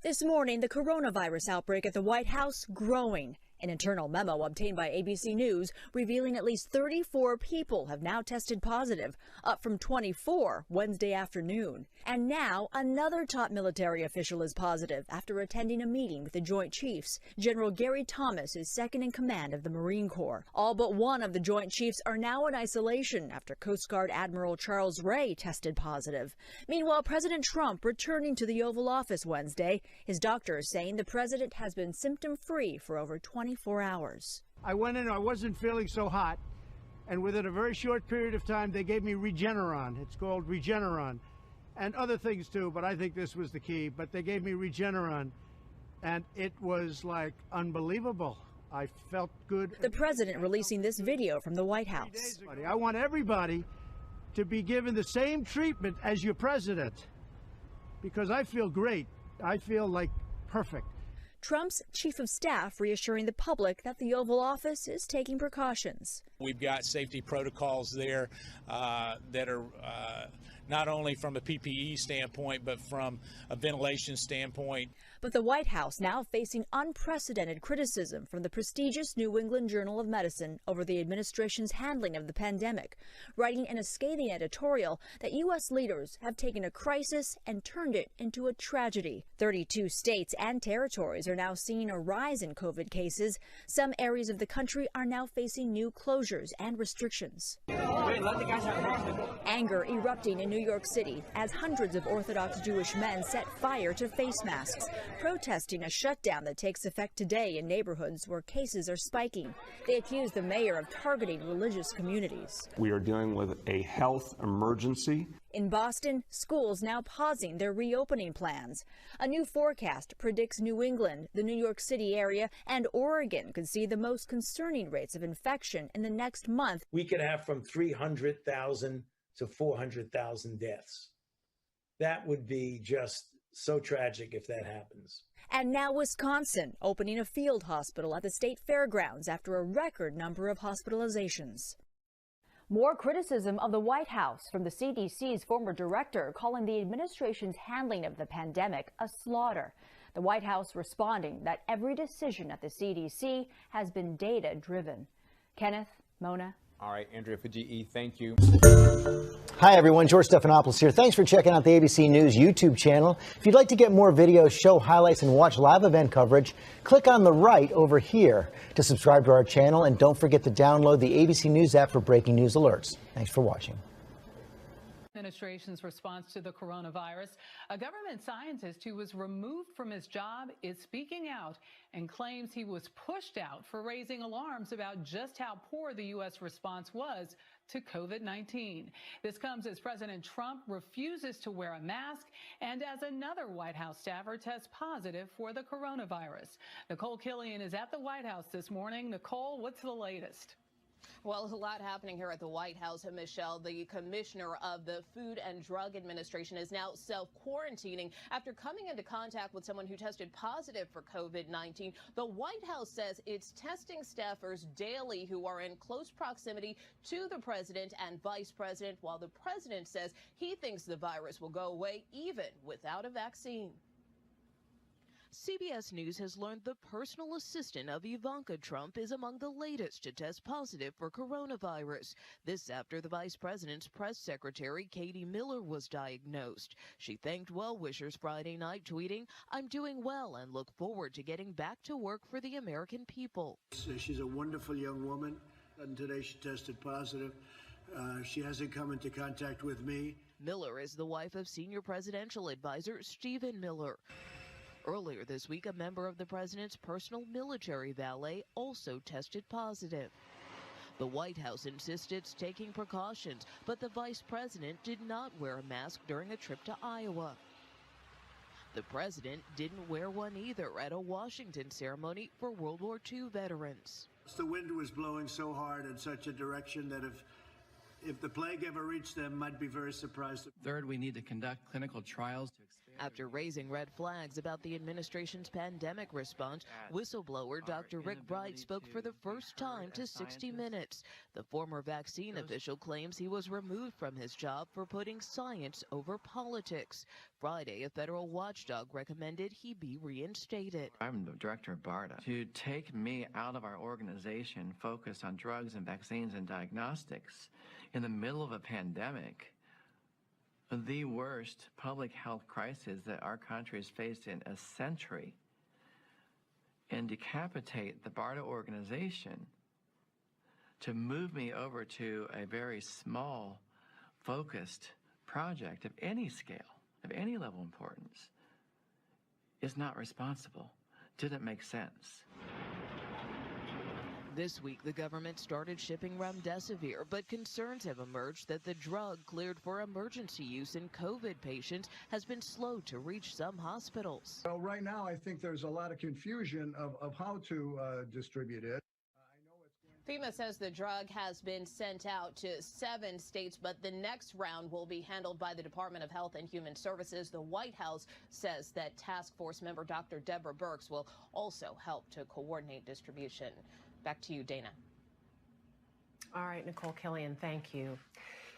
This morning, the coronavirus outbreak at the White House growing. An internal memo obtained by ABC News revealing at least 34 people have now tested positive, up from 24 Wednesday afternoon. And now another top military official is positive after attending a meeting with the Joint Chiefs. General Gary Thomas is second in command of the Marine Corps. All but one of the Joint Chiefs are now in isolation after Coast Guard Admiral Charles Ray tested positive. Meanwhile, President Trump returning to the Oval Office Wednesday. His doctor is saying the president has been symptom-free for over 24 hours. I went in, I wasn't feeling so hot, and within a very short period of time, they gave me Regeneron. It's called Regeneron, and other things too, but I think this was the key. But they gave me Regeneron, and it was like unbelievable. I felt good. The president releasing this video from the White House. I want everybody to be given the same treatment as your president, because I feel great. I feel like perfect. Trump's chief of staff reassuring the public that the Oval Office is taking precautions. We've got safety protocols there that are not only from a PPE standpoint, but from a ventilation standpoint. But the White House now facing unprecedented criticism from the prestigious New England Journal of Medicine over the administration's handling of the pandemic, writing in a scathing editorial that U.S. leaders have taken a crisis and turned it into a tragedy. 32 states and territories are now seeing a rise in COVID cases. Some areas of the country are now facing new closures and restrictions. Anger erupting in New York City as hundreds of Orthodox Jewish men set fire to face masks, protesting a shutdown that takes effect today in neighborhoods where cases are spiking. They accuse the mayor of targeting religious communities. We are dealing with a health emergency. In Boston, schools now pausing their reopening plans. A new forecast predicts New England, the New York City area, and Oregon could see the most concerning rates of infection in the next month. We could have from 300,000 to 400,000 deaths. That would be just so tragic if that happens. And now Wisconsin opening a field hospital at the state fairgrounds after a record number of hospitalizations. More criticism of the White House from the CDC's former director, calling the administration's handling of the pandemic a slaughter. The White House responding that every decision at the CDC has been data-driven. Kenneth, Mona. All right, Andrea Fujii, thank you. Hi, everyone. George Stephanopoulos here. Thanks for checking out the ABC News YouTube channel. If you'd like to get more videos, show highlights, and watch live event coverage, click on the right over here to subscribe to our channel. And don't forget to download the ABC News app for breaking news alerts. Thanks for watching. Administration's response to the coronavirus. A government scientist who was removed from his job is speaking out and claims he was pushed out for raising alarms about just how poor the U.S. response was to COVID-19. This comes as President Trump refuses to wear a mask and as another White House staffer tests positive for the coronavirus. Nicole Killian is at the White House this morning. Nicole, what's the latest? Well, a lot happening here at the White House. Michelle, the commissioner of the Food and Drug Administration, is now self-quarantining after coming into contact with someone who tested positive for COVID-19. The White House says it's testing staffers daily who are in close proximity to the president and vice president, while the president says he thinks the virus will go away even without a vaccine. CBS News has learned the personal assistant of Ivanka Trump is among the latest to test positive for coronavirus. This after the vice president's press secretary, Katie Miller, was diagnosed. She thanked well-wishers Friday night, tweeting, "I'm doing well and look forward to getting back to work for the American people." She's a wonderful young woman, and today she tested positive. She hasn't come into contact with me. Miller is the wife of senior presidential advisor Stephen Miller. Earlier this week, a member of the president's personal military valet also tested positive. The White House insists it's taking precautions, but the vice president did not wear a mask during a trip to Iowa. The president didn't wear one either at a Washington ceremony for World War II veterans. The wind was blowing so hard in such a direction that if the plague ever reached them, I'd be very surprised. Third, we need to conduct clinical trials to expand. After raising red flags about the administration's pandemic response, whistleblower Dr. Rick Bright spoke for the first time to 60 Minutes. The former vaccine official claims he was removed from his job for putting science over politics. Friday, a federal watchdog recommended he be reinstated. I'm the director of BARDA. To take me out of our organization focused on drugs and vaccines and diagnostics in the middle of a pandemic, the worst public health crisis that our country has faced in a century, and decapitate the BARDA organization to move me over to a very small, focused project of any scale, of any level of importance, is not responsible. Didn't make sense. This week, the government started shipping remdesivir, but concerns have emerged that the drug cleared for emergency use in COVID patients has been slow to reach some hospitals. Well, right now, I think there's a lot of confusion of how to distribute it. FEMA says the drug has been sent out to 7 states, but the next round will be handled by the Department of Health and Human Services. The White House says that task force member Dr. Deborah Birx will also help to coordinate distribution. Back to you, Dana. All right, Nicole Killian, thank you.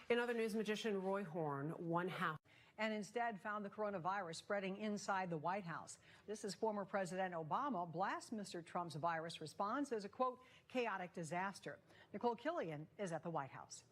In other news, magician Roy Horn won half and instead found the coronavirus spreading inside the White House. This is former President Obama blasts Mr. Trump's virus response as a, quote, chaotic disaster. Nicole Killian is at the White House.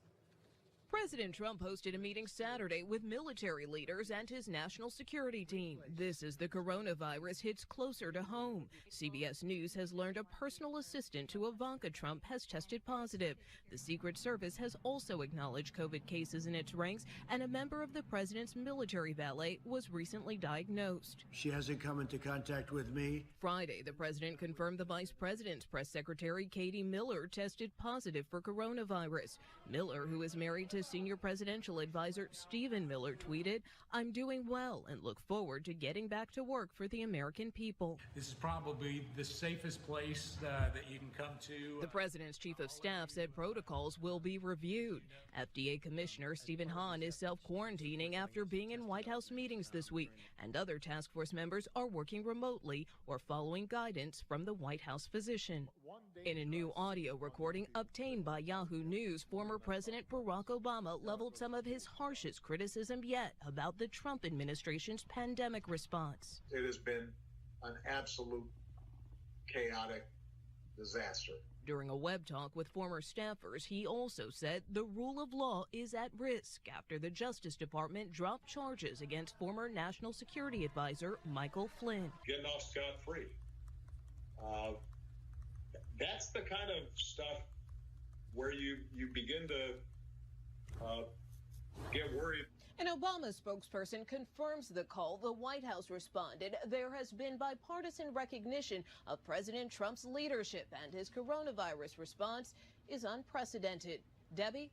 President Trump hosted a meeting Saturday with military leaders and his national security team. This as the coronavirus hits closer to home. CBS News has learned a personal assistant to Ivanka Trump has tested positive. The Secret Service has also acknowledged COVID cases in its ranks, and a member of the president's military valet was recently diagnosed. She hasn't come into contact with me. Friday, the president confirmed the vice president's press secretary, Katie Miller, tested positive for coronavirus. Miller, who is married to senior presidential advisor Stephen Miller, tweeted, "I'm doing well and look forward to getting back to work for the American people." This is probably the safest place that you can come to. The president's chief of staff said protocols will be reviewed. FDA Commissioner Stephen Hahn is self-quarantining after being in White House meetings this week, and other task force members are working remotely or following guidance from the White House physician. In a new audio recording obtained by Yahoo News, former President Barack Obama leveled some of his harshest criticism yet about the Trump administration's pandemic response. It has been an absolute chaotic disaster. During a web talk with former staffers, he also said the rule of law is at risk after the Justice Department dropped charges against former National Security Advisor Michael Flynn. Getting off scot-free. That's the kind of stuff where you begin to get worried. An Obama spokesperson confirms the call. The White House responded. There has been bipartisan recognition of President Trump's leadership, and his coronavirus response is unprecedented. Debbie?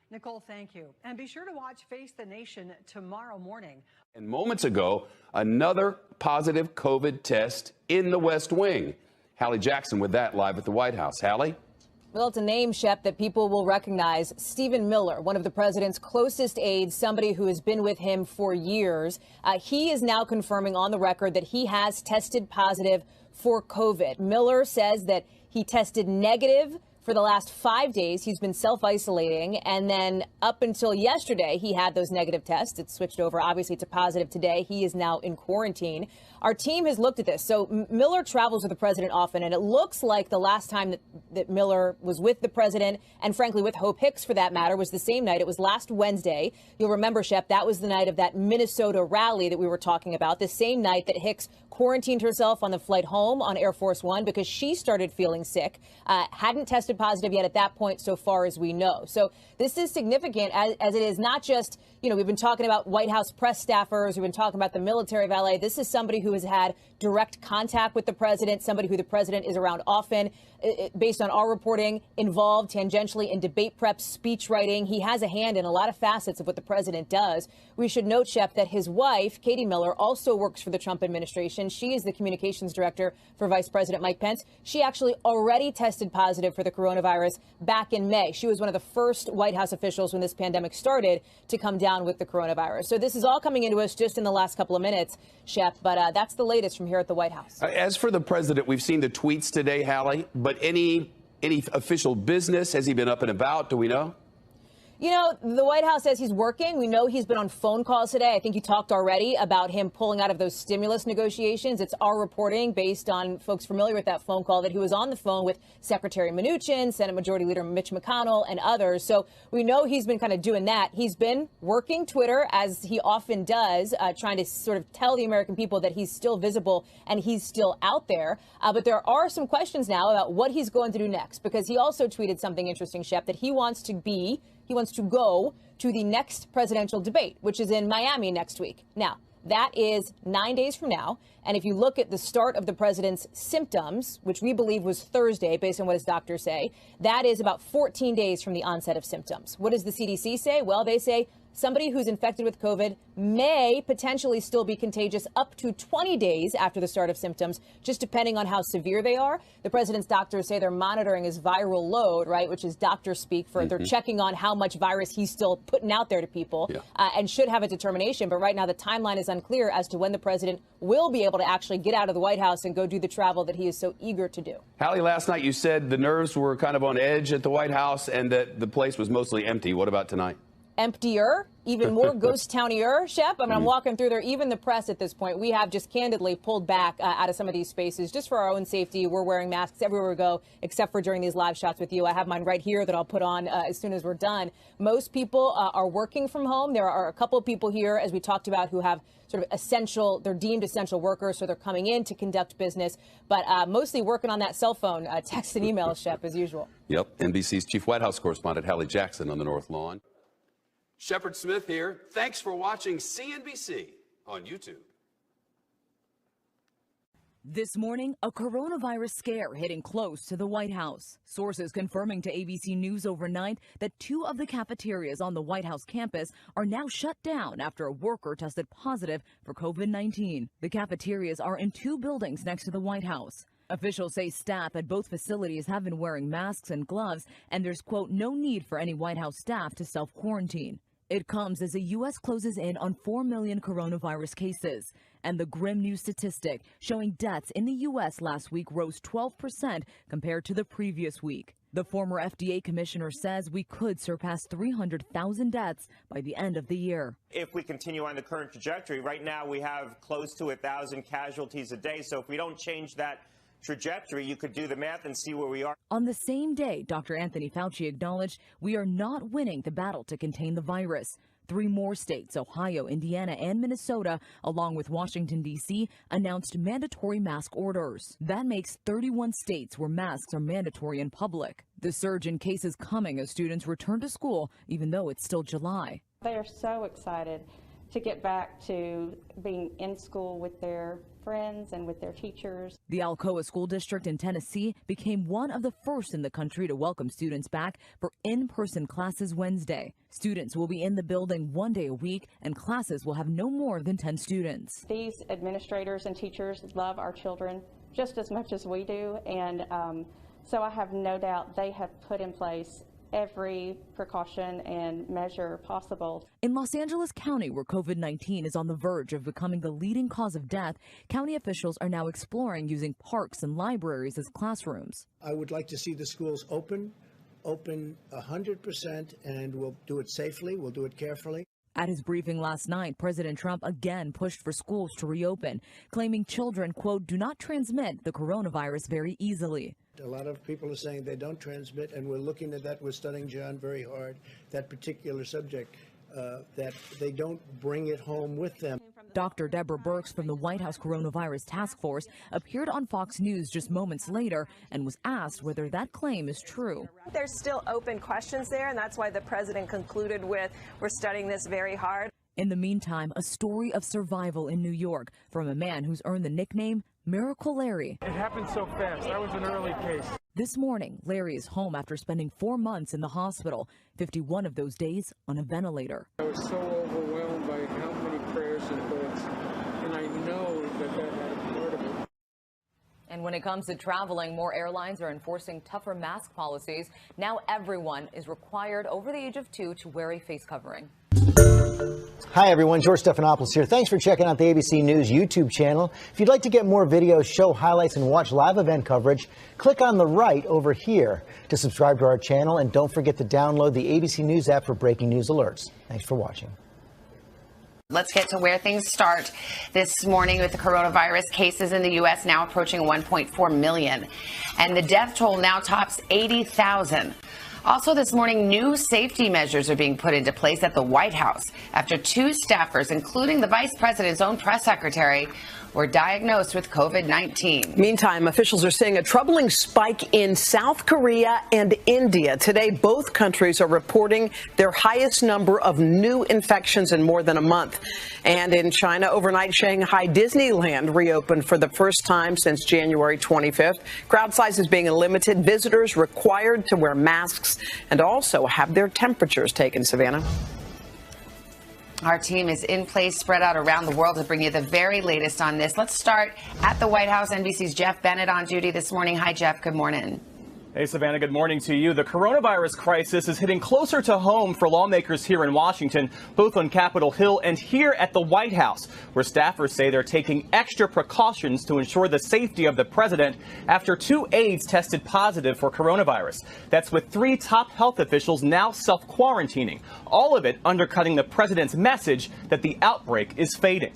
Nicole, thank you. And be sure to watch Face the Nation tomorrow morning. And moments ago, another positive COVID test in the West Wing. Hallie Jackson with that live at the White House. Hallie? Well, it's a name, Shep, that people will recognize. Stephen Miller, one of the president's closest aides, somebody who has been with him for years. He is now confirming on the record that he has tested positive for COVID. Miller says that he tested negative for the last 5 days. He's been self-isolating, and then up until yesterday, he had those negative tests. It switched over, obviously, to positive today. He is now in quarantine. Our team has looked at this. So Miller travels with the president often, and it looks like the last time that Miller was with the president, and frankly with Hope Hicks for that matter, was the same night. It was last Wednesday. You'll remember, Shep, that was the night of that Minnesota rally that we were talking about, the same night that Hicks quarantined herself on the flight home on Air Force One because she started feeling sick, hadn't tested positive yet at that point so far as we know. So this is significant as it is not just, we've been talking about White House press staffers, we've been talking about the military valet. This is somebody who has had direct contact with the president, somebody who the president is around often, based on our reporting, involved tangentially in debate prep, speech writing. He has a hand in a lot of facets of what the president does. We should note, Shep, that his wife, Katie Miller, also works for the Trump administration. She is the communications director for Vice President Mike Pence. She actually already tested positive for the coronavirus back in May. She was one of the first White House officials when this pandemic started to come down with the coronavirus. So this is all coming into us just in the last couple of minutes, Shep, but that's the latest from here at the White House. As for the president, we've seen the tweets today, Hallie, but any official business? Has he been up and about? Do we know? You know, the White House says he's working. We know he's been on phone calls today. I think you talked already about him pulling out of those stimulus negotiations. It's our reporting based on folks familiar with that phone call that he was on the phone with Secretary Mnuchin, Senate Majority Leader Mitch McConnell, and others. So we know he's been kind of doing that. He's been working Twitter, as he often does, trying to sort of tell the American people that he's still visible and he's still out there. But there are some questions now about what he's going to do next, because he also tweeted something interesting, Shep, that he wants to go to the next presidential debate, which is in Miami next week. Now, that is 9 days from now. And if you look at the start of the president's symptoms, which we believe was Thursday, based on what his doctors say, that is about 14 days from the onset of symptoms. What does the CDC say? Well, they say somebody who's infected with COVID may potentially still be contagious up to 20 days after the start of symptoms, just depending on how severe they are. The president's doctors say they're monitoring his viral load, right, which is doctor speak for they're checking on how much virus he's still putting out there to people, and should have a determination. But right now, the timeline is unclear as to when the president will be able to actually get out of the White House and go do the travel that he is so eager to do. Hallie, last night you said the nerves were kind of on edge at the White House and that the place was mostly empty. What about tonight? Emptier, even more ghost townier, Shep. I mean, I'm walking through there. Even the press at this point, we have just candidly pulled back out of some of these spaces just for our own safety. We're wearing masks everywhere we go, except for during these live shots with you. I have mine right here that I'll put on as soon as we're done. Most people are working from home. There are a couple of people here, as we talked about, who have sort of essential, they're deemed essential workers, so they're coming in to conduct business, but mostly working on that cell phone, text and email, Shep, as usual. Yep. NBC's chief White House correspondent Hallie Jackson on the North Lawn. Shepard Smith here. Thanks for watching CNBC on YouTube. This morning, a coronavirus scare hitting close to the White House. Sources confirming to ABC News overnight that 2 of the cafeterias on the White House campus are now shut down after a worker tested positive for COVID-19. The cafeterias are in 2 buildings next to the White House. Officials say staff at both facilities have been wearing masks and gloves, and there's, quote, no need for any White House staff to self-quarantine. It comes as the U.S. closes in on 4 million coronavirus cases. And the grim new statistic showing deaths in the U.S. last week rose 12% compared to the previous week. The former FDA commissioner says we could surpass 300,000 deaths by the end of the year. If we continue on the current trajectory, right now we have close to 1,000 casualties a day. So if we don't change that trajectory, you could do the math and see where we are. On the same day, Dr. Anthony Fauci acknowledged we are not winning the battle to contain the virus. 3 more states, Ohio, Indiana, and Minnesota, along with Washington, D.C., announced mandatory mask orders. That makes 31 states where masks are mandatory in public. The surge in cases coming as students return to school, even though it's still July. They are so excited to get back to being in school with their friends and with their teachers. The Alcoa School District in Tennessee became one of the first in the country to welcome students back for in-person classes Wednesday. Students will be in the building 1 day a week, and classes will have no more than 10 students. These administrators and teachers love our children just as much as we do, and so I have no doubt they have put in place every precaution and measure possible. In Los Angeles County, where COVID-19 is on the verge of becoming the leading cause of death, county officials are now exploring using parks and libraries as classrooms. I would like to see the schools open 100%, and we'll do it safely, we'll do it carefully. At his briefing last night, President Trump again pushed for schools to reopen, claiming children, quote, do not transmit the coronavirus very easily. A lot of people are saying they don't transmit, and we're looking at that. We're studying, John, very hard, that particular subject, that they don't bring it home with them. Dr. Deborah Birx from the White House Coronavirus Task Force appeared on Fox News just moments later and was asked whether that claim is true. There's still open questions there, and that's why the president concluded with, we're studying this very hard. In the meantime, a story of survival in New York from a man who's earned the nickname Miracle Larry. It happened so fast. That was an early case. This morning, Larry is home after spending 4 months in the hospital, 51 of those days on a ventilator. I was so overwhelmed by how many prayers and thoughts, and I know that that had a part of it. And And when it comes to traveling, more airlines are enforcing tougher mask policies. Now everyone is required over the age of 2 to wear a face covering. Hi, everyone. George Stephanopoulos here. Thanks for checking out the ABC News YouTube channel. If you'd like to get more videos, show highlights, and watch live event coverage, click on the right over here to subscribe to our channel. And don't forget to download the ABC News app for breaking news alerts. Thanks for watching. Let's get to where things start this morning with the coronavirus cases in the U.S. now approaching 1.4 million. And the death toll now tops 80,000. Also this morning, new safety measures are being put into place at the White House after 2 staffers, including the vice president's own press secretary, were diagnosed with COVID-19. Meantime, officials are seeing a troubling spike in South Korea and India. Today, both countries are reporting their highest number of new infections in more than a month. And in China, overnight, Shanghai Disneyland reopened for the first time since January 25th. Crowd sizes being limited, visitors required to wear masks and also have their temperatures taken. Savannah. Our team is in place, spread out around the world to bring you the very latest on this. Let's start at the White House. NBC's Jeff Bennett on duty this morning. Hi, Jeff. Good morning. Hey, Savannah. Good morning to you. The coronavirus crisis is hitting closer to home for lawmakers here in Washington, both on Capitol Hill and here at the White House, where staffers say they're taking extra precautions to ensure the safety of the president after 2 aides tested positive for coronavirus. That's with 3 top health officials now self-quarantining, all of it undercutting the president's message that the outbreak is fading.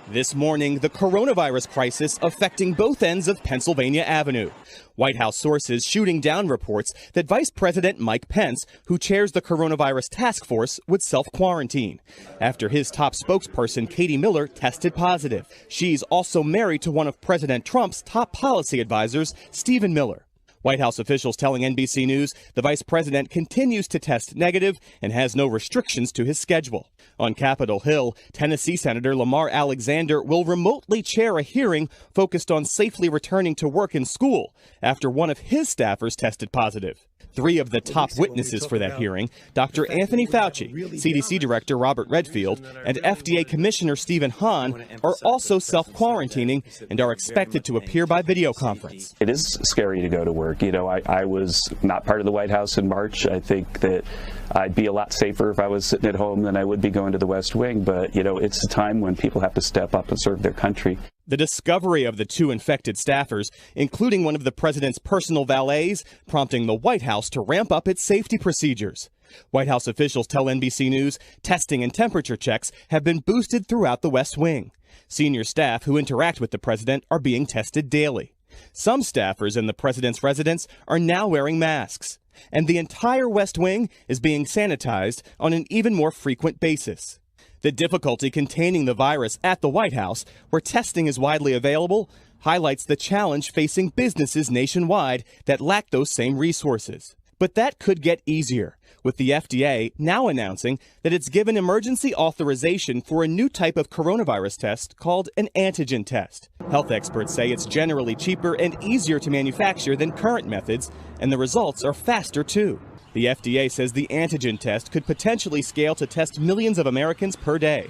This morning, the coronavirus crisis affecting both ends of Pennsylvania Avenue. White House sources shooting down reports that Vice President Mike Pence, who chairs the coronavirus task force, would self-quarantine after his top spokesperson, Katie Miller, tested positive. She's also married to one of President Trump's top policy advisors, Stephen Miller. White House officials telling NBC News the vice president continues to test negative and has no restrictions to his schedule. On Capitol Hill, Tennessee Senator Lamar Alexander will remotely chair a hearing focused on safely returning to work and school after one of his staffers tested positive. 3 of the top witnesses for that hearing, Dr. Anthony Fauci, CDC Director Robert Redfield, and FDA Commissioner Stephen Hahn are also self-quarantining and are expected to appear by video conference. It is scary to go to work. You know, I was not part of the White House in March. I think that I'd be a lot safer if I was sitting at home than I would be going to the West Wing. But, you know, it's a time when people have to step up and serve their country. The discovery of the 2 infected staffers, including one of the president's personal valets, prompting the White House to ramp up its safety procedures. White House officials tell NBC News testing and temperature checks have been boosted throughout the West Wing. Senior staff who interact with the president are being tested daily. Some staffers in the president's residence are now wearing masks. And the entire West Wing is being sanitized on an even more frequent basis. The difficulty containing the virus at the White House, where testing is widely available, highlights the challenge facing businesses nationwide that lack those same resources. But that could get easier, with the FDA now announcing that it's given emergency authorization for a new type of coronavirus test called an antigen test. Health experts say it's generally cheaper and easier to manufacture than current methods, and the results are faster too. The FDA says the antigen test could potentially scale to test millions of Americans per day.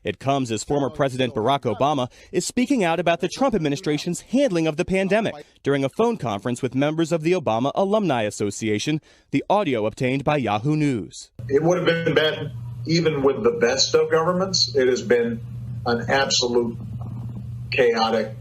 It comes as former President Barack Obama is speaking out about the Trump administration's handling of the pandemic during a phone conference with members of the Obama Alumni Association, the audio obtained by Yahoo News. It would have been bad even with the best of governments. It has been an absolute chaotic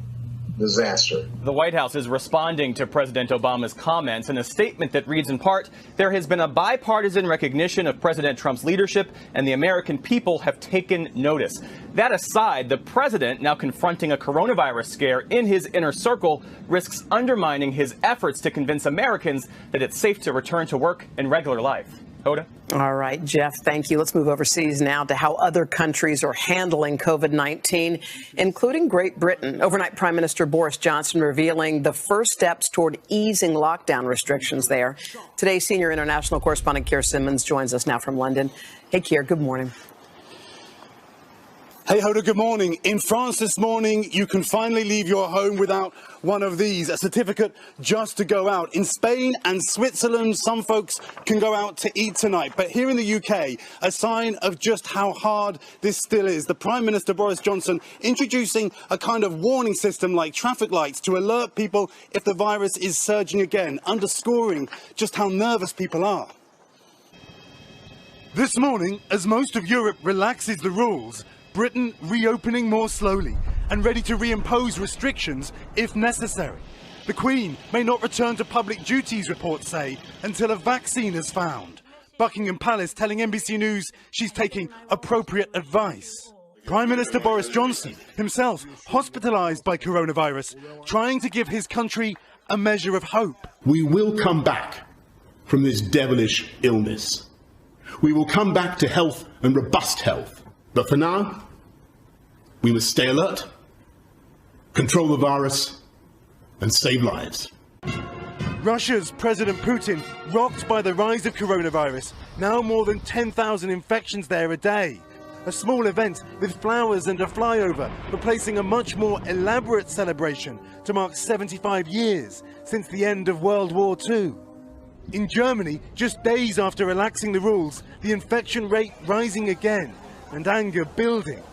disaster. The White House is responding to President Obama's comments in a statement that reads in part, "There has been a bipartisan recognition of President Trump's leadership and the American people have taken notice." That aside, the president, now confronting a coronavirus scare in his inner circle, risks undermining his efforts to convince Americans that it's safe to return to work and regular life. Hoda? All right, Jeff, thank you. Let's move overseas now to how other countries are handling COVID-19, including Great Britain. Overnight, Prime Minister Boris Johnson revealing the first steps toward easing lockdown restrictions there. Today, senior international correspondent Keir Simmons joins us now from London. Hey, Keir, good morning. Hey Hoda, good morning. In France this morning, you can finally leave your home without one of these, a certificate just to go out. In Spain and Switzerland, some folks can go out to eat tonight. But here in the UK, a sign of just how hard this still is. The Prime Minister, Boris Johnson, introducing a kind of warning system like traffic lights to alert people if the virus is surging again, underscoring just how nervous people are. This morning, as most of Europe relaxes the rules, Britain reopening more slowly and ready to reimpose restrictions if necessary. The Queen may not return to public duties, reports say, until a vaccine is found. Buckingham Palace telling NBC News she's taking appropriate advice. Prime Minister Boris Johnson, himself hospitalised by coronavirus, trying to give his country a measure of hope. We will come back from this devilish illness. We will come back to health and robust health. But for now, we must stay alert, control the virus, and save lives. Russia's President Putin rocked by the rise of coronavirus. Now more than 10,000 infections there a day. A small event with flowers and a flyover, replacing a much more elaborate celebration to mark 75 years since the end of World War II. In Germany, just days after relaxing the rules, the infection rate rising again and anger building.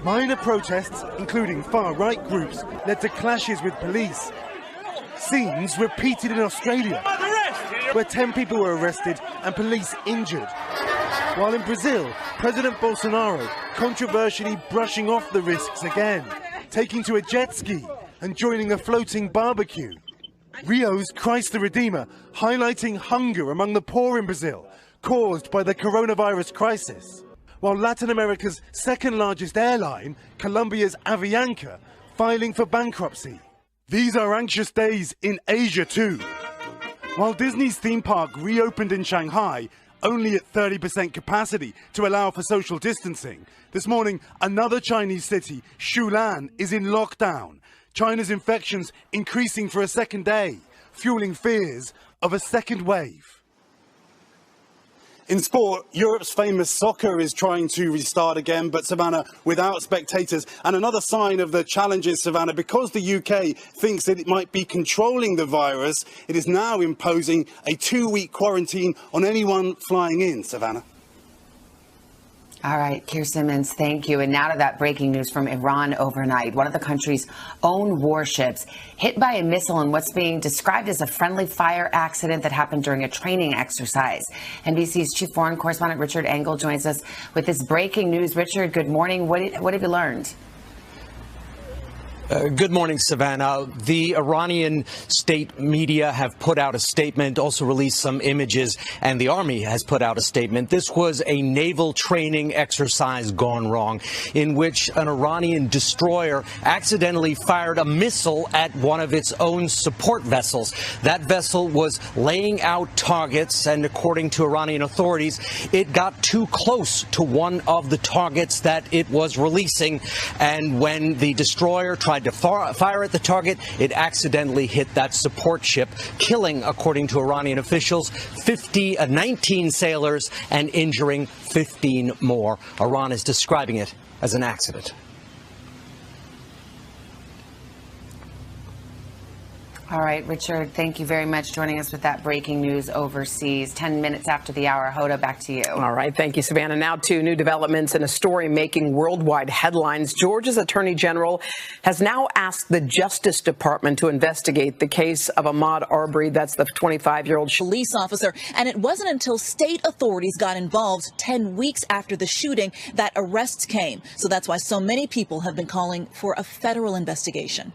Minor protests, including far-right groups, led to clashes with police. Scenes repeated in Australia, where 10 people were arrested and police injured. While in Brazil, President Bolsonaro controversially brushing off the risks again, taking to a jet ski and joining a floating barbecue. Rio's Christ the Redeemer highlighting hunger among the poor in Brazil, caused by the coronavirus crisis. While Latin America's second largest airline, Colombia's Avianca, filing for bankruptcy. These are anxious days in Asia too. While Disney's theme park reopened in Shanghai, only at 30% capacity to allow for social distancing, this morning another Chinese city, Shulan, is in lockdown. China's infections increasing for a second day, fueling fears of a second wave. In sport, Europe's famous soccer is trying to restart again, but Savannah, without spectators. And another sign of the challenges, Savannah, because the UK thinks that it might be controlling the virus, it is now imposing a 2-week quarantine on anyone flying in, Savannah. All right, Keir Simmons, thank you. And now to that breaking news from Iran overnight. One of the country's own warships hit by a missile in what's being described as a friendly fire accident that happened during a training exercise. NBC's chief foreign correspondent Richard Engel joins us with this breaking news. Richard, good morning. What have you learned? Good morning, Savannah. The Iranian state media have put out a statement, also released some images, and the army has put out a statement. This was a naval training exercise gone wrong, in which an Iranian destroyer accidentally fired a missile at one of its own support vessels. That vessel was laying out targets, and according to Iranian authorities, it got too close to one of the targets that it was releasing, and when the destroyer tried to fire at the target, it accidentally hit that support ship, killing, according to Iranian officials, 19 sailors and injuring 15 more. Iran is describing it as an accident. All right, Richard, thank you very much for joining us with that breaking news overseas. 10 minutes after the hour. Hoda, back to you. All right, thank you, Savannah. Now to new developments in a story making worldwide headlines. Georgia's Attorney General has now asked the Justice Department to investigate the case of Ahmaud Arbery. That's the 25-year-old police officer. And it wasn't until state authorities got involved 10 weeks after the shooting that arrests came. So that's why so many people have been calling for a federal investigation.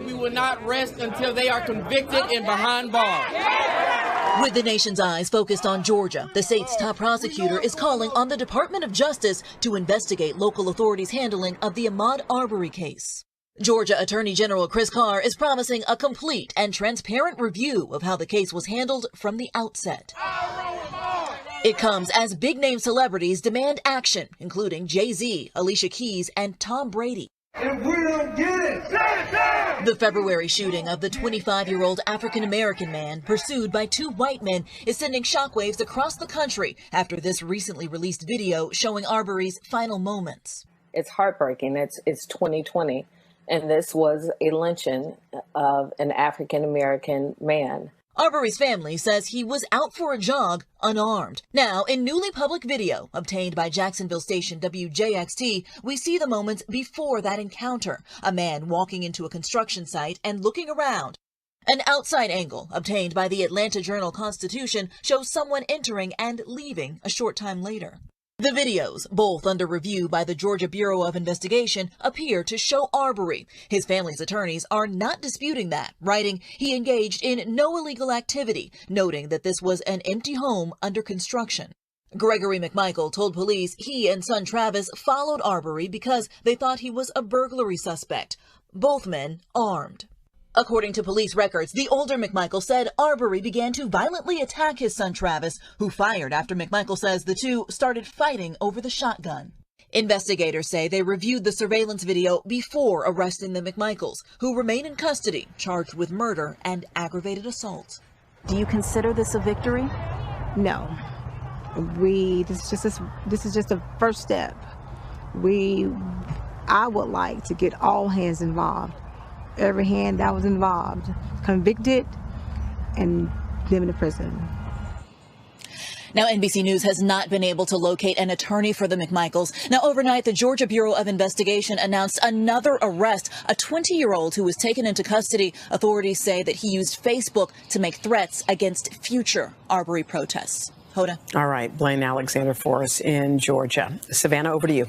We will not rest until they are convicted and behind bars. With the nation's eyes focused on Georgia, the state's top prosecutor is calling on the Department of Justice to investigate local authorities' handling of the Ahmaud Arbery case. Georgia Attorney General Chris Carr is promising a complete and transparent review of how the case was handled from the outset. It comes as big-name celebrities demand action, including Jay-Z, Alicia Keys, and Tom Brady. If we don't get it, shut it down! The February shooting of the 25-year-old African-American man pursued by two white men is sending shockwaves across the country after this recently released video showing Arbery's final moments. It's heartbreaking. It's 2020, and this was a lynching of an African-American man. Arbery's family says he was out for a jog unarmed. Now, in newly public video obtained by Jacksonville station WJXT, we see the moments before that encounter. A man walking into a construction site and looking around. An outside angle obtained by the Atlanta Journal-Constitution shows someone entering and leaving a short time later. The videos, both under review by the Georgia Bureau of Investigation, appear to show Arbery. His family's attorneys are not disputing that, writing he engaged in no illegal activity, noting that this was an empty home under construction. Gregory McMichael told police he and son Travis followed Arbery because they thought he was a burglary suspect, both men armed. According to police records, the older McMichael said Arbery began to violently attack his son Travis, who fired after McMichael says the two started fighting over the shotgun. Investigators say they reviewed the surveillance video before arresting the McMichaels, who remain in custody, charged with murder and aggravated assault. Do you consider this a victory? No. This is just a first step. I would like to get all hands involved. Every hand that was involved, convicted and them in prison. Now, NBC News has not been able to locate an attorney for the McMichaels. Now, overnight, the Georgia Bureau of Investigation announced another arrest, a 20-year-old who was taken into custody. Authorities say that he used Facebook to make threats against future Arbery protests. Hoda. All right, Blaine Alexander for us in Georgia. Savannah, over to you.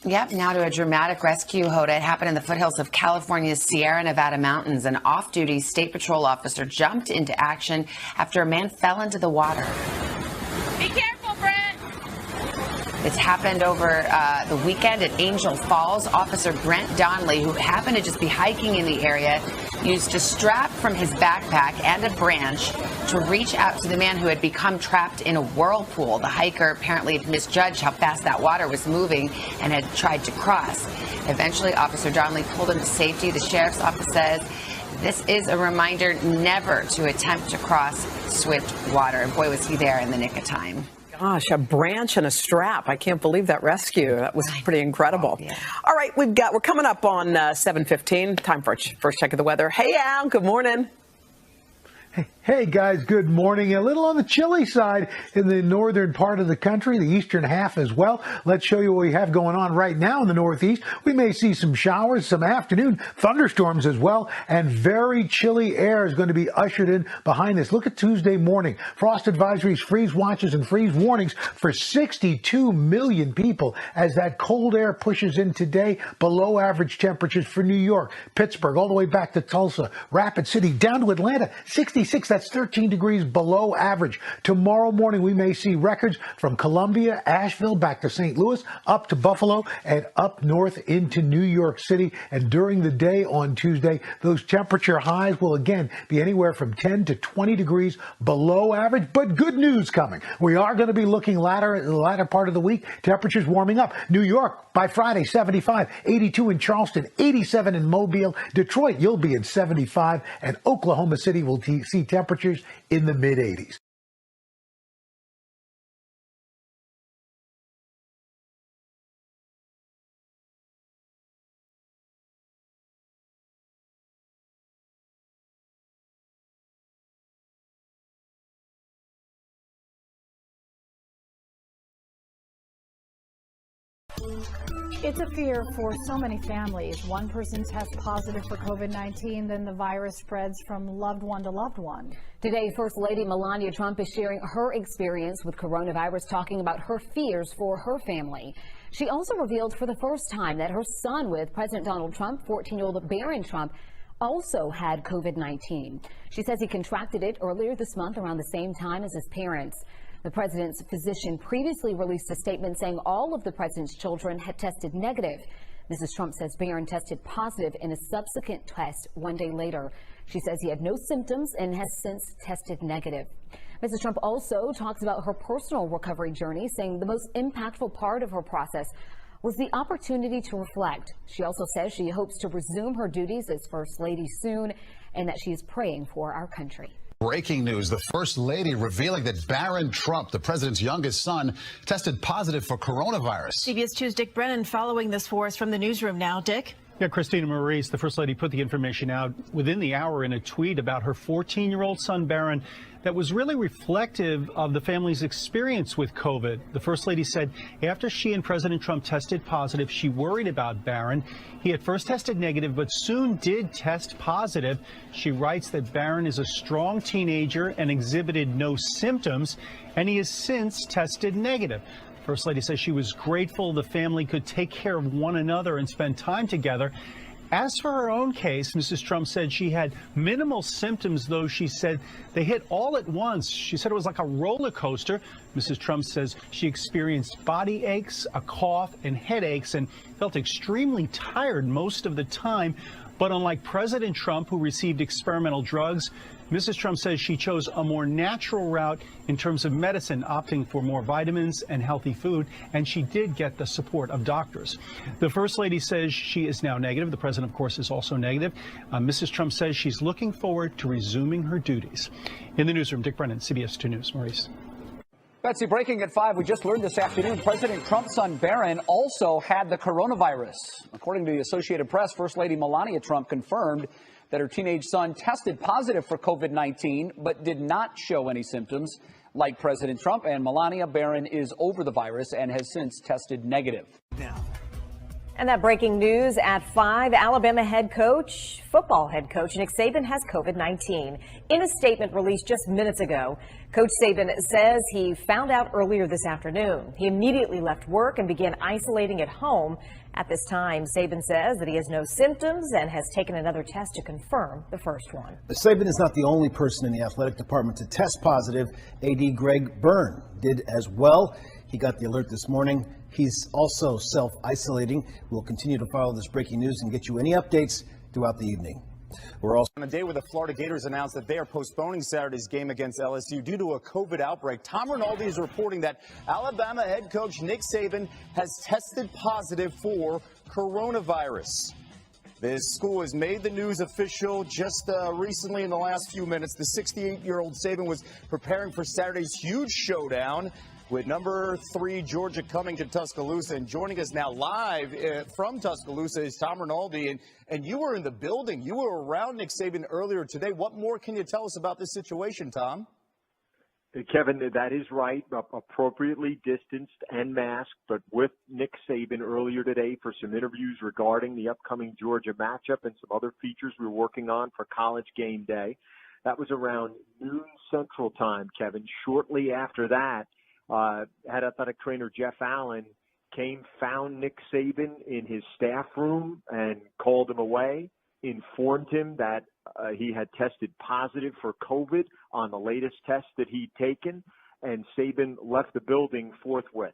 Yep, now to a dramatic rescue, Hoda. It happened in the foothills of California's Sierra Nevada mountains. An off-duty state patrol officer jumped into action after a man fell into the water. Be careful, Brent! It's happened over the weekend at Angel Falls. Officer Brent Donnelly, who happened to just be hiking in the area, used a strap from his backpack and a branch to reach out to the man who had become trapped in a whirlpool. The hiker apparently had misjudged how fast that water was moving and had tried to cross. Eventually, Officer Donnelly pulled him to safety. The sheriff's office says this is a reminder never to attempt to cross swift water. And boy, was he there in the nick of time. Gosh, a branch and a strap. I can't believe that rescue. That was pretty incredible. Yeah. All right, we're coming up on 7:15. Time for a first check of the weather. Hey, Al, good morning. Hey guys, good morning. A little on the chilly side in the northern part of the country, the eastern half as well. Let's show you what we have going on right now in the northeast. We may see some showers, some afternoon thunderstorms as well, and very chilly air is going to be ushered in behind this. Look at Tuesday morning. Frost advisories, freeze watches, and freeze warnings for 62 million people as that cold air pushes in today. Below average temperatures for New York, Pittsburgh, all the way back to Tulsa, Rapid City, down to Atlanta, 66. That's 13 degrees below average. Tomorrow morning, we may see records from Columbia, Asheville, back to St. Louis, up to Buffalo, and up north into New York City. And during the day on Tuesday, those temperature highs will again be anywhere from 10 to 20 degrees below average. But good news coming. We are going to be looking the latter part of the week. Temperatures warming up. New York by Friday, 75, 82 in Charleston, 87 in Mobile. Detroit, you'll be in 75, and Oklahoma City will see temperatures in the mid-80s. It's a fear for so many families. One person tests positive for COVID-19, then the virus spreads from loved one to loved one. Today, First Lady Melania Trump is sharing her experience with coronavirus, talking about her fears for her family. She also revealed for the first time that her son with President Donald Trump, 14-year-old Barron Trump, also had COVID-19. She says he contracted it earlier this month around the same time as his parents. The president's physician previously released a statement saying all of the president's children had tested negative. Mrs. Trump says Barron tested positive in a subsequent test one day later. She says he had no symptoms and has since tested negative. Mrs. Trump also talks about her personal recovery journey, saying the most impactful part of her process was the opportunity to reflect. She also says she hopes to resume her duties as First Lady soon and that she is praying for our country. Breaking news, the First Lady revealing that Barron Trump, the president's youngest son, tested positive for coronavirus. CBS 2's Dick Brennan following this for us from the newsroom now. Dick? Yeah, Christina Maurice, the First Lady, put the information out within the hour in a tweet about her 14-year-old son, Barron, that was really reflective of the family's experience with COVID. The First Lady said after she and President Trump tested positive, she worried about Barron. He had first tested negative, but soon did test positive. She writes that Barron is a strong teenager and exhibited no symptoms, and he has since tested negative. First Lady says she was grateful the family could take care of one another and spend time together. As for her own case, Mrs. Trump said she had minimal symptoms, though she said they hit all at once. She said it was like a roller coaster. Mrs. Trump says she experienced body aches, a cough, and headaches, and felt extremely tired most of the time. But unlike President Trump, who received experimental drugs, Mrs. Trump says she chose a more natural route in terms of medicine, opting for more vitamins and healthy food, and she did get the support of doctors. The First Lady says she is now negative. The president, of course, is also negative. Mrs. Trump says she's looking forward to resuming her duties. In the newsroom, Dick Brennan, CBS 2 News. Maurice. Betsy, breaking at 5, we just learned this afternoon President Trump's son Barron also had the coronavirus. According to the Associated Press, First Lady Melania Trump confirmed that her teenage son tested positive for COVID-19, but did not show any symptoms. Like President Trump and Melania, Barron is over the virus and has since tested negative. And that breaking news at 5, Alabama football head coach Nick Saban has COVID-19. In a statement released just minutes ago, Coach Saban says he found out earlier this afternoon. He immediately left work and began isolating at home. At this time, Saban says that he has no symptoms and has taken another test to confirm the first one. Saban is not the only person in the athletic department to test positive. AD Greg Byrne did as well. He got the alert this morning. He's also self-isolating. We'll continue to follow this breaking news and get you any updates throughout the evening. We're also on a day where the Florida Gators announced that they are postponing Saturday's game against LSU due to a COVID outbreak. Tom Rinaldi is reporting that Alabama head coach Nick Saban has tested positive for coronavirus. This school has made the news official just recently in the last few minutes. The 68-year-old Saban was preparing for Saturday's huge showdown with number 3 Georgia coming to Tuscaloosa. And joining us now live from Tuscaloosa is Tom Rinaldi. And you were in the building. You were around Nick Saban earlier today. What more can you tell us about this situation, Tom? Kevin, that is right. Appropriately distanced and masked, but with Nick Saban earlier today for some interviews regarding the upcoming Georgia matchup and some other features we were working on for College Game Day. That was around noon Central Time, Kevin. Shortly after that, head athletic trainer Jeff Allen came, found Nick Saban in his staff room and called him away, informed him that he had tested positive for COVID on the latest test that he'd taken, and Saban left the building forthwith,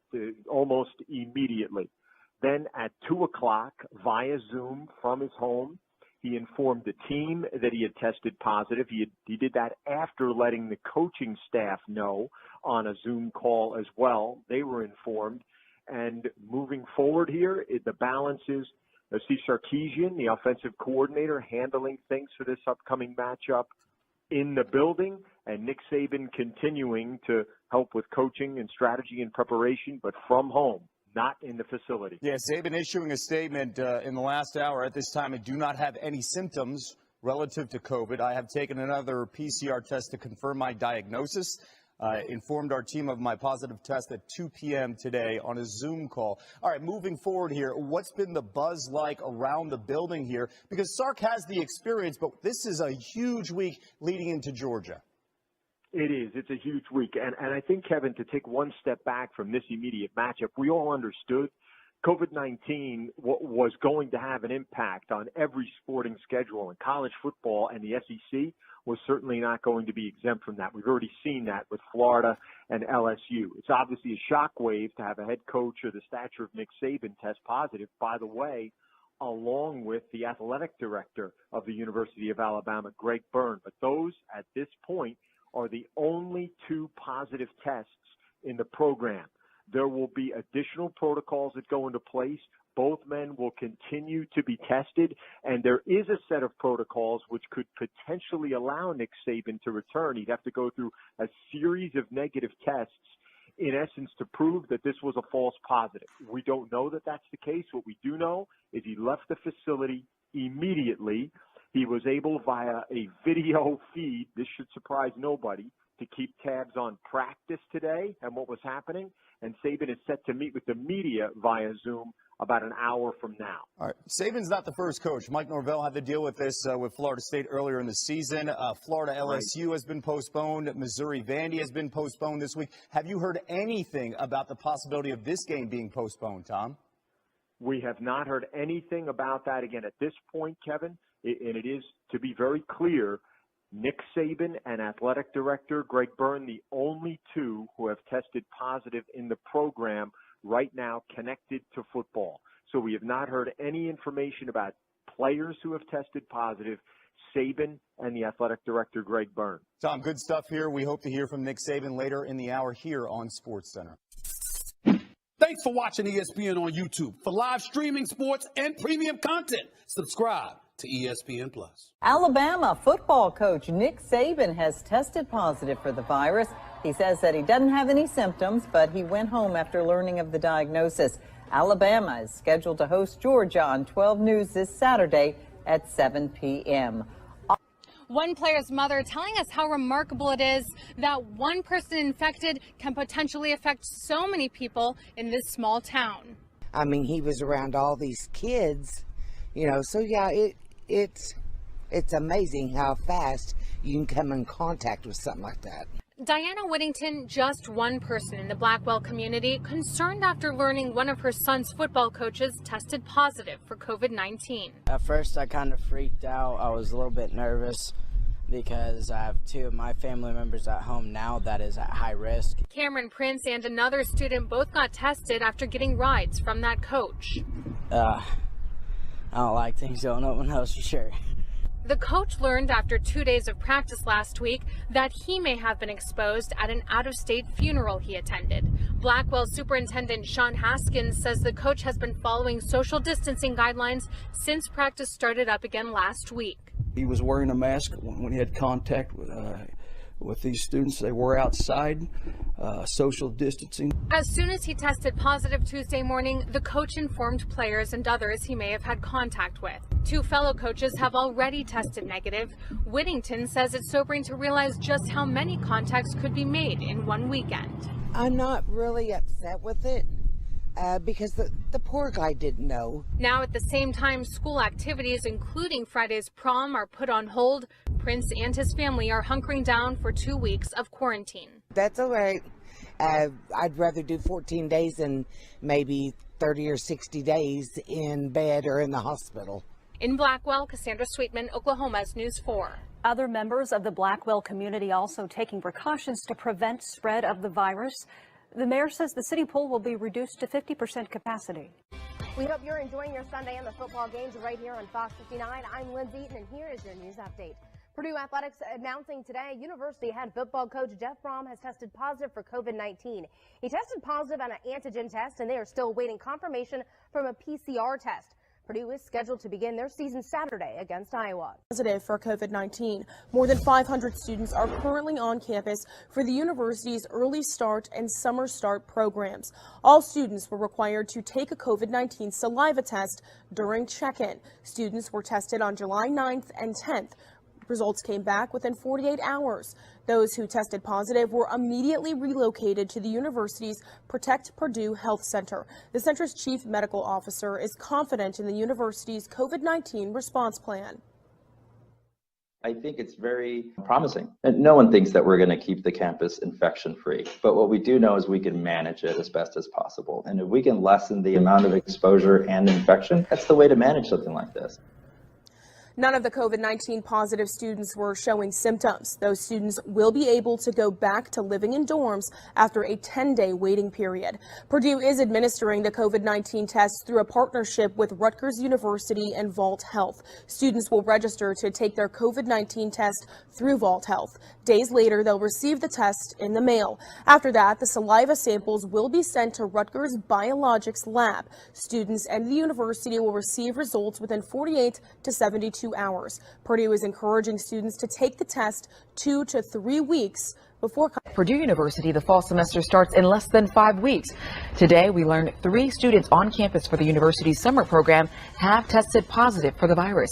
almost immediately. Then at 2 o'clock, via Zoom from his home, he informed the team that he had tested positive. He did that after letting the coaching staff know on a Zoom call as well. They were informed. And moving forward here, the balance is Steve Sarkisian, the offensive coordinator, handling things for this upcoming matchup in the building, and Nick Saban continuing to help with coaching and strategy and preparation, but from home, not in the facility. Yeah, Saban issuing a statement in the last hour. At this time, I do not have any symptoms relative to COVID. I have taken another PCR test to confirm my diagnosis. Informed our team of my positive test at 2 p.m. today on a Zoom call. All right, moving forward here, what's been the buzz like around the building here? Because Sark has the experience, but this is a huge week leading into Georgia. It is. It's a huge week. And I think, Kevin, to take one step back from this immediate matchup, we all understood COVID-19 was going to have an impact on every sporting schedule, and college football and the SEC was certainly not going to be exempt from that. We've already seen that with Florida and LSU. It's obviously a shockwave to have a head coach of the stature of Nick Saban test positive, by the way, along with the athletic director of the University of Alabama, Greg Byrne. But those, at this point, are the only 2 positive tests in the program. There will be additional protocols that go into place. Both men will continue to be tested, and there is a set of protocols which could potentially allow Nick Saban to return. He'd have to go through a series of negative tests, in essence, to prove that this was a false positive. We don't know that that's the case. What we do know is he left the facility immediately. He was able, via a video feed, this should surprise nobody, to keep tabs on practice today and what was happening. And Saban is set to meet with the media via Zoom about an hour from now. All right. Saban's not the first coach. Mike Norvell had to deal with this with Florida State earlier in the season. Florida LSU has been postponed. Missouri Vandy has been postponed this week. Have you heard anything about the possibility of this game being postponed, Tom? We have not heard anything about that. Again, at this point, Kevin, and it is, to be very clear, Nick Saban and athletic director Greg Byrne, the only two who have tested positive in the program right now connected to football. So we have not heard any information about players who have tested positive, Saban and the athletic director Greg Byrne. Tom, good stuff here. We hope to hear from Nick Saban later in the hour here on SportsCenter. Thanks for watching ESPN on YouTube. For live streaming sports and premium content, subscribe to ESPN+. Alabama football coach Nick Saban has tested positive for the virus. He says that he doesn't have any symptoms, but he went home after learning of the diagnosis. Alabama is scheduled to host Georgia on 12 News this Saturday at 7 p.m. One player's mother telling us how remarkable it is that one person infected can potentially affect so many people in this small town. I mean, he was around all these kids, so yeah, it's amazing how fast you can come in contact with something like that. Diana Whittington, just one person in the Blackwell community, concerned after learning one of her son's football coaches tested positive for COVID-19. At first, I kind of freaked out. I was a little bit nervous because I have two of my family members at home now that is at high risk. Cameron Prince and another student both got tested after getting rides from that coach. I don't like things going up my nose for sure. The coach learned after 2 days of practice last week that he may have been exposed at an out-of-state funeral he attended. Blackwell Superintendent Sean Haskins says the coach has been following social distancing guidelines since practice started up again last week. He was wearing a mask when he had contact with these students. They were outside, social distancing. As soon as he tested positive Tuesday morning, the coach informed players and others he may have had contact with. Two fellow coaches have already tested negative. Whittington says it's sobering to realize just how many contacts could be made in one weekend. I'm not really upset with it because the poor guy didn't know. Now at the same time, school activities, including Friday's prom, are put on hold. Prince and his family are hunkering down for 2 weeks of quarantine. That's all right. I'd rather do 14 days than maybe 30 or 60 days in bed or in the hospital. In Blackwell, Cassandra Sweetman, Oklahoma's News 4. Other members of the Blackwell community also taking precautions to prevent spread of the virus. The mayor says the city pool will be reduced to 50% capacity. We hope you're enjoying your Sunday and the football games right here on Fox 59. I'm Lindsay Eaton, and here is your news update. Purdue Athletics announcing today university head football coach Jeff Brom has tested positive for COVID-19. He tested positive on an antigen test, and they are still waiting confirmation from a PCR test. Purdue is scheduled to begin their season Saturday against Iowa. Positive for COVID-19. More than 500 students are currently on campus for the university's early start and summer start programs. All students were required to take a COVID-19 saliva test during check-in. Students were tested on July 9th and 10th. Results came back within 48 hours. Those who tested positive were immediately relocated to the university's Protect Purdue Health Center. The center's chief medical officer is confident in the university's COVID-19 response plan. I think it's very promising. And no one thinks that we're going to keep the campus infection-free. But what we do know is we can manage it as best as possible. And if we can lessen the amount of exposure and infection, that's the way to manage something like this. None of the COVID-19 positive students were showing symptoms. Those students will be able to go back to living in dorms after a 10-day waiting period. Purdue is administering the COVID-19 tests through a partnership with Rutgers University and Vault Health. Students will register to take their COVID-19 test through Vault Health. Days later, they'll receive the test in the mail. After that, the saliva samples will be sent to Rutgers Biologics Lab. Students and the university will receive results within 48 to 72 hours. Purdue is encouraging students to take the test 2 to 3 weeks before. Purdue University, the fall semester starts in less than 5 weeks. Today, we learned 3 students on campus for the university's summer program have tested positive for the virus.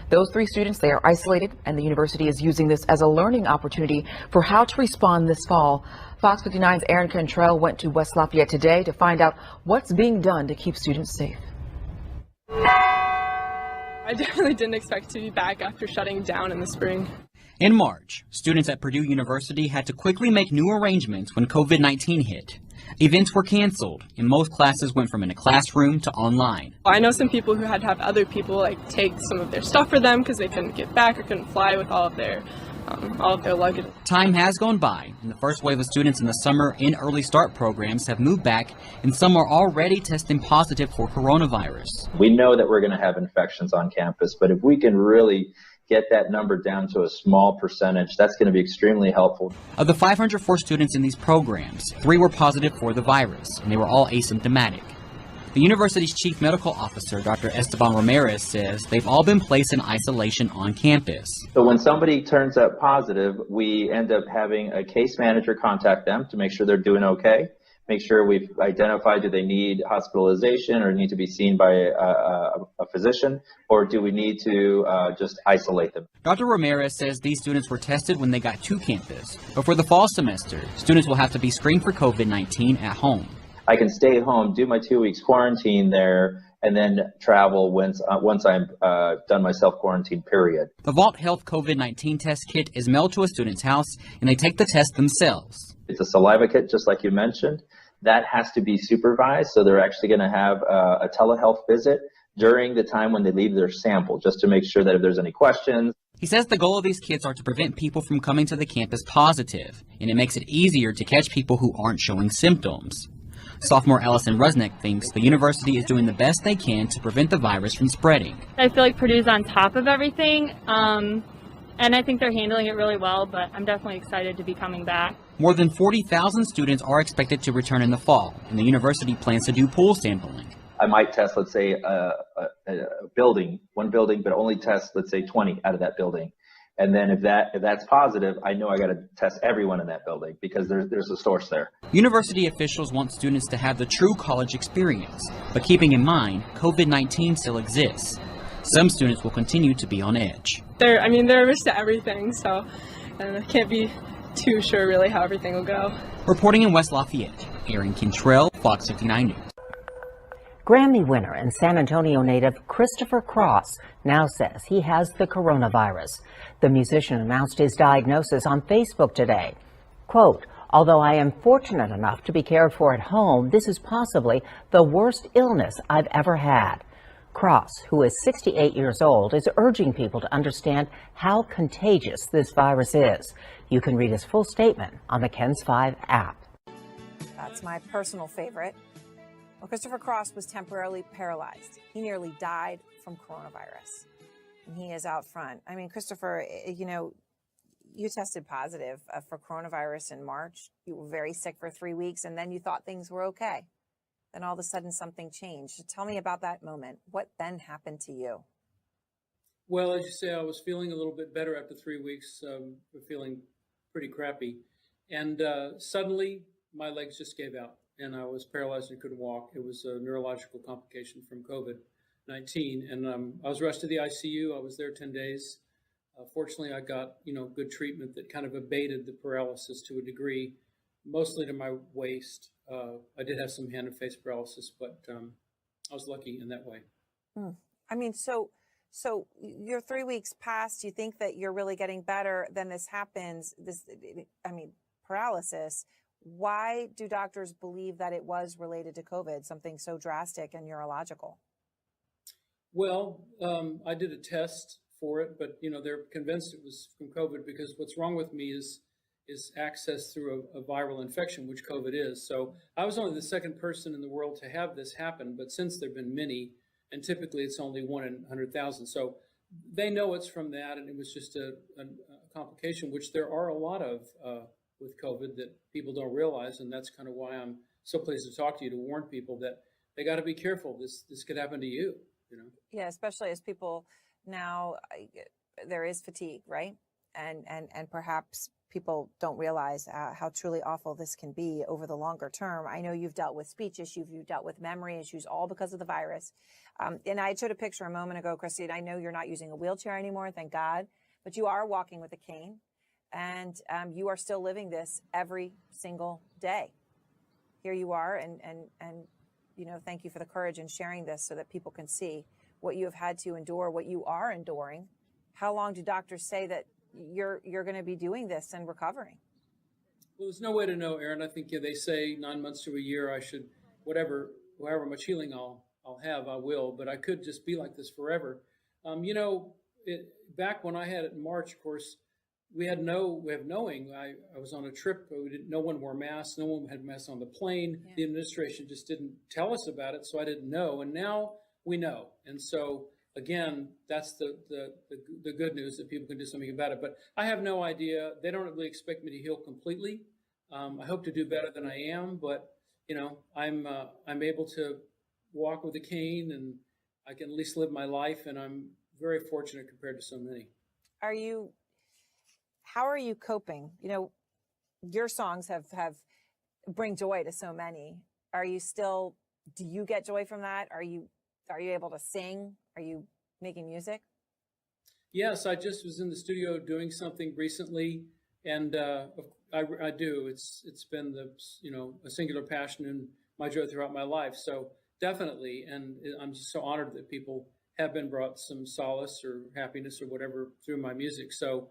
Those 3 students, they are isolated, and the university is using this as a learning opportunity for how to respond this fall. Fox 59's Aaron Cantrell went to West Lafayette today to find out what's being done to keep students safe. I definitely didn't expect to be back after shutting down in the spring. In March, students at Purdue University had to quickly make new arrangements when COVID-19 hit. Events were canceled, and most classes went from in a classroom to online. I know some people who had to have other people take some of their stuff for them because they couldn't get back or couldn't fly with all of their luggage. Time has gone by, and the first wave of students in the summer and early start programs have moved back, and some are already testing positive for coronavirus. We know that we're going to have infections on campus, but if we can really get that number down to a small percentage, that's going to be extremely helpful. Of the 504 students in these programs, 3 were positive for the virus, and they were all asymptomatic. The university's chief medical officer, Dr. Esteban Ramirez, says they've all been placed in isolation on campus. So when somebody turns up positive, we end up having a case manager contact them to make sure they're doing okay, make sure we've identified, do they need hospitalization or need to be seen by a physician, or do we need to just isolate them? Dr. Ramirez says these students were tested when they got to campus, but for the fall semester, students will have to be screened for COVID-19 at home. I can stay at home, do my 2 weeks quarantine there, and then travel once I'm done my self-quarantine period. The Vault Health COVID-19 test kit is mailed to a student's house, and they take the test themselves. It's a saliva kit, just like you mentioned. That has to be supervised, so they're actually going to have a telehealth visit during the time when they leave their sample, just to make sure that if there's any questions. He says the goal of these kits are to prevent people from coming to the campus positive, and it makes it easier to catch people who aren't showing symptoms. Sophomore Allison Rusnick thinks the university is doing the best they can to prevent the virus from spreading. I feel like Purdue's on top of everything, and I think they're handling it really well, but I'm definitely excited to be coming back. More than 40,000 students are expected to return in the fall, and the university plans to do pool sampling. I might test, let's say, a building, one building, but only test, let's say, 20 out of that building. And then if that's positive, I know I got to test everyone in that building because there's a source there. University officials want students to have the true college experience, but keeping in mind, COVID-19 still exists. Some students will continue to be on edge. They're a risk to everything, so I can't be too sure really how everything will go. Reporting in West Lafayette, Aaron Cantrell, Fox 59 News. Grammy winner and San Antonio native Christopher Cross now says he has the coronavirus. The musician announced his diagnosis on Facebook today. Quote, "Although I am fortunate enough to be cared for at home, this is possibly the worst illness I've ever had." Cross, who is 68 years old, is urging people to understand how contagious this virus is. You can read his full statement on the KENS 5 app. That's my personal favorite. Well, Christopher Cross was temporarily paralyzed. He nearly died from coronavirus, and he is out front. I mean, Christopher, you tested positive for coronavirus in March. You were very sick for 3 weeks, and then you thought things were okay. Then all of a sudden something changed. So tell me about that moment. What then happened to you? Well, as you say, I was feeling a little bit better after 3 weeks, feeling pretty crappy. And suddenly my legs just gave out and I was paralyzed and couldn't walk. It was a neurological complication from COVID-19. And I was rushed to the ICU. I was there 10 days. Fortunately, I got, good treatment that kind of abated the paralysis to a degree, mostly to my waist. I did have some hand and face paralysis, but I was lucky in that way. I mean, so you're 3 weeks past, you think that you're really getting better, then this happens, paralysis. Why do doctors believe that it was related to COVID, something so drastic and neurological? Well, I did a test for it, but they're convinced it was from COVID because what's wrong with me is access through a viral infection, which COVID is. So I was only the second person in the world to have this happen, but since there have been many, and typically it's only 1 in 100,000. So they know it's from that, and it was just a complication, which there are a lot of with COVID that people don't realize, and that's kind of why I'm so pleased to talk to you, to warn people that they got to be careful. This could happen to you. Yeah, especially as people now, there is fatigue, right? And perhaps people don't realize how truly awful this can be over the longer term. I know you've dealt with speech issues, you've dealt with memory issues, all because of the virus. And I showed a picture a moment ago, Christine. I know you're not using a wheelchair anymore, thank God, but you are walking with a cane, and you are still living this every single day. Here you are, and thank you for the courage in sharing this so that people can see what you have had to endure, what you are enduring. How long do doctors say that you're going to be doing this and recovering? Well, there's no way to know, Erin. I think they say 9 months to a year. I should, however much healing I'll have, I will. But I could just be like this forever. Back when I had it in March, of course, we have knowing. I was on a trip. No one wore masks. No one had masks on the plane. Yeah. The administration just didn't tell us about it, so I didn't know. And now we know. And so again, that's the good news, that people can do something about it. But I have no idea. They don't really expect me to heal completely. I hope to do better than I am, but I'm able to walk with a cane, and I can at least live my life, and I'm very fortunate compared to so many. How are you coping? Your songs have bring joy to so many. Do you get joy from that? Are you able to sing? Are you making music? Yes, I just was in the studio doing something recently, and I do. It's been a singular passion and my joy throughout my life. So definitely, and I'm just so honored that people have been brought some solace or happiness or whatever through my music. So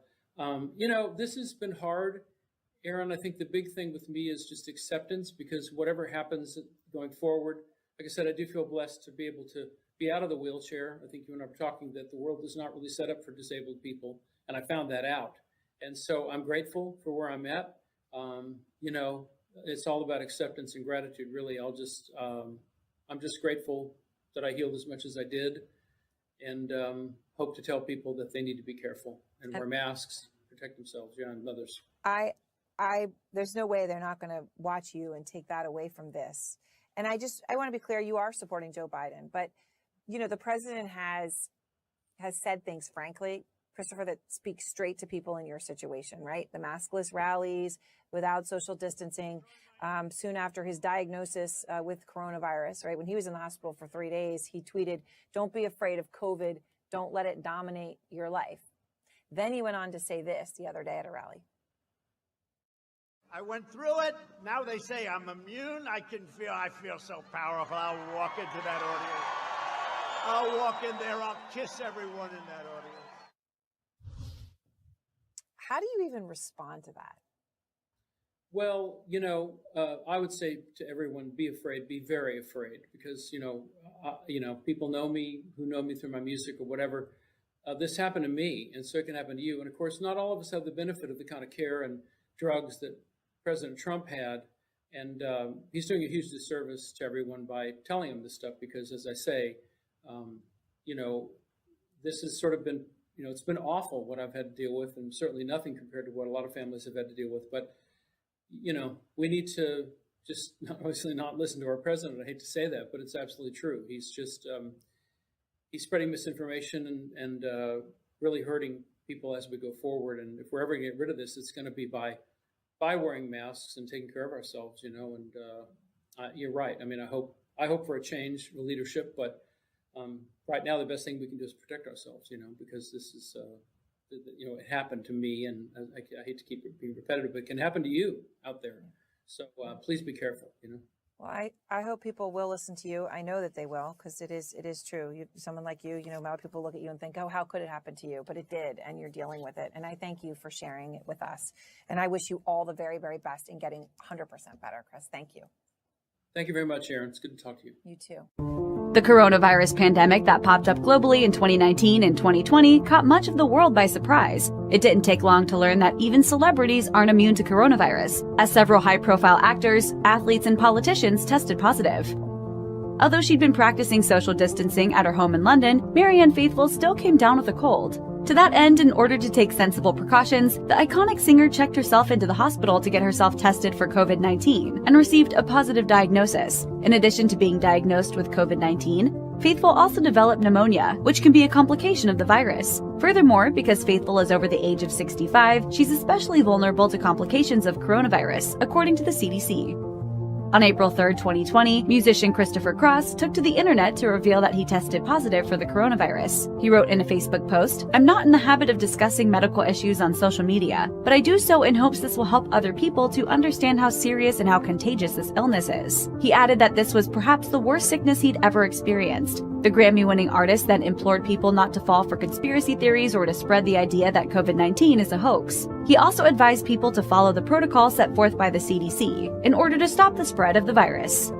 this has been hard, Erin. I think the big thing with me is just acceptance, because whatever happens going forward, like I said, I do feel blessed to be able to be out of the wheelchair. I think you and I were talking that the world is not really set up for disabled people, and I found that out. And so I'm grateful for where I'm at. It's all about acceptance and gratitude, really. I'm just grateful that I healed as much as I did, and hope to tell people that they need to be careful and wear masks, protect themselves, and others. There's no way they're not going to watch you and take that away from this. And I want to be clear, you are supporting Joe Biden, but the president has said things, frankly, Christopher, that speaks straight to people in your situation, right? The maskless rallies without social distancing, soon after his diagnosis with coronavirus, right? When he was in the hospital for 3 days, he tweeted, "Don't be afraid of COVID. Don't let it dominate your life." Then he went on to say this the other day at a rally. I went through it. Now they say I'm immune. I feel so powerful. I'll walk into that audience. I'll walk in there. I'll kiss everyone in that audience. How do you even respond to that? Well, I would say to everyone, be afraid, be very afraid, because, people know me, who know me through my music or whatever. This happened to me, and so it can happen to you. And of course, not all of us have the benefit of the kind of care and drugs that President Trump had. And he's doing a huge disservice to everyone by telling them this stuff, because, as I say, this has sort of been, it's been awful what I've had to deal with, and certainly nothing compared to what a lot of families have had to deal with. But, we need to just obviously not listen to our president. I hate to say that, but it's absolutely true. He's just, he's spreading misinformation and really hurting people as we go forward. And if we're ever going to get rid of this, it's going to be by wearing masks and taking care of ourselves, and you're right. I mean, I hope for a change of leadership, but right now the best thing we can do is protect ourselves, because this is, it happened to me, and I hate to keep it being repetitive, but it can happen to you out there. So please be careful, Well, I hope people will listen to you. I know that they will, because it is true. Someone like you, a lot of people look at you and think, oh, how could it happen to you? But it did, and you're dealing with it. And I thank you for sharing it with us. And I wish you all the very, very best in getting 100% better, Chris. Thank you. Thank you very much, Erin. It's good to talk to you. You too. The coronavirus pandemic that popped up globally in 2019 and 2020 caught much of the world by surprise. It didn't take long to learn that even celebrities aren't immune to coronavirus, as several high-profile actors, athletes, and politicians tested positive. Although she'd been practicing social distancing at her home in London, Marianne Faithfull still came down with a cold. To that end, in order to take sensible precautions, the iconic singer checked herself into the hospital to get herself tested for COVID-19 and received a positive diagnosis. In addition to being diagnosed with COVID-19, Faithfull also developed pneumonia, which can be a complication of the virus. Furthermore, because Faithfull is over the age of 65, she's especially vulnerable to complications of coronavirus, according to the CDC. On April 3, 2020, musician Christopher Cross took to the internet to reveal that he tested positive for the coronavirus. He wrote in a Facebook post, "I'm not in the habit of discussing medical issues on social media, but I do so in hopes this will help other people to understand how serious and how contagious this illness is." He added that this was perhaps the worst sickness he'd ever experienced. The Grammy-winning artist then implored people not to fall for conspiracy theories or to spread the idea that COVID-19 is a hoax. He also advised people to follow the protocol set forth by the CDC in order to stop the spread of the virus.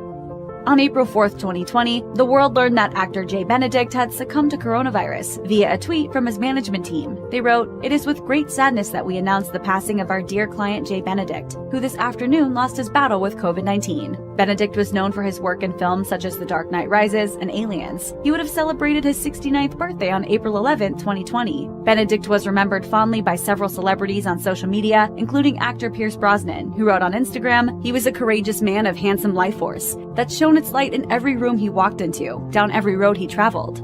On April 4, 2020, the world learned that actor Jay Benedict had succumbed to coronavirus via a tweet from his management team. They wrote, "It is with great sadness that we announce the passing of our dear client Jay Benedict, who this afternoon lost his battle with COVID-19. Benedict was known for his work in films such as The Dark Knight Rises and Aliens. He would have celebrated his 69th birthday on April 11, 2020. Benedict was remembered fondly by several celebrities on social media, including actor Pierce Brosnan, who wrote on Instagram, "He was a courageous man of handsome life force that shone its light in every room he walked into, down every road he traveled."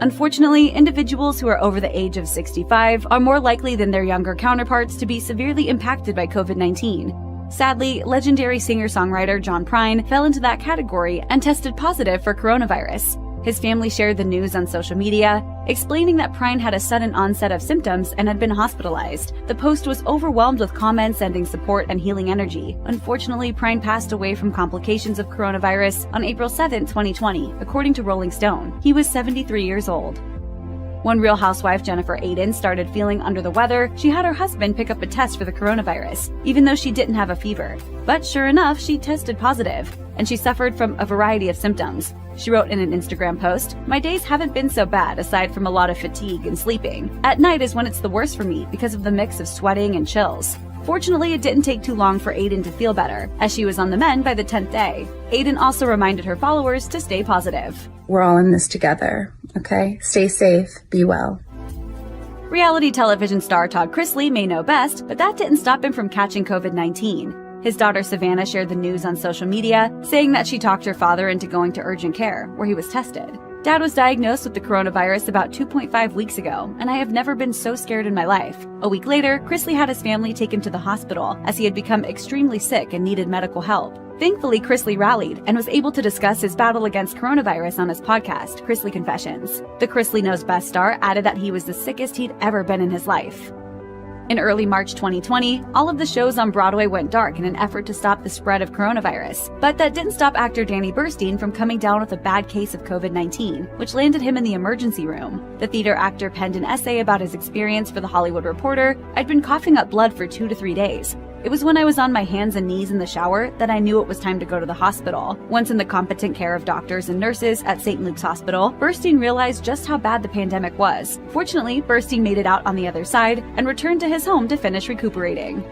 Unfortunately, individuals who are over the age of 65 are more likely than their younger counterparts to be severely impacted by COVID-19. Sadly, legendary singer-songwriter John Prine fell into that category and tested positive for coronavirus. His family shared the news on social media, explaining that Prine had a sudden onset of symptoms and had been hospitalized. The post was overwhelmed with comments sending support and healing energy. Unfortunately, Prine passed away from complications of coronavirus on April 7, 2020, according to Rolling Stone. He was 73 years old. When Real Housewife Jennifer Aydin started feeling under the weather, she had her husband pick up a test for the coronavirus, even though she didn't have a fever. But sure enough, she tested positive, and she suffered from a variety of symptoms. She wrote in an Instagram post, "My days haven't been so bad aside from a lot of fatigue and sleeping. At night is when it's the worst for me because of the mix of sweating and chills." Fortunately, it didn't take too long for Aydin to feel better, as she was on the mend by the 10th day. Aydin also reminded her followers to stay positive. "We're all in this together, okay? Stay safe, be well." Reality television star Todd Chrisley may know best, but that didn't stop him from catching COVID-19. His daughter Savannah shared the news on social media, saying that she talked her father into going to urgent care, where he was tested. "Dad was diagnosed with the coronavirus about 2.5 weeks ago, and I have never been so scared in my life." A week later, Chrisley had his family take him to the hospital as he had become extremely sick and needed medical help. Thankfully, Chrisley rallied and was able to discuss his battle against coronavirus on his podcast, Chrisley Confessions. The Chrisley Knows Best star added that he was the sickest he'd ever been in his life. In early March 2020, all of the shows on Broadway went dark in an effort to stop the spread of coronavirus. But that didn't stop actor Danny Burstein from coming down with a bad case of COVID-19, which landed him in the emergency room. The theater actor penned an essay about his experience for The Hollywood Reporter. "I'd been coughing up blood for 2 to 3 days. It was when I was on my hands and knees in the shower that I knew it was time to go to the hospital." Once in the competent care of doctors and nurses at St. Luke's Hospital, Burstein realized just how bad the pandemic was. Fortunately, Burstein made it out on the other side and returned to his home to finish recuperating.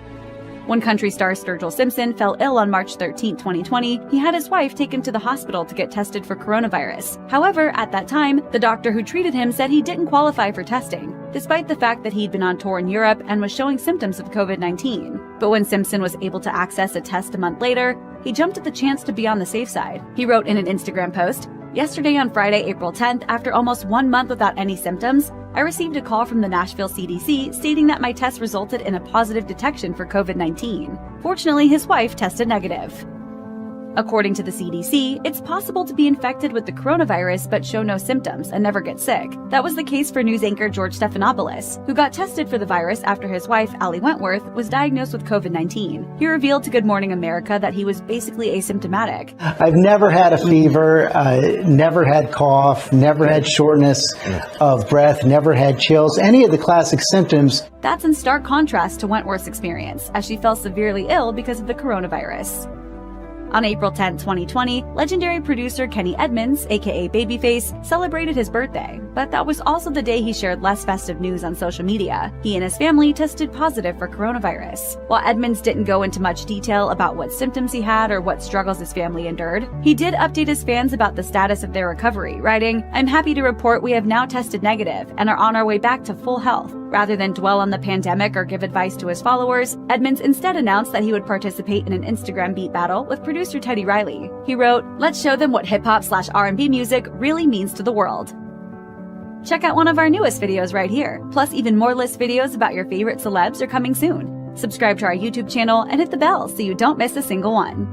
When country star Sturgill Simpson fell ill on March 13, 2020, he had his wife take him to the hospital to get tested for coronavirus. However, at that time, the doctor who treated him said he didn't qualify for testing, despite the fact that he'd been on tour in Europe and was showing symptoms of COVID-19. But when Simpson was able to access a test a month later, he jumped at the chance to be on the safe side. He wrote in an Instagram post, "Yesterday on Friday, April 10th, after almost 1 month without any symptoms, I received a call from the Nashville CDC stating that my test resulted in a positive detection for COVID-19. Fortunately, his wife tested negative." According to the CDC, it's possible to be infected with the coronavirus but show no symptoms and never get sick. That was the case for news anchor George Stephanopoulos, who got tested for the virus after his wife, Allie Wentworth, was diagnosed with COVID-19. He revealed to Good Morning America that he was basically asymptomatic. "I've never had a fever, never had cough, never had shortness of breath, never had chills, any of the classic symptoms." That's in stark contrast to Wentworth's experience, as she fell severely ill because of the coronavirus. On April 10, 2020, legendary producer Kenny Edmonds, aka Babyface, celebrated his birthday, but that was also the day he shared less festive news on social media. He and his family tested positive for coronavirus. While Edmonds didn't go into much detail about what symptoms he had or what struggles his family endured, he did update his fans about the status of their recovery, writing, "I'm happy to report we have now tested negative and are on our way back to full health." Rather than dwell on the pandemic or give advice to his followers, Edmonds instead announced that he would participate in an Instagram beat battle with producer Teddy Riley. He wrote, "Let's show them what hip-hop/R&B music really means to the world." Check out one of our newest videos right here. Plus, even more list videos about your favorite celebs are coming soon. Subscribe to our YouTube channel and hit the bell so you don't miss a single one.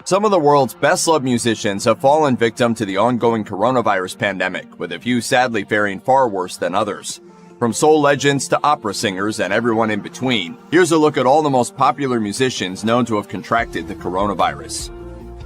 Some of the world's best-loved musicians have fallen victim to the ongoing coronavirus pandemic, with a few sadly faring far worse than others. From soul legends to opera singers and everyone in between, here's a look at all the most popular musicians known to have contracted the coronavirus.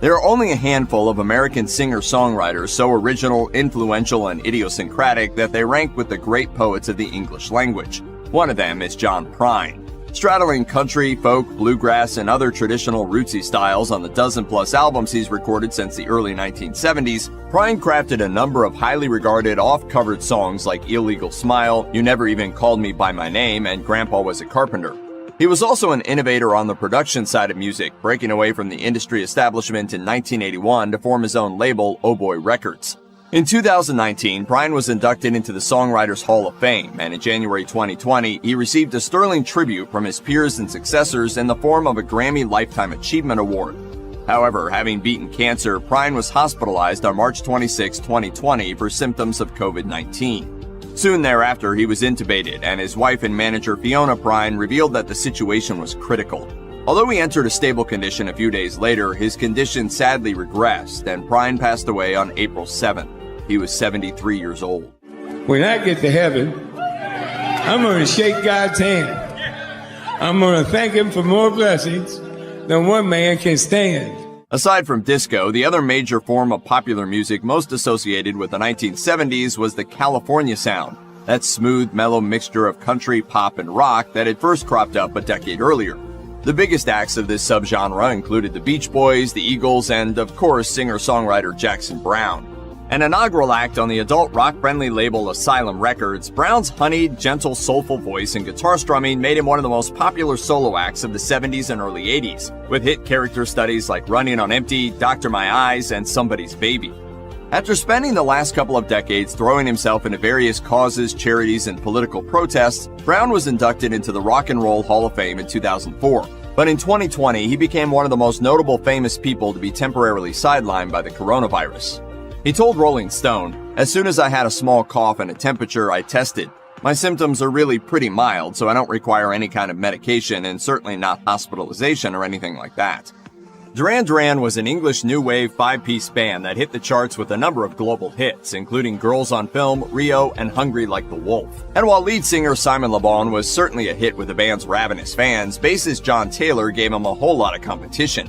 There are only a handful of American singer-songwriters so original, influential, and idiosyncratic that they rank with the great poets of the English language. One of them is John Prine. Straddling country, folk, bluegrass, and other traditional rootsy styles on the dozen-plus albums he's recorded since the early 1970s, Prine crafted a number of highly regarded off-covered songs like Illegal Smile, You Never Even Called Me By My Name, and Grandpa Was a Carpenter. He was also an innovator on the production side of music, breaking away from the industry establishment in 1981 to form his own label, Oh Boy Records. In 2019, Prine was inducted into the Songwriters Hall of Fame, and in January 2020, he received a sterling tribute from his peers and successors in the form of a Grammy Lifetime Achievement Award. However, having beaten cancer, Prine was hospitalized on March 26, 2020 for symptoms of COVID-19. Soon thereafter, he was intubated, and his wife and manager Fiona Prine revealed that the situation was critical. Although he entered a stable condition a few days later, his condition sadly regressed, and Prine passed away on April 7th. He was 73 years old. When I get to heaven, I'm going to shake God's hand. I'm going to thank him for more blessings than one man can stand. Aside from disco, the other major form of popular music most associated with the 1970s was the California sound, that smooth, mellow mixture of country, pop, and rock that had first cropped up a decade earlier. The biggest acts of this subgenre included the Beach Boys, the Eagles, and, of course, singer-songwriter Jackson Browne. An inaugural act on the adult rock-friendly label Asylum Records, Browne's honeyed, gentle, soulful voice and guitar strumming made him one of the most popular solo acts of the 70s and early 80s, with hit character studies like Running on Empty, Doctor My Eyes, and Somebody's Baby. After spending the last couple of decades throwing himself into various causes, charities, and political protests, Browne was inducted into the Rock and Roll Hall of Fame in 2004. But in 2020, he became one of the most notable famous people to be temporarily sidelined by the coronavirus. He told Rolling Stone, "As soon as I had a small cough and a temperature, I tested. My symptoms are really pretty mild, so I don't require any kind of medication and certainly not hospitalization or anything like that." Duran Duran was an English new wave five-piece band that hit the charts with a number of global hits, including Girls on Film, Rio, and Hungry Like the Wolf. And while lead singer Simon Le Bon was certainly a hit with the band's ravenous fans, bassist John Taylor gave him a whole lot of competition.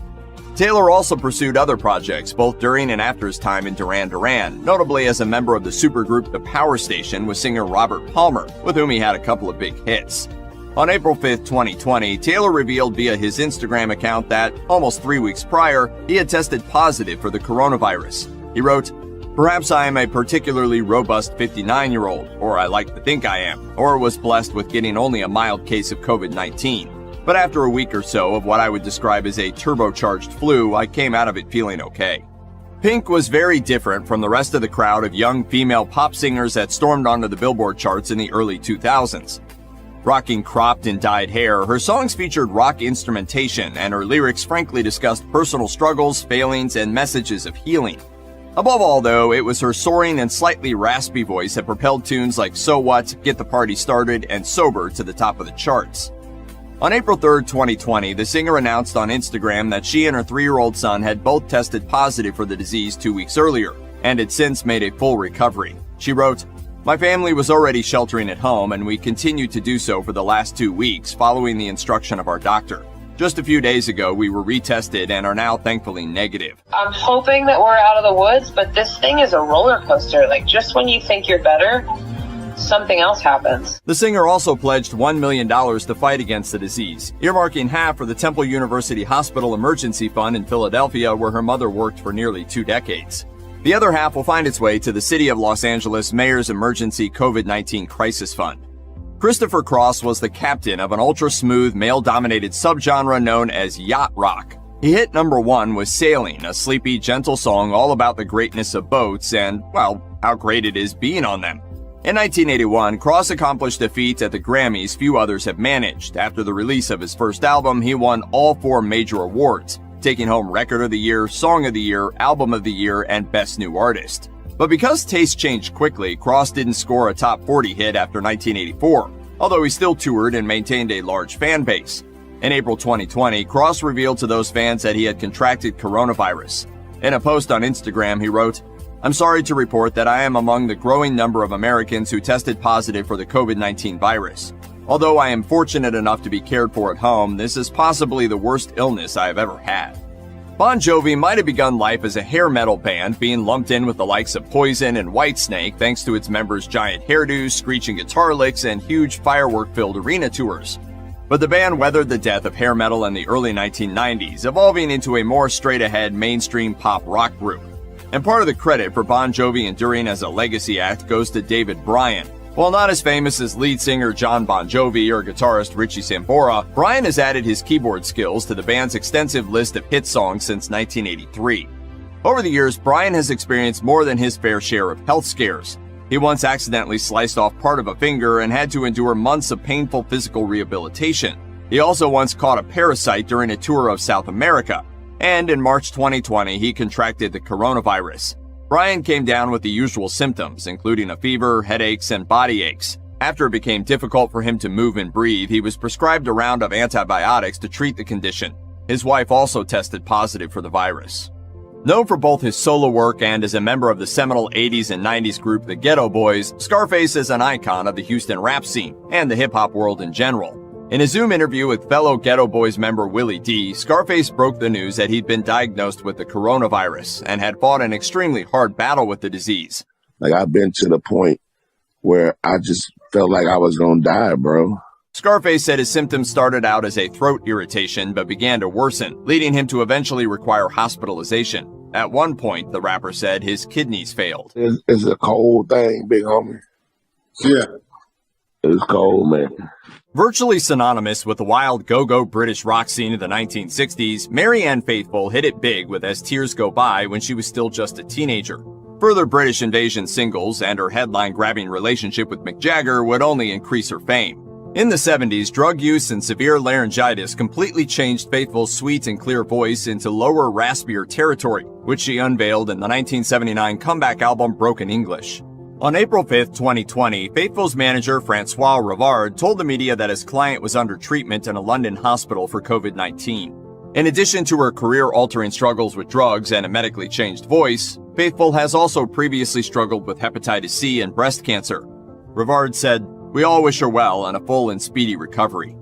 Taylor also pursued other projects, both during and after his time in Duran Duran, notably as a member of the supergroup The Power Station with singer Robert Palmer, with whom he had a couple of big hits. On April 5th, 2020, Taylor revealed via his Instagram account that, almost 3 weeks prior, he had tested positive for the coronavirus. He wrote, "Perhaps I am a particularly robust 59-year-old, or I like to think I am, or was blessed with getting only a mild case of COVID-19. But after a week or so of what I would describe as a turbocharged flu, I came out of it feeling okay." Pink was very different from the rest of the crowd of young female pop singers that stormed onto the Billboard charts in the early 2000s. Rocking cropped and dyed hair, her songs featured rock instrumentation, and her lyrics frankly discussed personal struggles, failings, and messages of healing. Above all, though, it was her soaring and slightly raspy voice that propelled tunes like So What, Get the Party Started, and Sober to the top of the charts. On April 3rd, 2020, the singer announced on Instagram that she and her 3-year-old son had both tested positive for the disease 2 weeks earlier, and had since made a full recovery. She wrote, "My family was already sheltering at home, and we continued to do so for the last 2 weeks, following the instruction of our doctor. Just a few days ago, we were retested and are now thankfully negative." I'm hoping that we're out of the woods, but this thing is a roller coaster. Like, just when you think you're better, something else happens. The singer also pledged $1 million to fight against the disease, earmarking half for the Temple University Hospital Emergency Fund in Philadelphia, where her mother worked for nearly 2 decades. The other half will find its way to the City of Los Angeles Mayor's Emergency COVID-19 Crisis Fund. Christopher Cross was the captain of an ultra-smooth, male-dominated subgenre known as yacht rock. He hit number 1 with Sailing, a sleepy, gentle song all about the greatness of boats and, well, how great it is being on them. In 1981, Cross accomplished a feat at the Grammys few others have managed. After the release of his first album, he won all 4 major awards, taking home Record of the Year, Song of the Year, Album of the Year, and Best New Artist. But because tastes changed quickly, Cross didn't score a top 40 hit after 1984, although he still toured and maintained a large fan base. In April 2020, Cross revealed to those fans that he had contracted coronavirus. In a post on Instagram, he wrote, "I'm sorry to report that I am among the growing number of Americans who tested positive for the COVID-19 virus. Although I am fortunate enough to be cared for at home, this is possibly the worst illness I have ever had." Bon Jovi might have begun life as a hair metal band, being lumped in with the likes of Poison and Whitesnake thanks to its members' giant hairdos, screeching guitar licks, and huge firework-filled arena tours. But the band weathered the death of hair metal in the early 1990s, evolving into a more straight-ahead mainstream pop rock group. And part of the credit for Bon Jovi enduring as a legacy act goes to David Bryan. While not as famous as lead singer John Bon Jovi or guitarist Richie Sambora, Bryan has added his keyboard skills to the band's extensive list of hit songs since 1983. Over the years, Bryan has experienced more than his fair share of health scares. He once accidentally sliced off part of a finger and had to endure months of painful physical rehabilitation. He also once caught a parasite during a tour of South America. And in March 2020, he contracted the coronavirus. Bryan came down with the usual symptoms, including a fever, headaches, and body aches. After it became difficult for him to move and breathe, he was prescribed a round of antibiotics to treat the condition. His wife also tested positive for the virus. Known for both his solo work and as a member of the seminal 80s and 90s group The Ghetto Boys, Scarface is an icon of the Houston rap scene and the hip-hop world in general. In a Zoom interview with fellow Ghetto Boys member Willie D, Scarface broke the news that he'd been diagnosed with the coronavirus and had fought an extremely hard battle with the disease. Like, I've been to the point where I just felt like I was gonna die, bro. Scarface said his symptoms started out as a throat irritation but began to worsen, leading him to eventually require hospitalization. At one point, the rapper said his kidneys failed. It's a cold thing, big homie. Yeah. It's cold, man. Virtually synonymous with the wild go-go British rock scene of the 1960s, Mary Ann Faithfull hit it big with As Tears Go By when she was still just a teenager. Further British Invasion singles and her headline-grabbing relationship with Mick Jagger would only increase her fame. In the 70s, drug use and severe laryngitis completely changed Faithfull's sweet and clear voice into lower, raspier territory, which she unveiled in the 1979 comeback album Broken English. On April 5, 2020, Faithfull's manager Francois Rivard told the media that his client was under treatment in a London hospital for COVID-19. In addition to her career-altering struggles with drugs and a medically changed voice, Faithfull has also previously struggled with hepatitis C and breast cancer. Rivard said, "We all wish her well and a full and speedy recovery."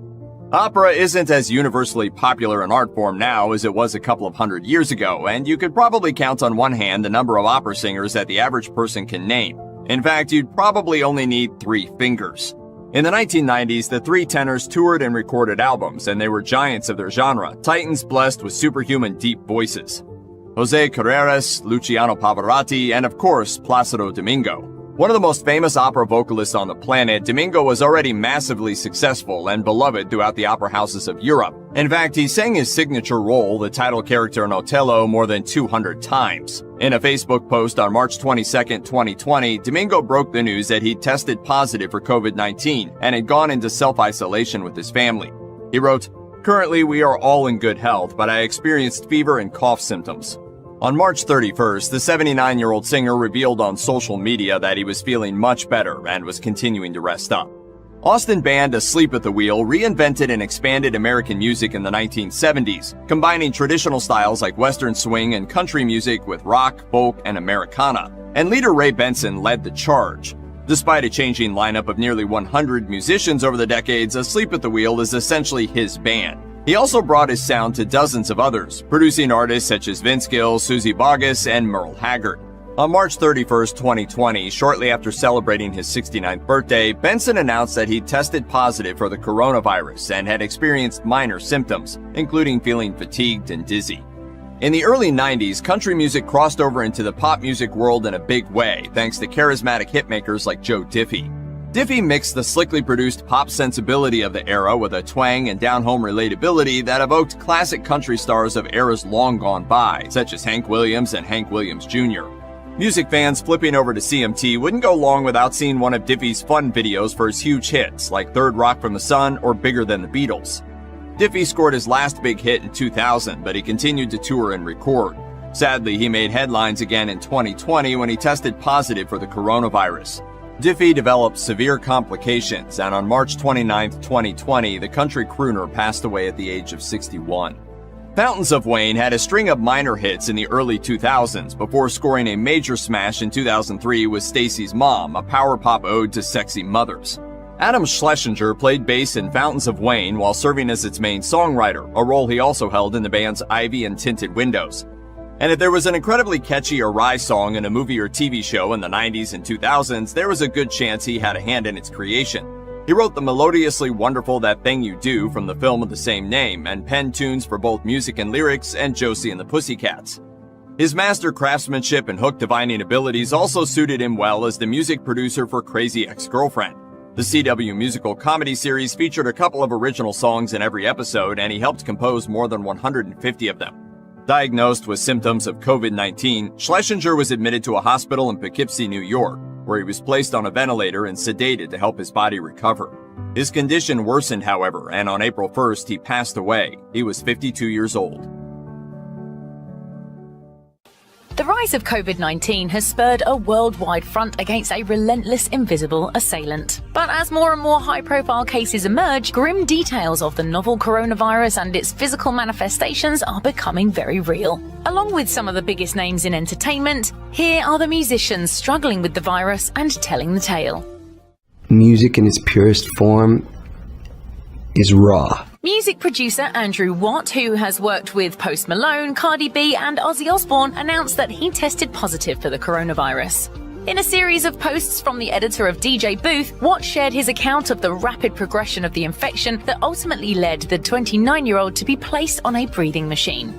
Opera isn't as universally popular an art form now as it was a couple of hundred years ago, and you could probably count on one hand the number of opera singers that the average person can name. In fact, you'd probably only need 3 fingers. In the 1990s, the 3 tenors toured and recorded albums, and they were giants of their genre, titans blessed with superhuman deep voices. Jose Carreras, Luciano Pavarotti, and of course, Plácido Domingo. One of the most famous opera vocalists on the planet, Domingo was already massively successful and beloved throughout the opera houses of Europe. In fact, he sang his signature role, the title character in Otello, more than 200 times. In a Facebook post on March 22, 2020, Domingo broke the news that he'd tested positive for COVID-19 and had gone into self-isolation with his family. He wrote, "Currently, we are all in good health, but I experienced fever and cough symptoms." On March 31st, the 79-year-old singer revealed on social media that he was feeling much better and was continuing to rest up. Austin band Asleep at the Wheel reinvented and expanded American music in the 1970s, combining traditional styles like Western swing and country music with rock, folk, and Americana. And leader Ray Benson led the charge. Despite a changing lineup of nearly 100 musicians over the decades, Asleep at the Wheel is essentially his band. He also brought his sound to dozens of others, producing artists such as Vince Gill, Susie Boggess, and Merle Haggard. On March 31st, 2020, shortly after celebrating his 69th birthday, Benson announced that he'd tested positive for the coronavirus and had experienced minor symptoms, including feeling fatigued and dizzy. In the early 90s, country music crossed over into the pop music world in a big way, thanks to charismatic hitmakers like Joe Diffie. Diffie mixed the slickly produced pop sensibility of the era with a twang and down-home relatability that evoked classic country stars of eras long gone by, such as Hank Williams and Hank Williams Jr. Music fans flipping over to CMT wouldn't go long without seeing one of Diffie's fun videos for his huge hits, like Third Rock from the Sun or Bigger Than the Beatles. Diffie scored his last big hit in 2000, but he continued to tour and record. Sadly, he made headlines again in 2020 when he tested positive for the coronavirus. Diffie developed severe complications, and on March 29, 2020, the country crooner passed away at the age of 61. Fountains of Wayne had a string of minor hits in the early 2000s before scoring a major smash in 2003 with Stacy's Mom, a power pop ode to sexy mothers. Adam Schlesinger played bass in Fountains of Wayne while serving as its main songwriter, a role he also held in the band's Ivy and Tinted Windows. And if there was an incredibly catchy or wry song in a movie or TV show in the 90s and 2000s, there was a good chance he had a hand in its creation. He wrote the melodiously wonderful That Thing You Do from the film of the same name, and penned tunes for both music and lyrics and Josie and the Pussycats. His master craftsmanship and hook divining abilities also suited him well as the music producer for Crazy Ex-Girlfriend. The CW musical comedy series featured a couple of original songs in every episode, and he helped compose more than 150 of them. Diagnosed with symptoms of COVID-19, Schlesinger was admitted to a hospital in Poughkeepsie, New York, where he was placed on a ventilator and sedated to help his body recover. His condition worsened, however, and on April 1st, he passed away. He was 52 years old. The rise of COVID-19 has spurred a worldwide front against a relentless invisible assailant. But as more and more high-profile cases emerge, grim details of the novel coronavirus and its physical manifestations are becoming very real. Along with some of the biggest names in entertainment, here are the musicians struggling with the virus and telling the tale. Music in its purest form is raw. Music producer Andrew Watt, who has worked with Post Malone, Cardi B and Ozzy Osbourne, announced that he tested positive for the coronavirus. In a series of posts from the editor of DJ Booth, Watt shared his account of the rapid progression of the infection that ultimately led the 29-year-old to be placed on a breathing machine.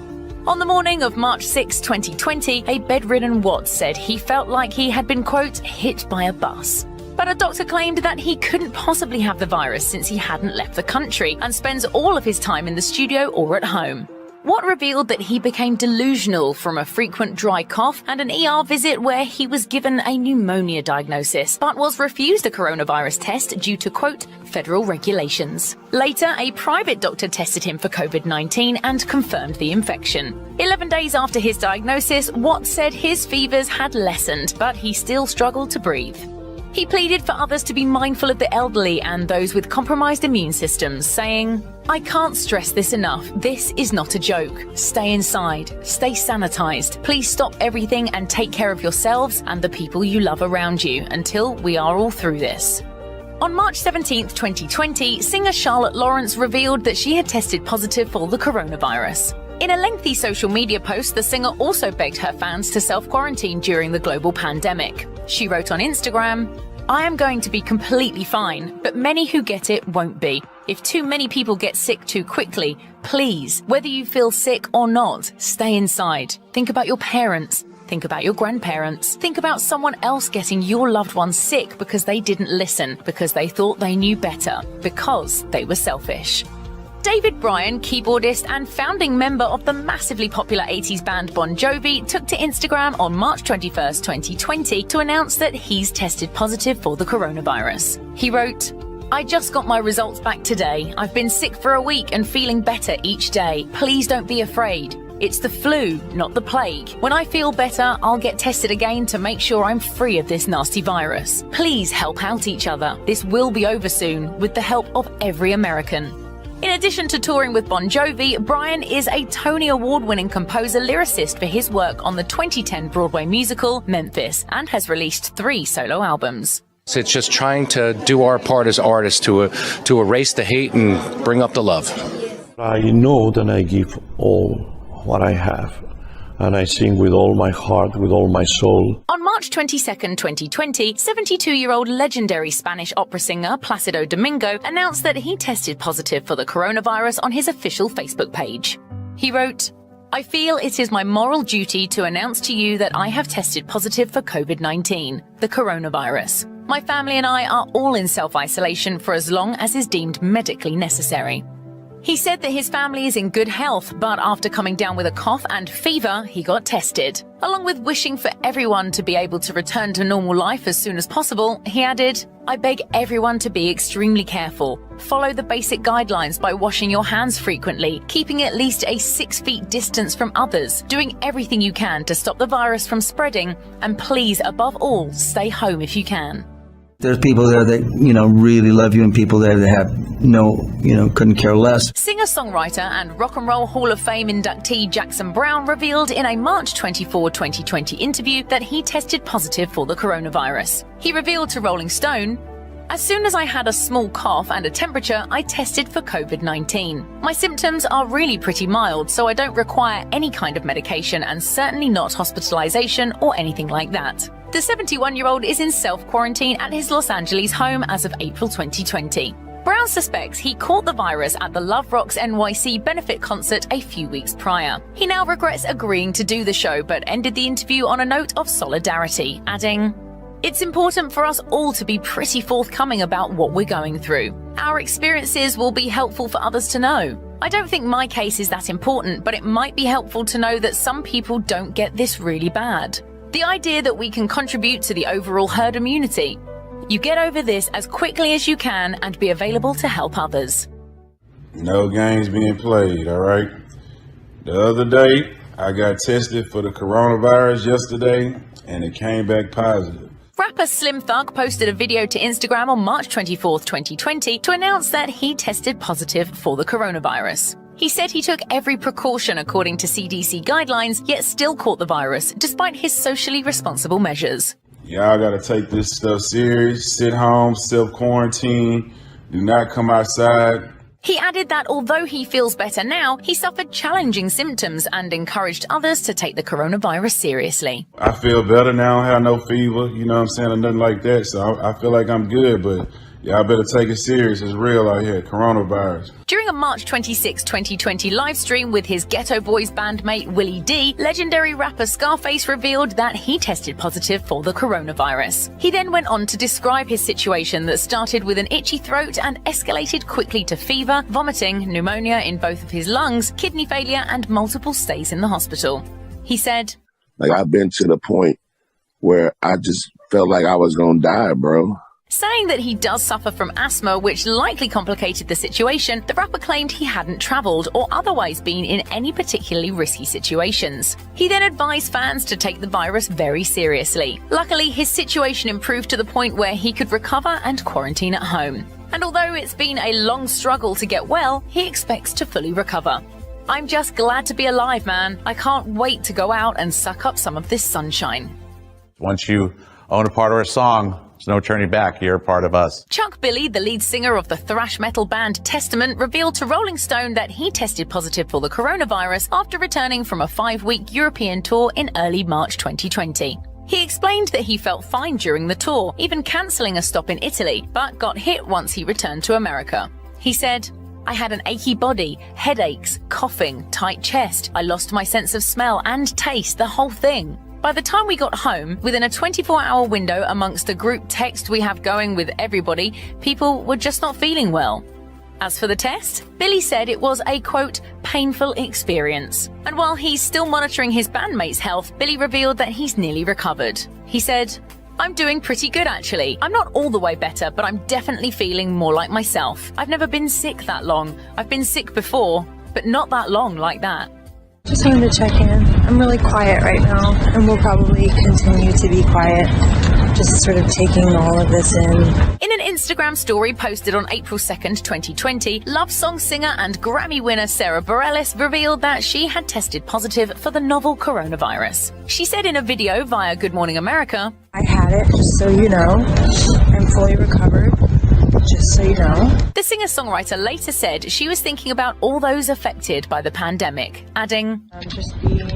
On the morning of March 6, 2020, a bedridden Watt said he felt like he had been, quote, hit by a bus. But a doctor claimed that he couldn't possibly have the virus since he hadn't left the country and spends all of his time in the studio or at home. Watt revealed that he became delusional from a frequent dry cough and an ER visit where he was given a pneumonia diagnosis, but was refused a coronavirus test due to, quote, federal regulations. Later, a private doctor tested him for COVID-19 and confirmed the infection. 11 days after his diagnosis, Watt said his fevers had lessened, but he still struggled to breathe. He pleaded for others to be mindful of the elderly and those with compromised immune systems, saying, "I can't stress this enough. This is not a joke. Stay inside. Stay sanitized. Please stop everything and take care of yourselves and the people you love around you until we are all through this." On March 17, 2020, singer Charlotte Lawrence revealed that she had tested positive for the coronavirus. In a lengthy social media post, the singer also begged her fans to self-quarantine during the global pandemic. She wrote on Instagram, "I am going to be completely fine, but many who get it won't be. If too many people get sick too quickly, please, whether you feel sick or not, stay inside. Think about your parents. Think about your grandparents. Think about someone else getting your loved one sick because they didn't listen, because they thought they knew better, because they were selfish." David Bryan, keyboardist and founding member of the massively popular 80s band Bon Jovi, took to Instagram on March 21, 2020 to announce that he's tested positive for the coronavirus. He wrote, "I just got my results back today. I've been sick for a week and feeling better each day. Please don't be afraid. It's the flu, not the plague. When I feel better, I'll get tested again to make sure I'm free of this nasty virus. Please help out each other. This will be over soon with the help of every American." In addition to touring with Bon Jovi, Bryan is a Tony Award-winning composer-lyricist for his work on the 2010 Broadway musical Memphis and has released 3 solo albums. It's just trying to do our part as artists to erase the hate and bring up the love. I know that I give all what I have, and I sing with all my heart, with all my soul. On March 22nd, 2020, 72-year-old legendary Spanish opera singer Plácido Domingo announced that he tested positive for the coronavirus on his official Facebook page. He wrote, "I feel it is my moral duty to announce to you that I have tested positive for COVID-19, the coronavirus. My family and I are all in self-isolation for as long as is deemed medically necessary." He said that his family is in good health, but after coming down with a cough and fever, he got tested. Along with wishing for everyone to be able to return to normal life as soon as possible, he added, "I beg everyone to be extremely careful. Follow the basic guidelines by washing your hands frequently, keeping at least a 6 feet distance from others, doing everything you can to stop the virus from spreading, and please, above all, stay home if you can." There's people there that, really love you, and people there that have couldn't care less. Singer-songwriter and Rock and Roll Hall of Fame inductee Jackson Browne revealed in a March 24, 2020 interview that he tested positive for the coronavirus. He revealed to Rolling Stone, "As soon as I had a small cough and a temperature, I tested for COVID-19. My symptoms are really pretty mild, so I don't require any kind of medication and certainly not hospitalization or anything like that." The 71-year-old is in self-quarantine at his Los Angeles home as of April 2020. Browne suspects he caught the virus at the Love Rocks NYC benefit concert a few weeks prior. He now regrets agreeing to do the show, but ended the interview on a note of solidarity, adding, "It's important for us all to be pretty forthcoming about what we're going through. Our experiences will be helpful for others to know. I don't think my case is that important, but it might be helpful to know that some people don't get this really bad. The idea that we can contribute to the overall herd immunity. You get over this as quickly as you can and be available to help others." No games being played, all right? The other day, I got tested for the coronavirus yesterday, and it came back positive. Rapper Slim Thug posted a video to Instagram on March 24, 2020 to announce that he tested positive for the coronavirus. He said he took every precaution according to CDC guidelines, yet still caught the virus, despite his socially responsible measures. Y'all gotta take this stuff serious. Sit home, self-quarantine. Do not come outside. He added that although he feels better now, he suffered challenging symptoms and encouraged others to take the coronavirus seriously. I feel better now. I don't have no fever, or nothing like that. So I feel like I'm good, but y'all better take it serious. It's real out here, coronavirus. During a March 26, 2020 live stream with his Ghetto Boys bandmate Willie D, legendary rapper Scarface revealed that he tested positive for the coronavirus. He then went on to describe his situation that started with an itchy throat and escalated quickly to fever, vomiting, pneumonia in both of his lungs, kidney failure, and multiple stays in the hospital. He said, I've been to the point where I just felt like I was gonna die, bro. Saying that he does suffer from asthma, which likely complicated the situation, the rapper claimed he hadn't traveled or otherwise been in any particularly risky situations. He then advised fans to take the virus very seriously. Luckily, his situation improved to the point where he could recover and quarantine at home. And although it's been a long struggle to get well, he expects to fully recover. "I'm just glad to be alive, man. I can't wait to go out and suck up some of this sunshine." Once you own a part of our song, there's no turning back. You're a part of us. Chuck Billy, the lead singer of the thrash metal band Testament, revealed to Rolling Stone that he tested positive for the coronavirus after returning from a 5-week European tour in early March 2020. He explained that he felt fine during the tour, even cancelling a stop in Italy, but got hit once he returned to America. He said, "I had an achy body, headaches, coughing, tight chest. I lost my sense of smell and taste, the whole thing. By the time we got home, within a 24-hour window amongst the group text we have going with everybody, people were just not feeling well." As for the test, Billy said it was a, quote, painful experience. And while he's still monitoring his bandmates' health, Billy revealed that he's nearly recovered. He said, "I'm doing pretty good actually. I'm not all the way better, but I'm definitely feeling more like myself. I've never been sick that long. I've been sick before, but not that long like that." Just wanted to check in. I'm really quiet right now, and we'll probably continue to be quiet, just sort of taking all of this in. In an Instagram story posted on April 2nd, 2020, love song singer and Grammy winner Sarah Bareilles revealed that she had tested positive for the novel coronavirus. She said in a video via Good Morning America, "I had it, just so you know. I'm fully recovered. Just so you know." The singer-songwriter later said she was thinking about all those affected by the pandemic, adding, I'm just being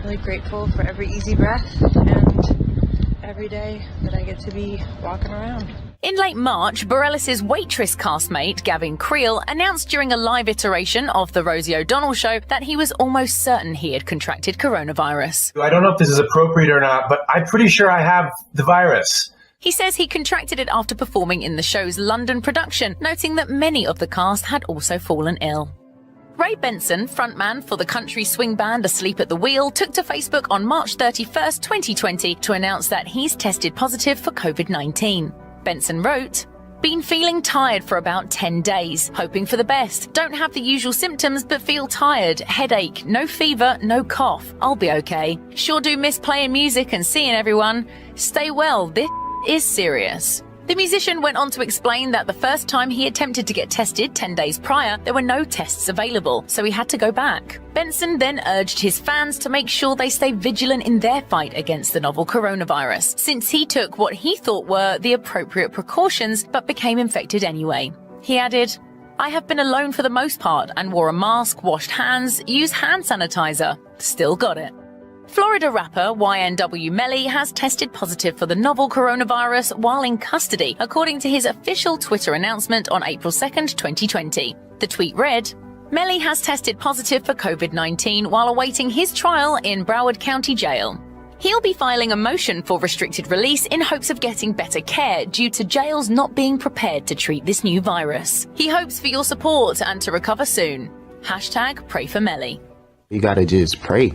really grateful for every easy breath and every day that I get to be walking around. In late March, Bareilles' Waitress castmate, Gavin Creel, announced during a live iteration of The Rosie O'Donnell Show that he was almost certain he had contracted coronavirus. I don't know if this is appropriate or not, but I'm pretty sure I have the virus. He says he contracted it after performing in the show's London production, noting that many of the cast had also fallen ill. Ray Benson, frontman for the country swing band Asleep at the Wheel, took to Facebook on March 31st, 2020 to announce that he's tested positive for COVID-19. Benson wrote, "Been feeling tired for about 10 days, hoping for the best. Don't have the usual symptoms but feel tired, headache, no fever, no cough. I'll be okay. Sure do miss playing music and seeing everyone. Stay well, this is serious." The musician went on to explain that the first time he attempted to get tested 10 days prior, there were no tests available, so he had to go back. Benson then urged his fans to make sure they stay vigilant in their fight against the novel coronavirus, since he took what he thought were the appropriate precautions but became infected anyway. He added, "I have been alone for the most part and wore a mask, washed hands, used hand sanitizer. Still got it." Florida rapper YNW Melly has tested positive for the novel coronavirus while in custody, according to his official Twitter announcement on April 2nd, 2020. The tweet read, "Melly has tested positive for COVID-19 while awaiting his trial in Broward County Jail. He'll be filing a motion for restricted release in hopes of getting better care due to jails not being prepared to treat this new virus. He hopes for your support and to recover soon. Hashtag pray for Melly." You gotta just pray.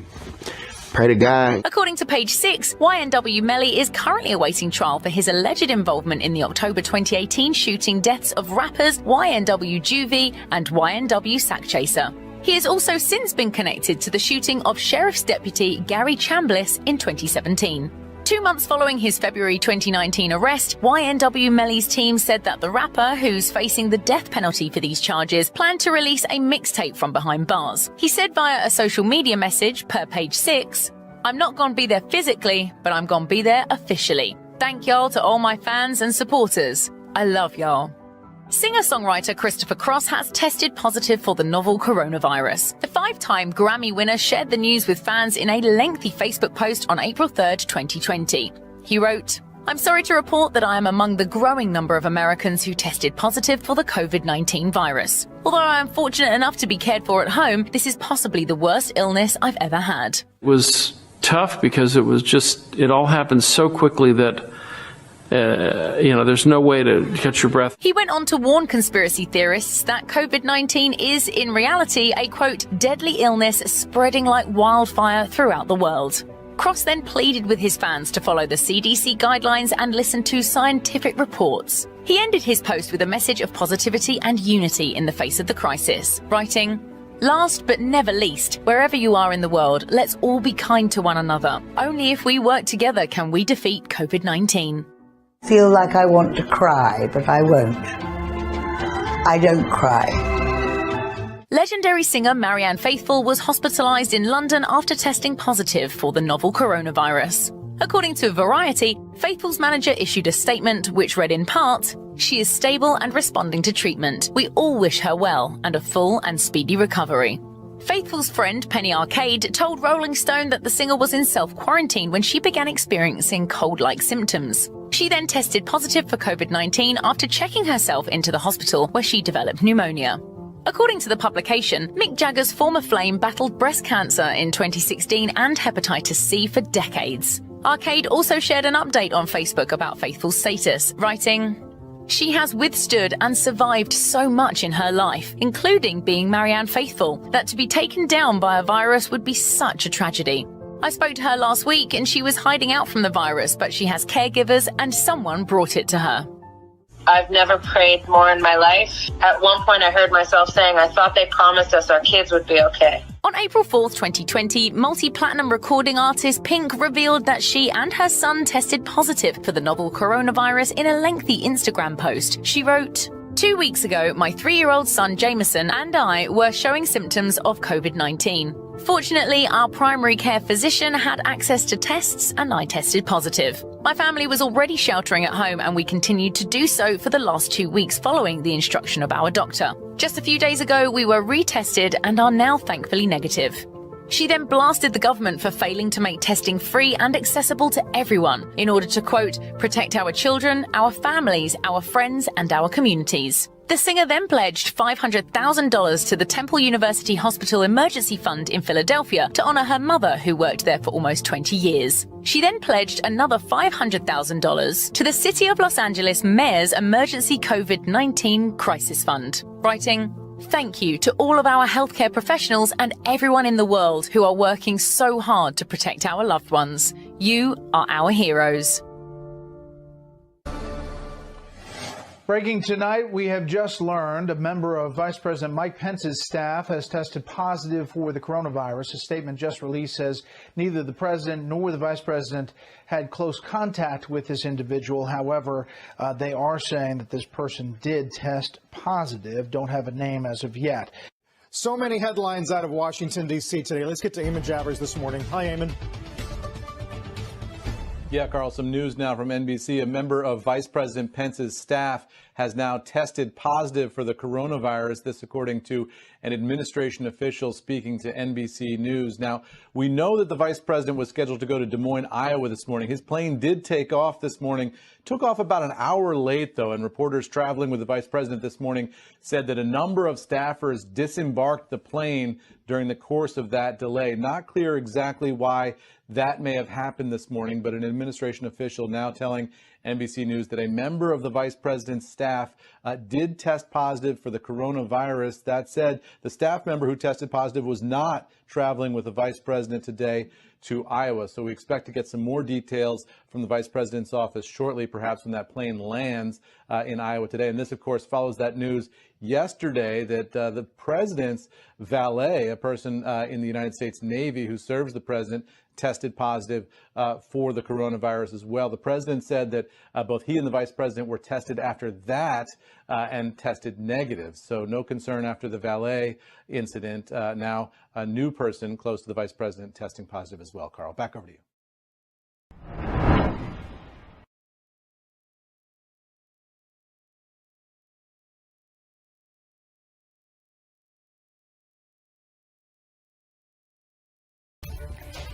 Pray to God. According to Page 6, YNW Melly is currently awaiting trial for his alleged involvement in the October 2018 shooting deaths of rappers YNW Juvie and YNW Sackchaser. He has also since been connected to the shooting of Sheriff's Deputy Gary Chambliss in 2017. 2 months following his February 2019 arrest, YNW Melly's team said that the rapper, who's facing the death penalty for these charges, planned to release a mixtape from behind bars. He said via a social media message per Page 6, "I'm not gonna be there physically, but I'm gonna be there officially. Thank y'all to all my fans and supporters. I love y'all." Singer-songwriter Christopher Cross has tested positive for the novel coronavirus. The 5-time Grammy winner shared the news with fans in a lengthy Facebook post on April 3rd, 2020. He wrote, "I'm sorry to report that I am among the growing number of Americans who tested positive for the COVID-19 virus. Although I am fortunate enough to be cared for at home, this is possibly the worst illness I've ever had." It was tough because it all happened so quickly that there's no way to catch your breath. He went on to warn conspiracy theorists that COVID-19 is, in reality, a, quote, deadly illness spreading like wildfire throughout the world. Cross then pleaded with his fans to follow the CDC guidelines and listen to scientific reports. He ended his post with a message of positivity and unity in the face of the crisis, writing, "Last but never least, wherever you are in the world, let's all be kind to one another. Only if we work together can we defeat COVID-19. Feel like I want to cry, but I won't. I don't cry. Legendary singer Marianne Faithfull was hospitalized in London after testing positive for the novel coronavirus. According to Variety, Faithfull's manager issued a statement which read in part, "She is stable and responding to treatment. We all wish her well and a full and speedy recovery." Faithfull's friend Penny Arcade told Rolling Stone that the singer was in self-quarantine when she began experiencing cold-like symptoms. She then tested positive for COVID-19 after checking herself into the hospital where she developed pneumonia. According to the publication, Mick Jagger's former flame battled breast cancer in 2016 and hepatitis C for decades. Arcade also shared an update on Facebook about Faithfull's status, writing, "She has withstood and survived so much in her life, including being Marianne Faithfull, that to be taken down by a virus would be such a tragedy. I spoke to her last week and she was hiding out from the virus, but she has caregivers and someone brought it to her." I've never prayed more in my life. At one point I heard myself saying, I thought they promised us our kids would be okay. On April 4th, 2020, multi-platinum recording artist Pink revealed that she and her son tested positive for the novel coronavirus in a lengthy Instagram post. She wrote, "2 weeks ago, my 3-year-old son Jameson and I were showing symptoms of COVID-19. Fortunately, our primary care physician had access to tests and I tested positive. My family was already sheltering at home and we continued to do so for the last 2 weeks following the instruction of our doctor. Just a few days ago, we were retested and are now thankfully negative." She then blasted the government for failing to make testing free and accessible to everyone in order to, quote, protect our children, our families, our friends, and our communities. The singer then pledged $500,000 to the Temple University Hospital Emergency Fund in Philadelphia to honor her mother, who worked there for almost 20 years. She then pledged another $500,000 to the City of Los Angeles Mayor's Emergency COVID-19 Crisis Fund, writing, "Thank you to all of our healthcare professionals and everyone in the world who are working so hard to protect our loved ones. You are our heroes." Breaking tonight, we have just learned a member of Vice President Mike Pence's staff has tested positive for the coronavirus. A statement just released says neither the president nor the vice president had close contact with this individual. However, they are saying that this person did test positive. Don't have a name as of yet. So many headlines out of Washington, D.C. today. Let's get to Eamon Javers this morning. Hi, Eamon. Yeah, Carl, some news now from NBC. A member of Vice President Pence's staff has now tested positive for the coronavirus. This according to an administration official speaking to NBC News. Now, we know that the vice president was scheduled to go to Des Moines, Iowa this morning. His plane did take off this morning, took off about an hour late, though, and reporters traveling with the vice president this morning said that a number of staffers disembarked the plane during the course of that delay. Not clear exactly why that may have happened this morning, but an administration official now telling NBC News that a member of the vice president's staff did test positive for the coronavirus. That said, the staff member who tested positive was not traveling with the vice president today to Iowa. So we expect to get some more details from the vice president's office shortly, perhaps when that plane lands in Iowa today. And this, of course, follows that news yesterday that the president's valet, a person in the United States Navy who serves the president, tested positive for the coronavirus as well. The president said that both he and the vice president were tested after that and tested negative. So no concern after the valet incident. Now a new person close to the vice president testing positive as well. Carl, back over to you.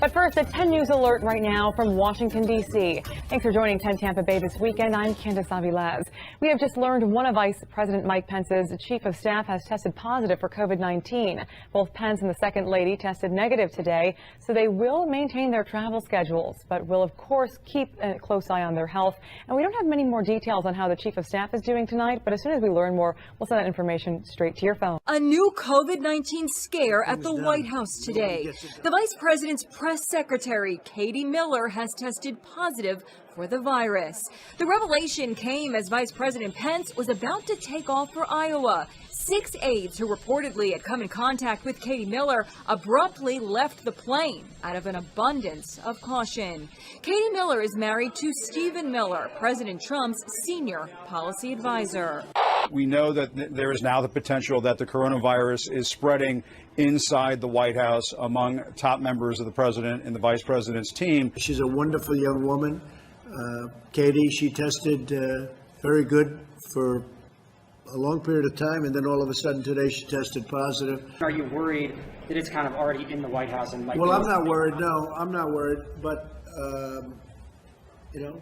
But first, a 10 News alert right now from Washington, D.C. Thanks for joining 10 Tampa Bay this weekend. I'm Candace Avilaz. We have just learned one of Vice President Mike Pence's chief of staff has tested positive for COVID-19. Both Pence and the second lady tested negative today, so they will maintain their travel schedules, but will, of course, keep a close eye on their health. And we don't have many more details on how the chief of staff is doing tonight, but as soon as we learn more, we'll send that information straight to your phone. A new COVID-19 scare at the White House today. The vice president's press secretary, Katie Miller, has tested positive for the virus. The revelation came as Vice President Pence was about to take off for Iowa. 6 aides who reportedly had come in contact with Katie Miller abruptly left the plane out of an abundance of caution. Katie Miller is married to Stephen Miller, President Trump's senior policy advisor. We know that there is now the potential that the coronavirus is spreading inside the White House among top members of the president and the vice president's team. She's a wonderful young woman. Katie, she tested very good for a long period of time, and then all of a sudden today she tested positive. Are you worried that it's kind of already in the White House? And Well, I'm not worried. No, I'm not worried. But, you know,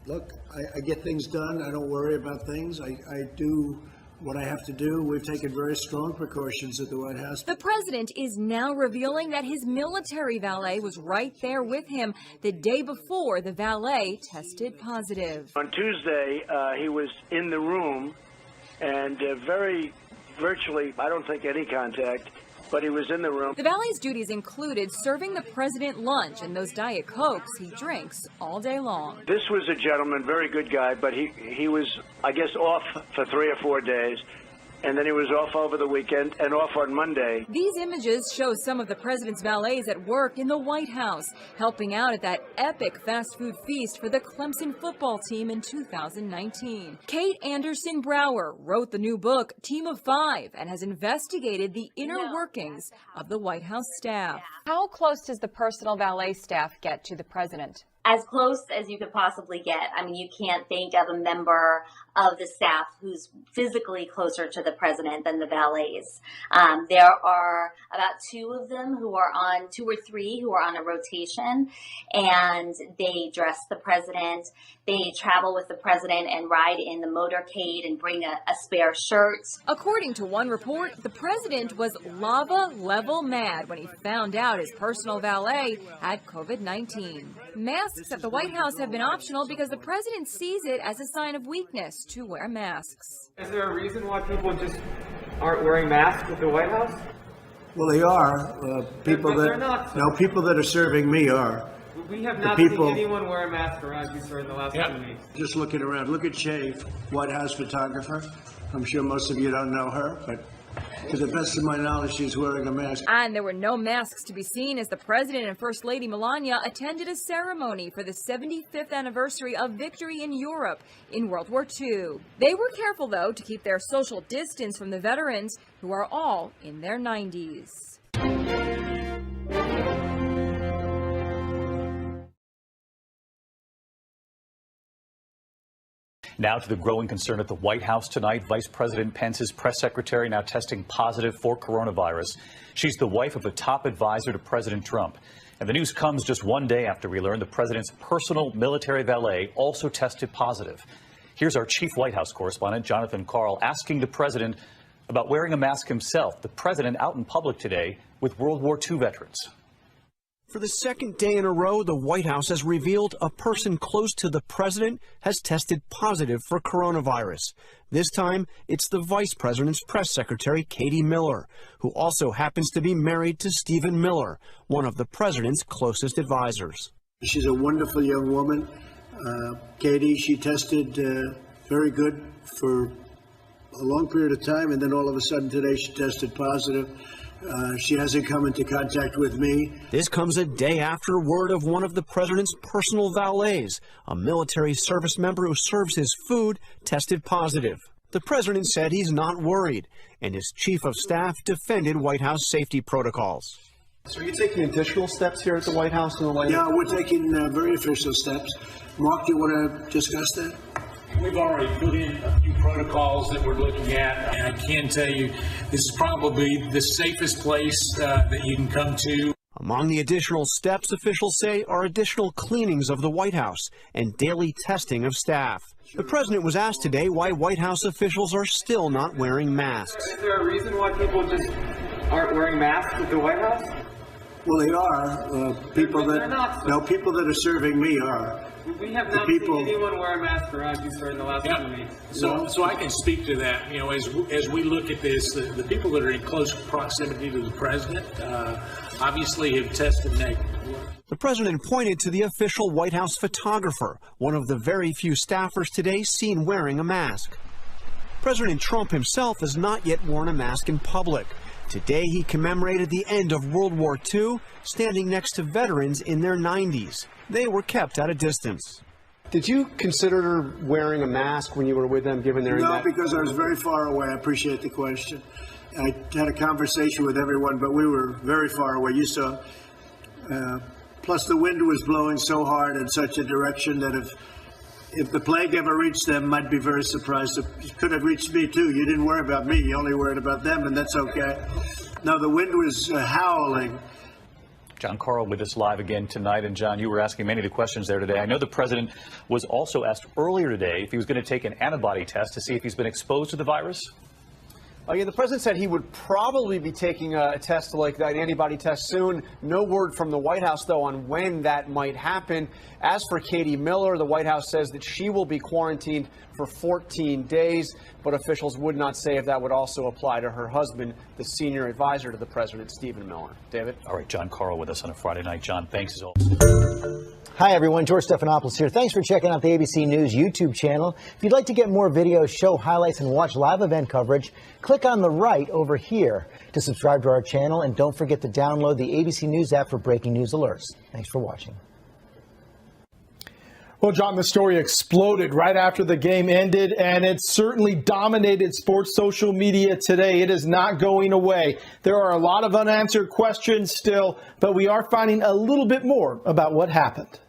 look, I get things done. I don't worry about things. I do what I have to do. We've taken very strong precautions at the White House. The president is now revealing that his military valet was right there with him the day before the valet tested positive. On Tuesday, he was in the room and virtually, I don't think any contact, but he was in the room. The valet's duties included serving the president lunch and those Diet Cokes he drinks all day long. This was a gentleman, very good guy, but he was, I guess, off for 3 or 4 days. And then he was off over the weekend and off on Monday. These images show some of the president's valets at work in the White House, helping out at that epic fast food feast for the Clemson football team in 2019. Kate Anderson Brower wrote the new book, Team of Five, and has investigated the inner workings of the White House staff. How close does the personal valet staff get to the president? As close as you could possibly get. I mean, you can't think of a member of the staff who's physically closer to the president than the valets. There are about two or three who are on a rotation, and they dress the president. They travel with the president and ride in the motorcade and bring a spare shirt. According to one report, the president was lava level mad when he found out his personal valet had COVID-19. Masks at the White House have been optional because the president sees it as a sign of weakness to wear masks. Is there a reason why people just aren't wearing masks at the White House? Well, they are. People that are serving me are. We have not seen anyone wear a mask around you, sir, in the last 2 weeks. Just looking around. Look at Shay, White House photographer. I'm sure most of you don't know her, but to the best of my knowledge, she's wearing a mask. And there were no masks to be seen as the president and First Lady Melania attended a ceremony for the 75th anniversary of victory in Europe in World War II. They were careful, though, to keep their social distance from the veterans, who are all in their 90s. Now to the growing concern at the White House tonight. Vice President Pence's press secretary now testing positive for coronavirus. She's the wife of a top advisor to President Trump. And the news comes just one day after we learned the president's personal military valet also tested positive. Here's our chief White House correspondent, Jonathan Karl, asking the president about wearing a mask himself. The president out in public today with World War II veterans. For the second day in a row, the White House has revealed a person close to the president has tested positive for coronavirus. This time, it's the vice president's press secretary, Katie Miller, who also happens to be married to Stephen Miller, one of the president's closest advisors. She's a wonderful young woman. Katie, she tested very good for a long period of time, and then all of a sudden today she tested positive. She hasn't come into contact with me. This comes a day after word of one of the president's personal valets, a military service member who serves his food, tested positive. The president said he's not worried, and his chief of staff defended White House safety protocols. So are you taking additional steps here at the White House in the light? Yeah, we're taking very official steps. Mark, do you want to discuss that? We've already put in a few protocols that we're looking at, and I can tell you this is probably the safest place that you can come to. Among the additional steps, officials say, are additional cleanings of the White House and daily testing of staff. The president was asked today why White House officials are still not wearing masks. Is there a reason why people just aren't wearing masks at the White House? Well, they are. People that are serving me are. We have not seen anyone wear a mask around you, sir, in the last 2 weeks. So I can speak to that. You know, as we look at this, the people that are in close proximity to the president obviously have tested negative. The president pointed to the official White House photographer, one of the very few staffers today seen wearing a mask. President Trump himself has not yet worn a mask in public. Today he commemorated the end of World War II, standing next to veterans in their 90s. They were kept at a distance. Did you consider wearing a mask when you were with them, given their... No, because I was very far away. I appreciate the question. I had a conversation with everyone, but we were very far away. You saw. Plus, the wind was blowing so hard in such a direction that if the plague ever reached them, I'd be very surprised. It could have reached me, too. You didn't worry about me. You only worried about them, and that's okay. No, the wind was howling. John Karl with us live again tonight. And John, you were asking many of the questions there today. I know the president was also asked earlier today if he was going to take an antibody test to see if he's been exposed to the virus. Yeah, the president said he would probably be taking a test like that, an antibody test soon. No word from the White House, though, on when that might happen. As for Katie Miller, the White House says that she will be quarantined for 14 days, but officials would not say if that would also apply to her husband, the senior advisor to the president, Stephen Miller. David? All right, John Karl with us on a Friday night. John, thanks as always. Hi, everyone. George Stephanopoulos here. Thanks for checking out the ABC News YouTube channel. If you'd like to get more videos, show highlights, and watch live event coverage, click on the right over here to subscribe to our channel. And don't forget to download the ABC News app for breaking news alerts. Thanks for watching. Well, John, the story exploded right after the game ended, and it certainly dominated sports social media today. It is not going away. There are a lot of unanswered questions still, but we are finding a little bit more about what happened.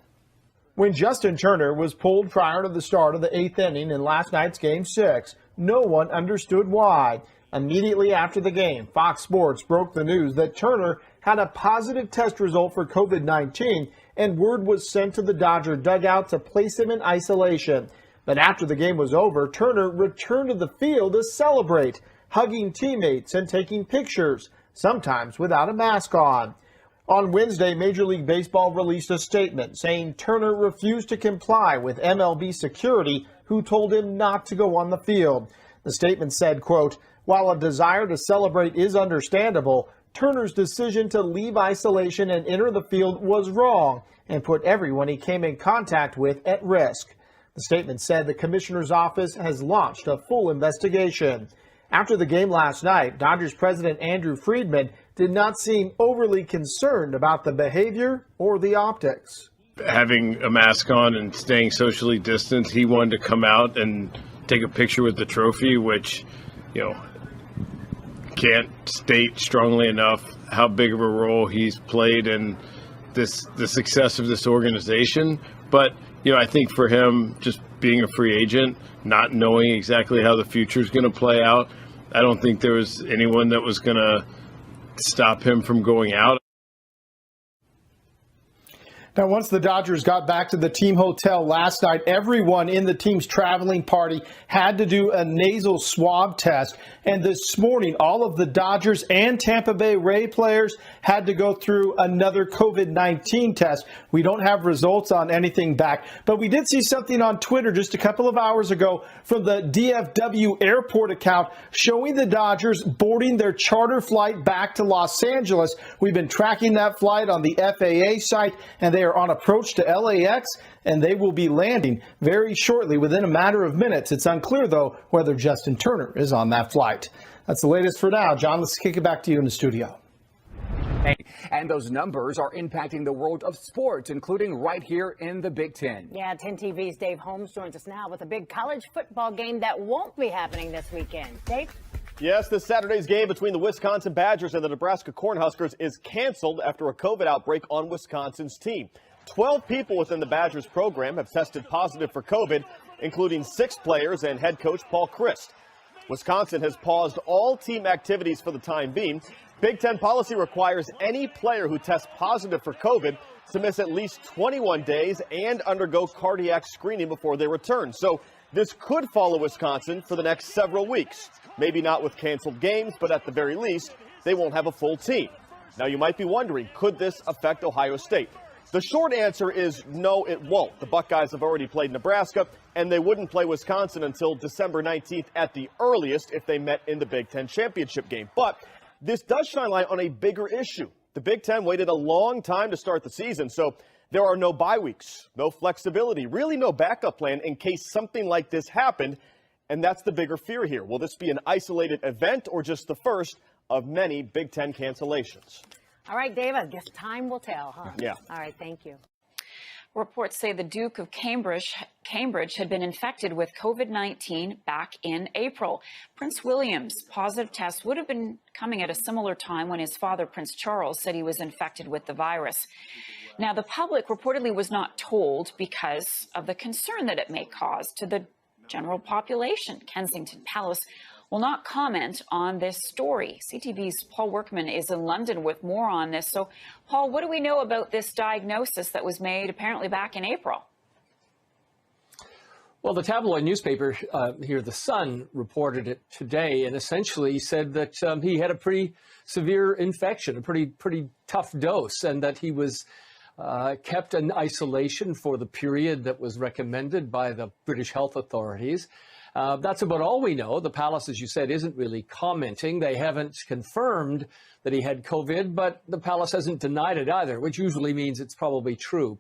when Justin Turner was pulled prior to the start of the 8th inning in last night's Game 6. No one understood why. Immediately after the game, Fox Sports broke the news that Turner had a positive test result for COVID-19, and word was sent to the Dodger dugout to place him in isolation. But after the game was over, Turner returned to the field to celebrate, hugging teammates and taking pictures, sometimes without a mask on. On Wednesday, Major League Baseball released a statement saying Turner refused to comply with MLB security, who told him not to go on the field. The statement said, quote, "While a desire to celebrate is understandable, Turner's decision to leave isolation and enter the field was wrong and put everyone he came in contact with at risk." The statement said the commissioner's office has launched a full investigation. After the game last night, Dodgers president Andrew Friedman did not seem overly concerned about the behavior or the optics. Having a mask on and staying socially distanced, he wanted to come out and take a picture with the trophy, which, can't state strongly enough how big of a role he's played in the success of this organization. But, I think for him, just being a free agent, not knowing exactly how the future is going to play out, I don't think there was anyone that was going to stop him from going out. Now, once the Dodgers got back to the team hotel last night, everyone in the team's traveling party had to do a nasal swab test. And this morning, all of the Dodgers and Tampa Bay Ray players had to go through another COVID-19 test. We don't have results on anything back, but we did see something on Twitter just a couple of hours ago from the DFW airport account showing the Dodgers boarding their charter flight back to Los Angeles. We've been tracking that flight on the FAA site, and they are on approach to LAX, and they will be landing very shortly, within a matter of minutes. It's unclear, though, whether Justin Turner is on that flight. That's the latest for now. John, let's kick it back to you in the studio. And those numbers are impacting the world of sports, including right here in the Big Ten. Yeah, 10 TV's Dave Holmes joins us now with a big college football game that won't be happening this weekend. Dave? Yes, this Saturday's game between the Wisconsin Badgers and the Nebraska Cornhuskers is canceled after a COVID outbreak on Wisconsin's team. 12 people within the Badgers program have tested positive for COVID, including 6 players and head coach Paul Chryst. Wisconsin has paused all team activities for the time being. Big Ten policy requires any player who tests positive for COVID to miss at least 21 days and undergo cardiac screening before they return. So this could follow Wisconsin for the next several weeks. Maybe not with canceled games, but at the very least, they won't have a full team. Now, you might be wondering, could this affect Ohio State? The short answer is no, it won't. The Buckeyes have already played Nebraska, and they wouldn't play Wisconsin until December 19th at the earliest if they met in the Big Ten championship game. But this does shine light on a bigger issue. The Big Ten waited a long time to start the season, so there are no bye weeks, no flexibility, really no backup plan in case something like this happened. And that's the bigger fear here. Will this be an isolated event or just the first of many Big Ten cancellations? All right, Dave, I guess time will tell, huh? Yeah. All right, thank you. Reports say the Duke of Cambridge had been infected with COVID-19 back in April. Prince William's positive test would have been coming at a similar time when his father, Prince Charles, said he was infected with the virus. Now, the public reportedly was not told because of the concern that it may cause to the general population. Kensington Palace will not comment on this story. CTV's Paul Workman is in London with more on this. So, Paul, what do we know about this diagnosis that was made apparently back in April? Well, the tabloid newspaper here, The Sun, reported it today and essentially said that he had a pretty severe infection, a pretty tough dose, and that he was kept in isolation for the period that was recommended by the British health authorities. That's about all we know. The palace, as you said, isn't really commenting. They haven't confirmed that he had COVID, but the palace hasn't denied it either, which usually means it's probably true.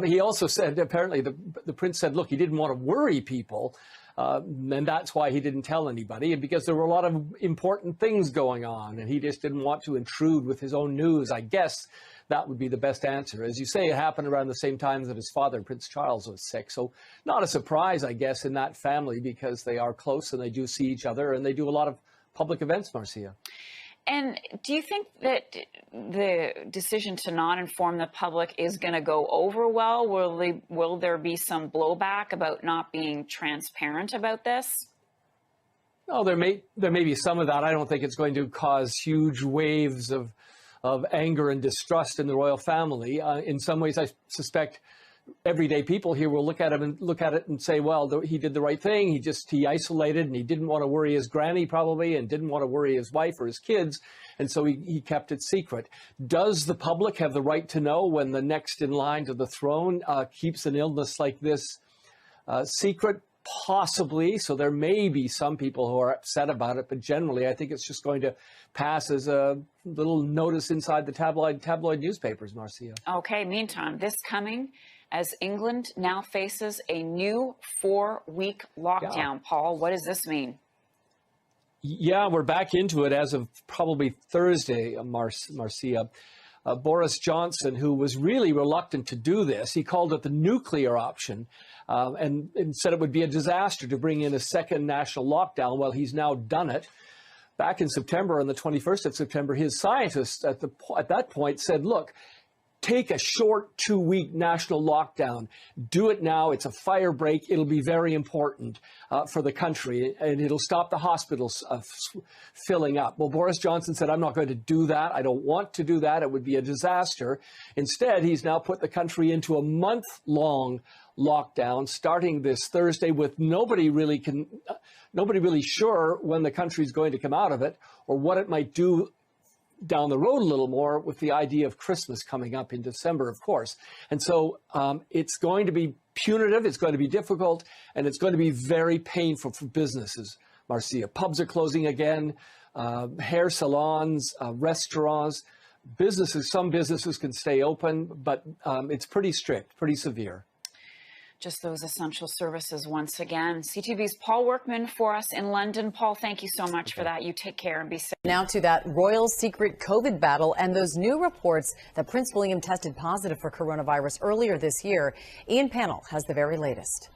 He also said, apparently, the prince said, look, he didn't want to worry people, and that's why he didn't tell anybody, and because there were a lot of important things going on, and he just didn't want to intrude with his own news. I guess that would be the best answer. As you say, it happened around the same time that his father, Prince Charles, was sick. So not a surprise, I guess, in that family, because they are close and they do see each other and they do a lot of public events, Marcia. And do you think that the decision to not inform the public is going to go over well? Will there be some blowback about not being transparent about this? Oh, there may be some of that. I don't think it's going to cause huge waves of anger and distrust in the royal family. In some ways, I suspect everyday people here will look at it and say, well, he did the right thing. He isolated, and he didn't want to worry his granny probably, and didn't want to worry his wife or his kids, and so he kept it secret. Does the public have the right to know when the next in line to the throne keeps an illness like this secret? Possibly. So there may be some people who are upset about it, but generally I think it's just going to pass as a little notice inside the tabloid newspapers, Marcia. Okay, meantime, this coming as England now faces a new 4-week lockdown. Yeah. Paul, what does this mean? Yeah, we're back into it as of probably Thursday, Marcia. Boris Johnson, who was really reluctant to do this, he called it the nuclear option and said it would be a disaster to bring in a second national lockdown. Well, he's now done it. Back in September, on the 21st of September, his scientists at that point said, look, take a short 2-week national lockdown. Do it now. It's a fire break. It'll be very important for the country, and it'll stop the hospitals filling up. Well, Boris Johnson said, I'm not going to do that. I don't want to do that. It would be a disaster. Instead, he's now put the country into a month-long lockdown starting this Thursday with nobody really sure when the country's going to come out of it or what it might do down the road a little more, with the idea of Christmas coming up in December, of course. And so it's going to be punitive, it's going to be difficult, and it's going to be very painful for businesses, Marcia. Pubs are closing again, hair salons, restaurants, some businesses can stay open, but it's pretty strict, pretty severe. Just those essential services once again. CTV's Paul Workman for us in London. Paul, thank you so much for that. You take care and be safe. Now to that royal secret COVID battle and those new reports that Prince William tested positive for coronavirus earlier this year. Ian Pannell has the very latest.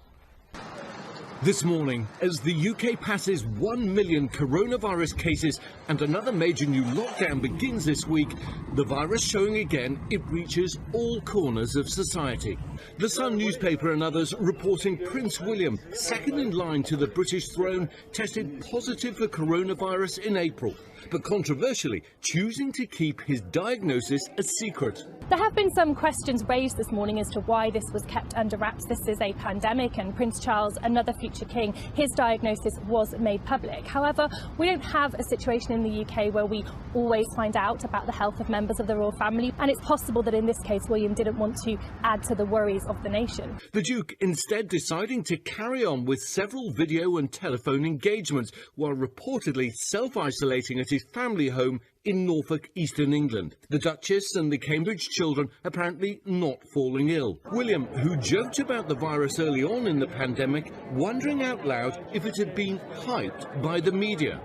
This morning, as the UK passes 1 million coronavirus cases and another major new lockdown begins this week, the virus showing again it reaches all corners of society. The Sun newspaper and others reporting Prince William, second in line to the British throne, tested positive for coronavirus in April, but controversially choosing to keep his diagnosis a secret. There have been some questions raised this morning as to why this was kept under wraps. This is a pandemic, and Prince Charles, another future king, his diagnosis was made public. However, we don't have a situation in the UK where we always find out about the health of members of the royal family, and it's possible that in this case William didn't want to add to the worries of the nation. The Duke instead deciding to carry on with several video and telephone engagements while reportedly self-isolating at his family home in Norfolk, eastern England. The Duchess and the Cambridge children apparently not falling ill. William, who joked about the virus early on in the pandemic, wondering out loud if it had been hyped by the media.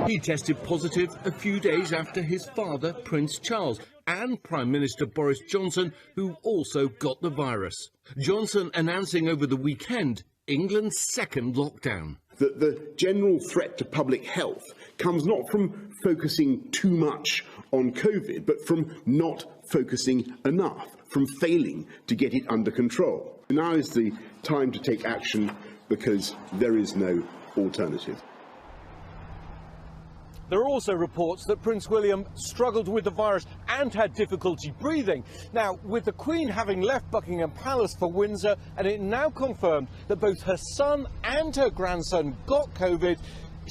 He tested positive a few days after his father, Prince Charles, and Prime Minister Boris Johnson, who also got the virus. Johnson announcing over the weekend England's second lockdown. The general threat to public health comes not from focusing too much on COVID, but from not focusing enough, from failing to get it under control. Now is the time to take action because there is no alternative. There are also reports that Prince William struggled with the virus and had difficulty breathing. Now, with the Queen having left Buckingham Palace for Windsor, and it now confirmed that both her son and her grandson got COVID, it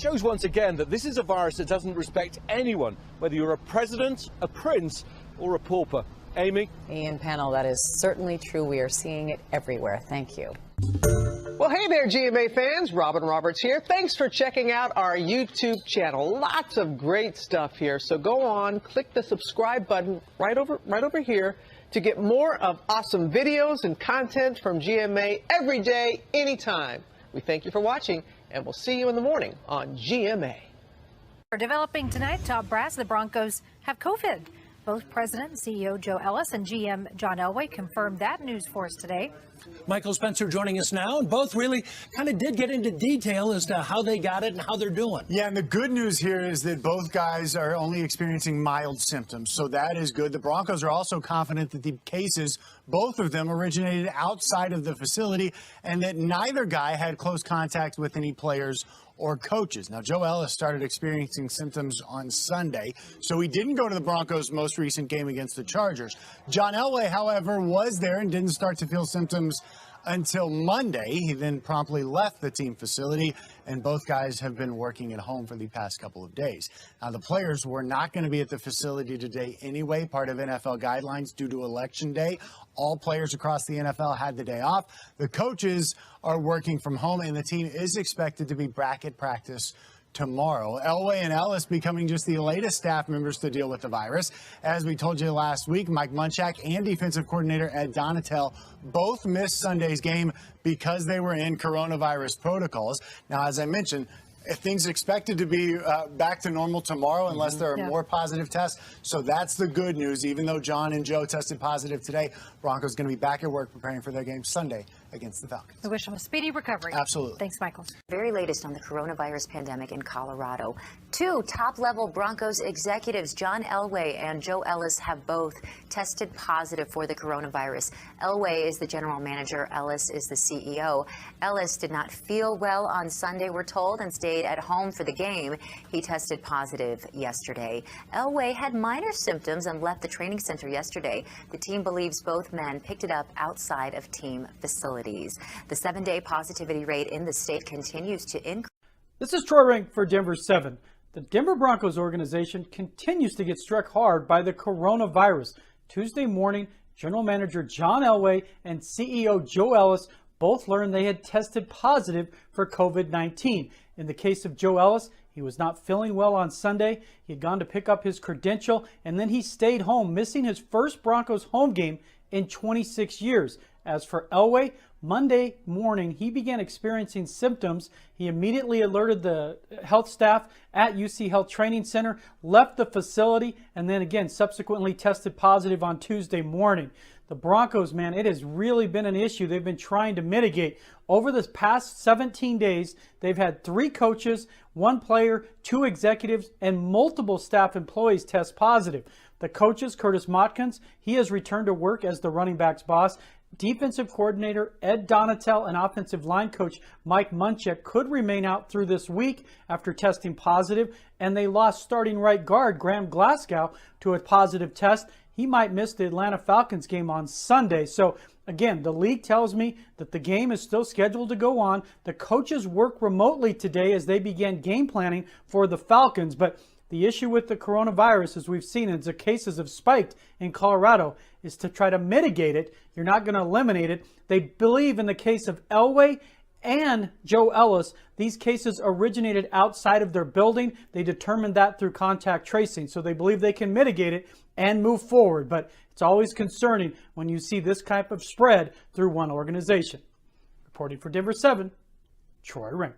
shows once again that this is a virus that doesn't respect anyone, whether you're a president, a prince, or a pauper. Amy? Ian Pannell, that is certainly true. We are seeing it everywhere. Thank you. Well, hey there, GMA fans. Robin Roberts here. Thanks for checking out our YouTube channel. Lots of great stuff here. So go on, click the subscribe button right over here to get more of awesome videos and content from GMA every day, anytime. We thank you for watching, and we'll see you in the morning on GMA. Developing tonight, top brass, the Broncos have COVID. Both President and CEO Joe Ellis and GM John Elway confirmed that news for us today. Michael Spencer joining us now, and both really kind of did get into detail as to how they got it and how they're doing. Yeah, and the good news here is that both guys are only experiencing mild symptoms, so that is good. The Broncos are also confident that the cases, both of them, originated outside of the facility and that neither guy had close contact with any players or coaches. Now, Joe Ellis started experiencing symptoms on Sunday, so he didn't go to the Broncos' most recent game against the Chargers. John Elway, however, was there and didn't start to feel symptoms until Monday. He then promptly left the team facility, and both guys have been working at home for the past couple of days. Now, the players were not going to be at the facility today anyway, part of NFL guidelines due to Election Day. All players across the NFL had the day off. The coaches are working from home, and the team is expected to be back at practice tomorrow. Elway and Ellis becoming just the latest staff members to deal with the virus. As we told you last week, Mike Munchak and defensive coordinator Ed Donatel both missed Sunday's game because they were in coronavirus protocols. Now, as I mentioned, things expected to be back to normal tomorrow unless there are more positive tests. So that's the good news. Even though John and Joe tested positive today, Broncos going to be back at work preparing for their game Sunday against the Falcons. We wish them a speedy recovery. Absolutely. Thanks, Michael. Very latest on the coronavirus pandemic in Colorado. Two top-level Broncos executives, John Elway and Joe Ellis, have both tested positive for the coronavirus. Elway is the general manager. Ellis is the CEO. Ellis did not feel well on Sunday, we're told, and stayed at home for the game. He tested positive yesterday. Elway had minor symptoms and left the training center yesterday. The team believes both men picked it up outside of team facilities. The 7-day positivity rate in the state continues to increase. This is Troy Rank for Denver 7. The Denver Broncos organization continues to get struck hard by the coronavirus. Tuesday morning, General Manager John Elway and CEO Joe Ellis both learned they had tested positive for COVID-19. In the case of Joe Ellis, he was not feeling well on Sunday. He had gone to pick up his credential, and then he stayed home, missing his first Broncos home game in 26 years. As for Elway, Monday morning, he began experiencing symptoms. He immediately alerted the health staff at UC Health Training Center, left the facility, and then again subsequently tested positive on Tuesday morning. The Broncos, man, it has really been an issue they've been trying to mitigate. Over this past 17 days, they've had 3 coaches, 1 player, 2 executives, and multiple staff employees test positive. The coaches, Curtis Motkins, he has returned to work as the running backs boss. Defensive coordinator Ed Donatel and offensive line coach Mike Munchak could remain out through this week after testing positive, and they lost starting right guard Graham Glasgow to a positive test. He might miss the Atlanta Falcons game on Sunday. So again, the league tells me that the game is still scheduled to go on. The coaches work remotely today as they began game planning for the Falcons, but the issue with the coronavirus, as we've seen as the cases have spiked in Colorado, is to try to mitigate it. You're not going to eliminate it. They believe in the case of Elway and Joe Ellis, these cases originated outside of their building. They determined that through contact tracing. So they believe they can mitigate it and move forward. But it's always concerning when you see this type of spread through one organization. Reporting for Denver 7, Troy Rank.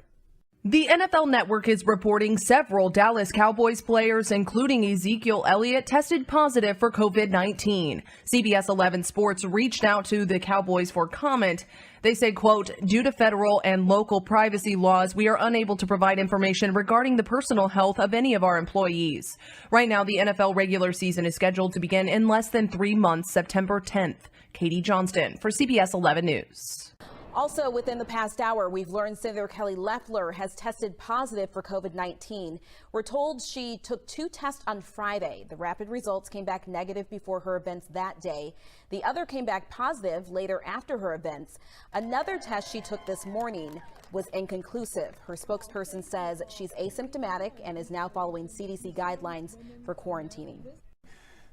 The NFL Network is reporting several Dallas Cowboys players, including Ezekiel Elliott, tested positive for COVID-19. CBS 11 Sports reached out to the Cowboys for comment. They said, quote, due to federal and local privacy laws, we are unable to provide information regarding the personal health of any of our employees. Right now, the NFL regular season is scheduled to begin in less than 3 months, September 10th. Katie Johnston for CBS 11 News. Also, within the past hour, we've learned Senator Kelly Loeffler has tested positive for COVID-19. We're told she took 2 tests on Friday. The rapid results came back negative before her events that day. The other came back positive later after her events. Another test she took this morning was inconclusive. Her spokesperson says she's asymptomatic and is now following CDC guidelines for quarantining.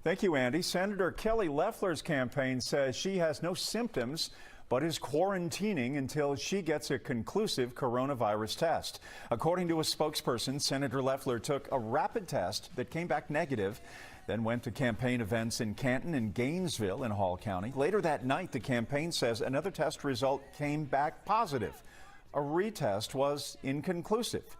Thank you, Andy. Senator Kelly Loeffler's campaign says she has no symptoms but is quarantining until she gets a conclusive coronavirus test. According to a spokesperson, Senator Loeffler took a rapid test that came back negative, then went to campaign events in Canton and Gainesville in Hall County. Later that night, the campaign says another test result came back positive. A retest was inconclusive.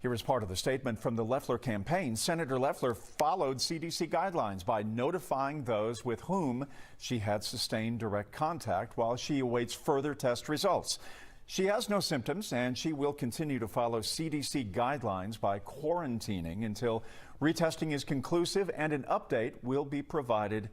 Here is part of the statement from the Loeffler campaign. Senator Loeffler followed CDC guidelines by notifying those with whom she had sustained direct contact while she awaits further test results. She has no symptoms, and she will continue to follow CDC guidelines by quarantining until retesting is conclusive, and an update will be provided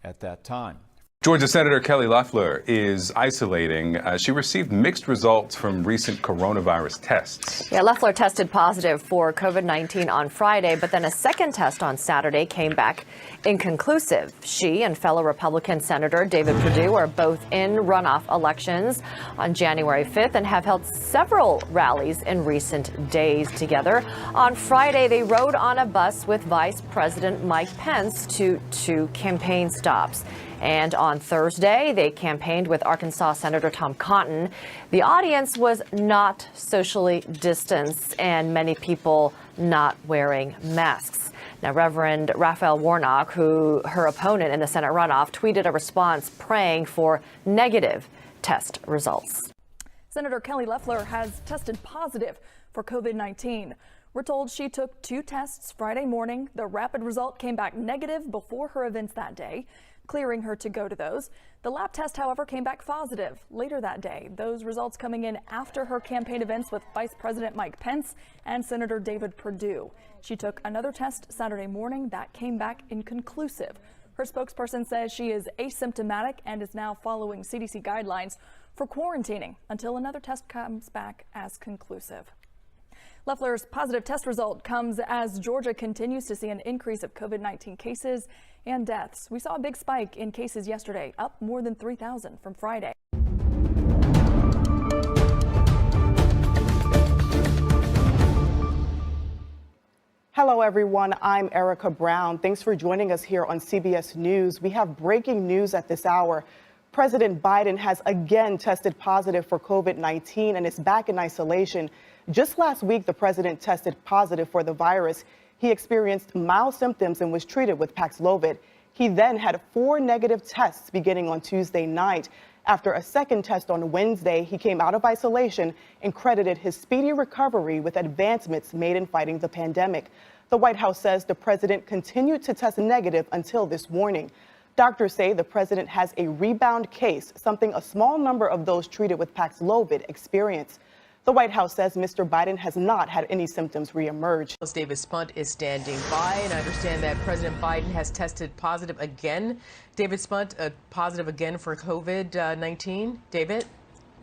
at that time. Georgia Senator Kelly Loeffler is isolating. She received mixed results from recent coronavirus tests. Yeah, Loeffler tested positive for COVID-19 on Friday, but then a second test on Saturday came back inconclusive. She and fellow Republican Senator David Perdue are both in runoff elections on January 5th and have held several rallies in recent days together. On Friday, they rode on a bus with Vice President Mike Pence to two campaign stops. And on Thursday, they campaigned with Arkansas Senator Tom Cotton. The audience was not socially distanced and many people not wearing masks. Now, Reverend Raphael Warnock, her opponent in the Senate runoff, tweeted a response praying for negative test results. Senator Kelly Loeffler has tested positive for COVID-19. We're told she took two tests Friday morning. The rapid result came back negative before her events that day, clearing her to go to those. The lab test, however, came back positive later that day. Those results coming in after her campaign events with Vice President Mike Pence and Senator David Perdue. She took another test Saturday morning that came back inconclusive. Her spokesperson says she is asymptomatic and is now following CDC guidelines for quarantining until another test comes back as conclusive. Loeffler's positive test result comes as Georgia continues to see an increase of COVID-19 cases and deaths. We saw a big spike in cases yesterday, up more than 3,000 from Friday. Hello, everyone. I'm Erica Brown. Thanks for joining us here on CBS News. We have breaking news at this hour. President Biden has again tested positive for COVID-19 and is back in isolation. Just last week, the president tested positive for the virus. He experienced mild symptoms and was treated with Paxlovid. He then had 4 negative tests beginning on Tuesday night. After a second test on Wednesday, he came out of isolation and credited his speedy recovery with advancements made in fighting the pandemic. The White House says the president continued to test negative until this morning. Doctors say the president has a rebound case, something a small number of those treated with Paxlovid experience. The White House says Mr. Biden has not had any symptoms reemerge. David Spunt is standing by, and I understand that President Biden has tested positive again. David Spunt, positive again for COVID-19. David?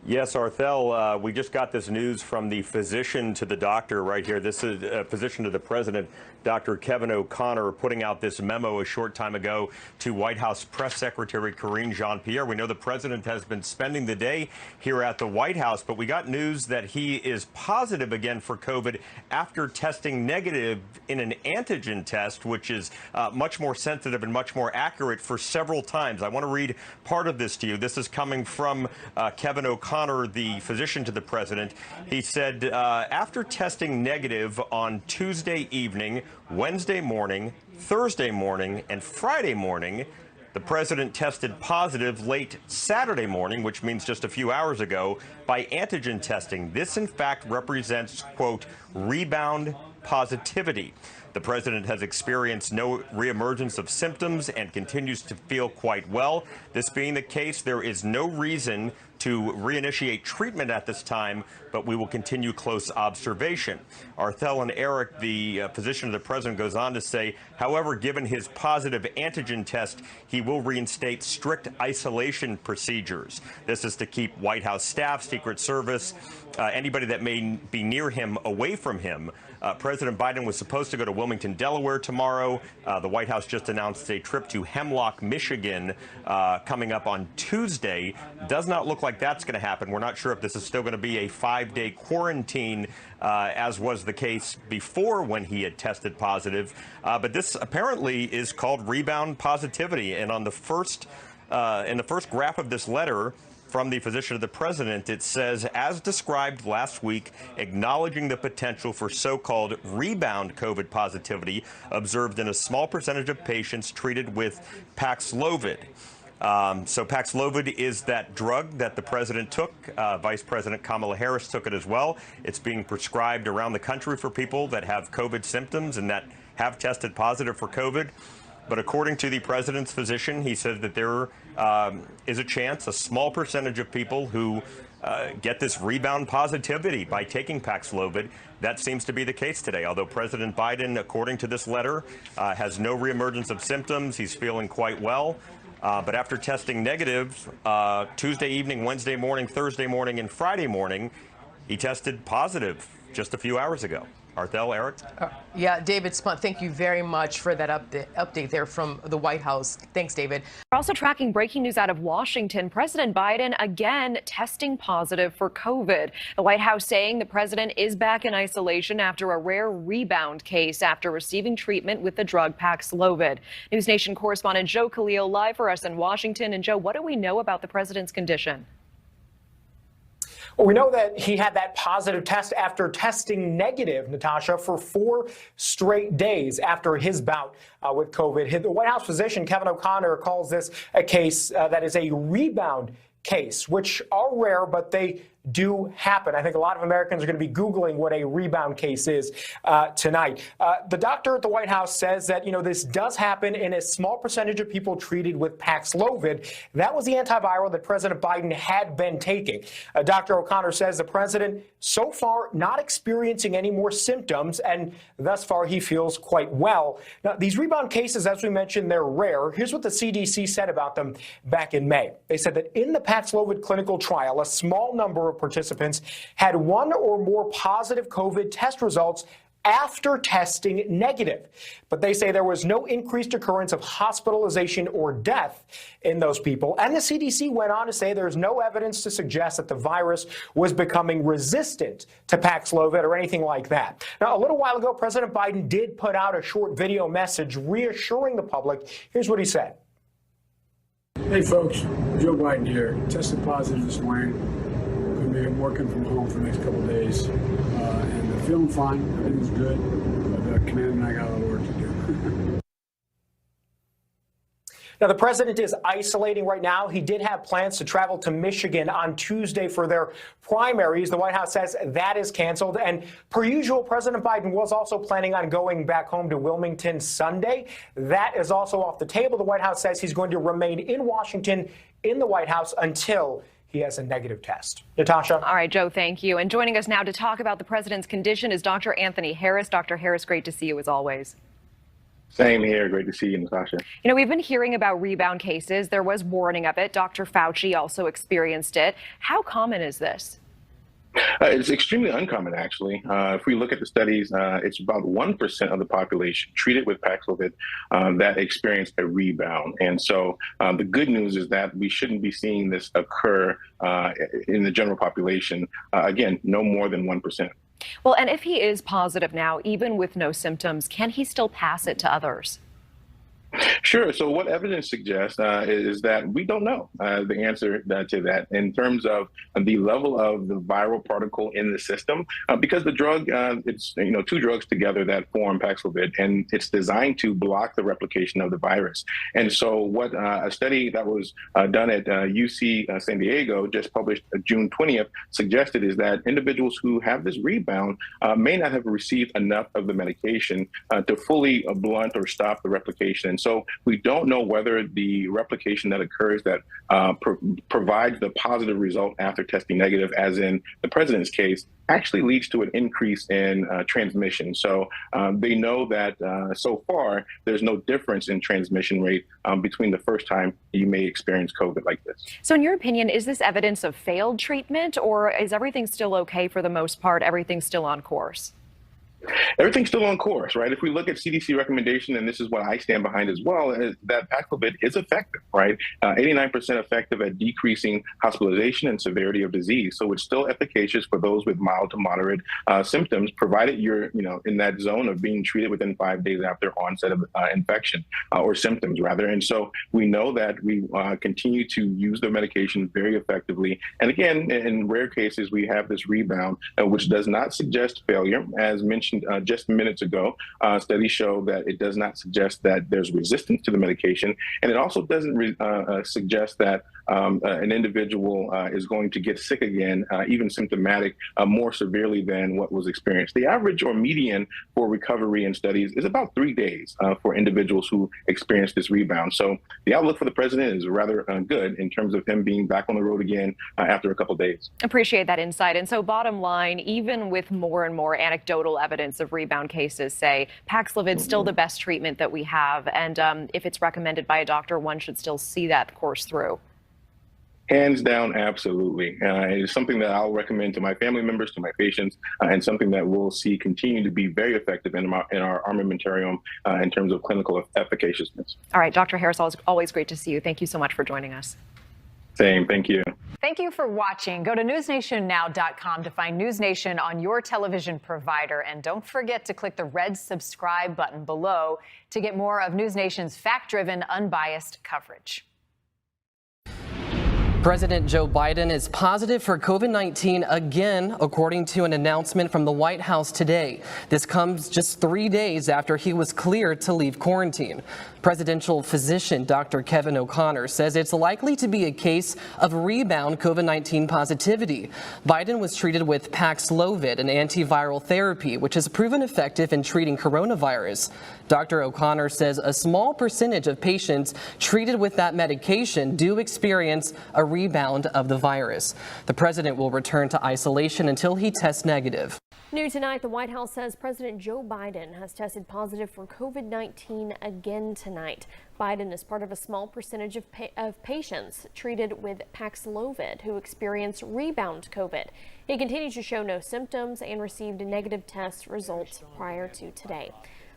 Yes, Arthel, we just got this news from the physician to the doctor right here. This is a physician to the president, Dr. Kevin O'Connor, putting out this memo a short time ago to White House Press Secretary Karine Jean-Pierre. We know the president has been spending the day here at the White House, but we got news that he is positive again for COVID after testing negative in an antigen test, which is much more sensitive and much more accurate for several times. I want to read part of this to you. This is coming from Kevin O'Connor, the physician to the president. He said, after testing negative on Tuesday evening, Wednesday morning, Thursday morning, and Friday morning, the president tested positive late Saturday morning, which means just a few hours ago, by antigen testing. This, in fact, represents, quote, rebound positivity. The president has experienced no reemergence of symptoms and continues to feel quite well. This being the case, there is no reason to reinitiate treatment at this time, but we will continue close observation. Arthel and Eric, the physician of the president, goes on to say, however, given his positive antigen test, he will reinstate strict isolation procedures. This is to keep White House staff, Secret Service, anybody that may be near him away from him. President Biden was supposed to go to Wilmington, Delaware tomorrow. The White House just announced a trip to Hemlock, Michigan coming up on Tuesday. Does not look like that's going to happen. We're not sure if this is still going to be a 5-day quarantine, as was the case before when he had tested positive. But this apparently is called rebound positivity. And on the first, in the first graph of this letter, from the physician of the president, it says, as described last week, acknowledging the potential for so-called rebound COVID positivity observed in a small percentage of patients treated with Paxlovid. So Paxlovid is that drug that the president took. Vice President Kamala Harris took it as well. It's being prescribed around the country for people that have COVID symptoms and that have tested positive for COVID. But according to the president's physician, he said that there is a chance, a small percentage of people who get this rebound positivity by taking Paxlovid. That seems to be the case today, although President Biden, according to this letter, has no reemergence of symptoms. He's feeling quite well. But after testing negative Tuesday evening, Wednesday morning, Thursday morning, and Friday morning, he tested positive just a few hours ago. Arthel, Eric? Yeah, David Spunt, thank you very much for that update there from the White House. Thanks, David. We're also tracking breaking news out of Washington. President Biden again testing positive for COVID. The White House saying the president is back in isolation after a rare rebound case after receiving treatment with the drug Paxlovid. News Nation correspondent Joe Khalil live for us in Washington. And Joe, what do we know about the president's condition? Well, we know that he had that positive test after testing negative, Natasha, for 4 straight days after his bout with COVID. The White House physician, Kevin O'Connor, calls this a case that is a rebound case, which are rare, but they do happen. I think a lot of Americans are going to be Googling what a rebound case is tonight. The doctor at the White House says that, this does happen in a small percentage of people treated with Paxlovid. That was the antiviral that President Biden had been taking. Dr. O'Connor says the president so far not experiencing any more symptoms, and thus far he feels quite well. Now, these rebound cases, as we mentioned, they're rare. Here's what the CDC said about them back in May. They said that in the Paxlovid clinical trial, a small number of participants had 1 or more positive COVID test results after testing negative. But they say there was no increased occurrence of hospitalization or death in those people. And the CDC went on to say there's no evidence to suggest that the virus was becoming resistant to Paxlovid or anything like that. Now, a little while ago, President Biden did put out a short video message reassuring the public. Here's what he said. Hey folks, Joe Biden here. Tested positive this morning. Going to be working from home for the next couple of days. And I'm feeling fine. Everything's good. But Command and I got a lot of work to do. Now, the president is isolating right now. He did have plans to travel to Michigan on Tuesday for their primaries. The White House says that is canceled. And per usual, President Biden was also planning on going back home to Wilmington Sunday. That is also off the table. The White House says he's going to remain in Washington in the White House until he has a negative test. Natasha. All right, Joe, thank you. And joining us now to talk about the president's condition is Dr. Anthony Harris. Dr. Harris, great to see you as always. Same here. Great to see you, Natasha. We've been hearing about rebound cases. There was warning of it. Dr. Fauci also experienced it. How common is this? It's extremely uncommon, actually. If we look at the studies, it's about 1% of the population treated with Paxlovid that experienced a rebound. And so the good news is that we shouldn't be seeing this occur in the general population. Again, no more than 1%. Well, and if he is positive now, even with no symptoms, can he still pass it to others? Sure. So what evidence suggests is that we don't know the answer to that in terms of the level of the viral particle in the system, because the drug, it's 2 drugs together that form Paxlovid, and it's designed to block the replication of the virus. And so what a study that was done at UC San Diego, just published June 20th, suggested is that individuals who have this rebound may not have received enough of the medication to fully blunt or stop the replication. And so we don't know whether the replication that occurs that provides the positive result after testing negative, as in the president's case, actually leads to an increase in transmission. So they know that so far there's no difference in transmission rate between the first time you may experience COVID like this. So in your opinion, is this evidence of failed treatment, or is everything still okay for the most part? Everything's still on course? Everything's still on course, right? If we look at CDC recommendation, and this is what I stand behind as well, is that Paxlovid is effective, right? 89% effective at decreasing hospitalization and severity of disease. So it's still efficacious for those with mild to moderate symptoms, provided you're, in that zone of being treated within 5 days after onset of infection or symptoms, rather. And so we know that we continue to use the medication very effectively. And again, in rare cases, we have this rebound, which does not suggest failure. As mentioned mentioned just minutes ago, studies show that it does not suggest that there's resistance to the medication, and it also doesn't suggest that an individual is going to get sick again, even symptomatic, more severely than what was experienced. The average or median for recovery in studies is about 3 days for individuals who experience this rebound. So the outlook for the president is rather good in terms of him being back on the road again after a couple of days. Appreciate that insight. And so bottom line, even with more and more anecdotal evidence of rebound cases, say Paxlovid's still the best treatment that we have. And if it's recommended by a doctor, one should still see that course through. Hands down, absolutely. It is something that I'll recommend to my family members, to my patients, and something that we'll see continue to be very effective in our armamentarium in terms of clinical efficaciousness. All right, Dr. Harris, always great to see you. Thank you so much for joining us. Same, thank you. Thank you for watching. Go to newsnationnow.com to find News Nation on your television provider. And don't forget to click the red subscribe button below to get more of News Nation's fact-driven, unbiased coverage. President Joe Biden is positive for COVID-19 again, according to an announcement from the White House today. This comes just 3 days after he was cleared to leave quarantine. Presidential physician Dr. Kevin O'Connor says it's likely to be a case of rebound COVID-19 positivity. Biden was treated with Paxlovid, an antiviral therapy, which has proven effective in treating coronavirus. Dr. O'Connor says a small percentage of patients treated with that medication do experience a rebound of the virus. The president will return to isolation until he tests negative. New tonight, the White House says President Joe Biden has tested positive for COVID-19 again tonight. Biden is part of a small percentage of patients treated with Paxlovid who experience rebound COVID. He continues to show no symptoms and received negative test results prior to today.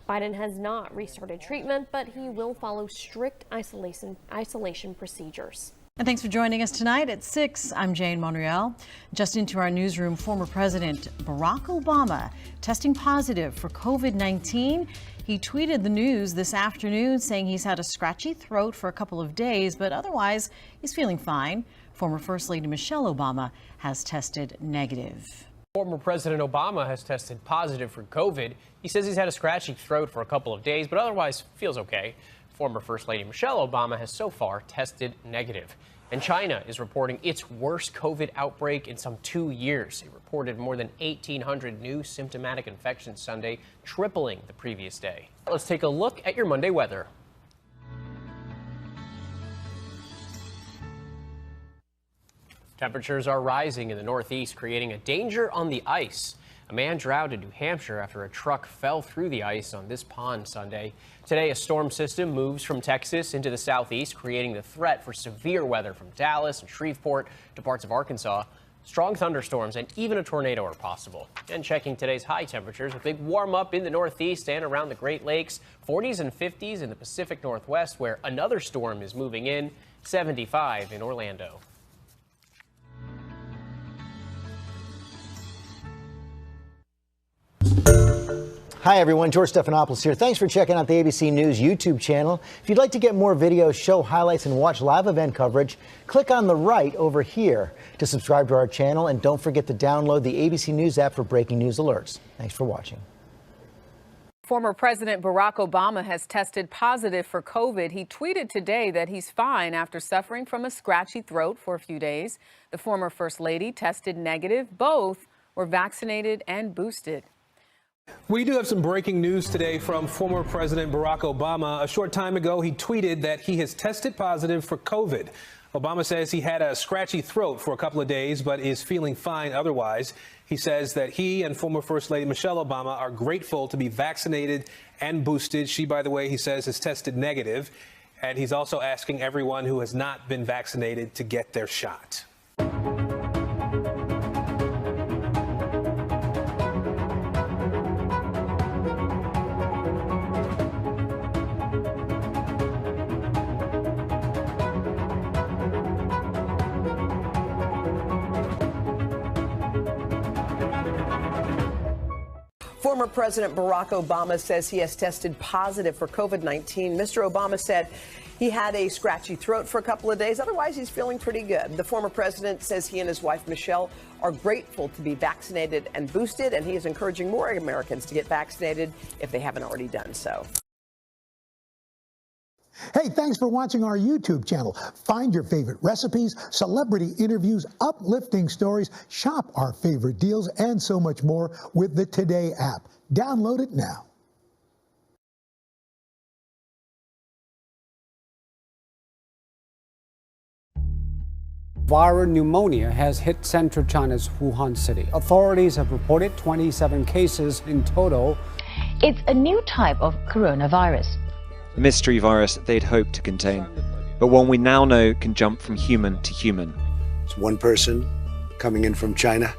Biden has not restarted treatment, but he will follow strict isolation procedures. And thanks for joining us tonight at 6. I'm Jane Monreal. Just into our newsroom, former President Barack Obama testing positive for COVID-19. He tweeted the news this afternoon saying he's had a scratchy throat for a couple of days, but otherwise he's feeling fine. Former First Lady Michelle Obama has tested negative. Former President Obama has tested positive for COVID. He says he's had a scratchy throat for a couple of days, but otherwise feels okay. Former First Lady Michelle Obama has so far tested negative. And China is reporting its worst COVID outbreak in some 2 years. It reported more than 1,800 new symptomatic infections Sunday, tripling the previous day. Let's take a look at your Monday weather. Temperatures are rising in the Northeast, creating a danger on the ice. A man drowned in New Hampshire after a truck fell through the ice on this pond Sunday. Today, a storm system moves from Texas into the southeast, creating the threat for severe weather from Dallas and Shreveport to parts of Arkansas. Strong thunderstorms and even a tornado are possible. And checking today's high temperatures, a big warm up in the Northeast and around the Great Lakes. 40s and 50s in the Pacific Northwest, where another storm is moving in. 75 in Orlando. Hi everyone, George Stephanopoulos here. Thanks for checking out the ABC News YouTube channel. If you'd like to get more videos, show highlights, and watch live event coverage, click on the right over here to subscribe to our channel, and don't forget to download the ABC News app for breaking news alerts. Thanks for watching. Former President Barack Obama has tested positive for COVID. He tweeted today that he's fine after suffering from a scratchy throat for a few days. The former First Lady tested negative. Both were vaccinated and boosted. We do have some breaking news today from former President Barack Obama. A short time ago, he tweeted that he has tested positive for COVID. Obama says he had a scratchy throat for a couple of days, but is feeling fine otherwise. He says that he and former First Lady Michelle Obama are grateful to be vaccinated and boosted. She, by the way, he says, has tested negative. And he's also asking everyone who has not been vaccinated to get their shot. Former President Barack Obama says he has tested positive for COVID-19. Mr. Obama said he had a scratchy throat for a couple of days. Otherwise, he's feeling pretty good. The former president says he and his wife, Michelle, are grateful to be vaccinated and boosted, and he is encouraging more Americans to get vaccinated if they haven't already done so. Hey, thanks for watching our YouTube channel. Find your favorite recipes, celebrity interviews, uplifting stories, shop our favorite deals, and so much more with the Today app. Download it now. Viral pneumonia has hit central China's Wuhan city. Authorities have reported 27 cases in total. It's a new type of coronavirus. A mystery virus they'd hoped to contain, but one we now know can jump from human to human. It's one person coming in from China,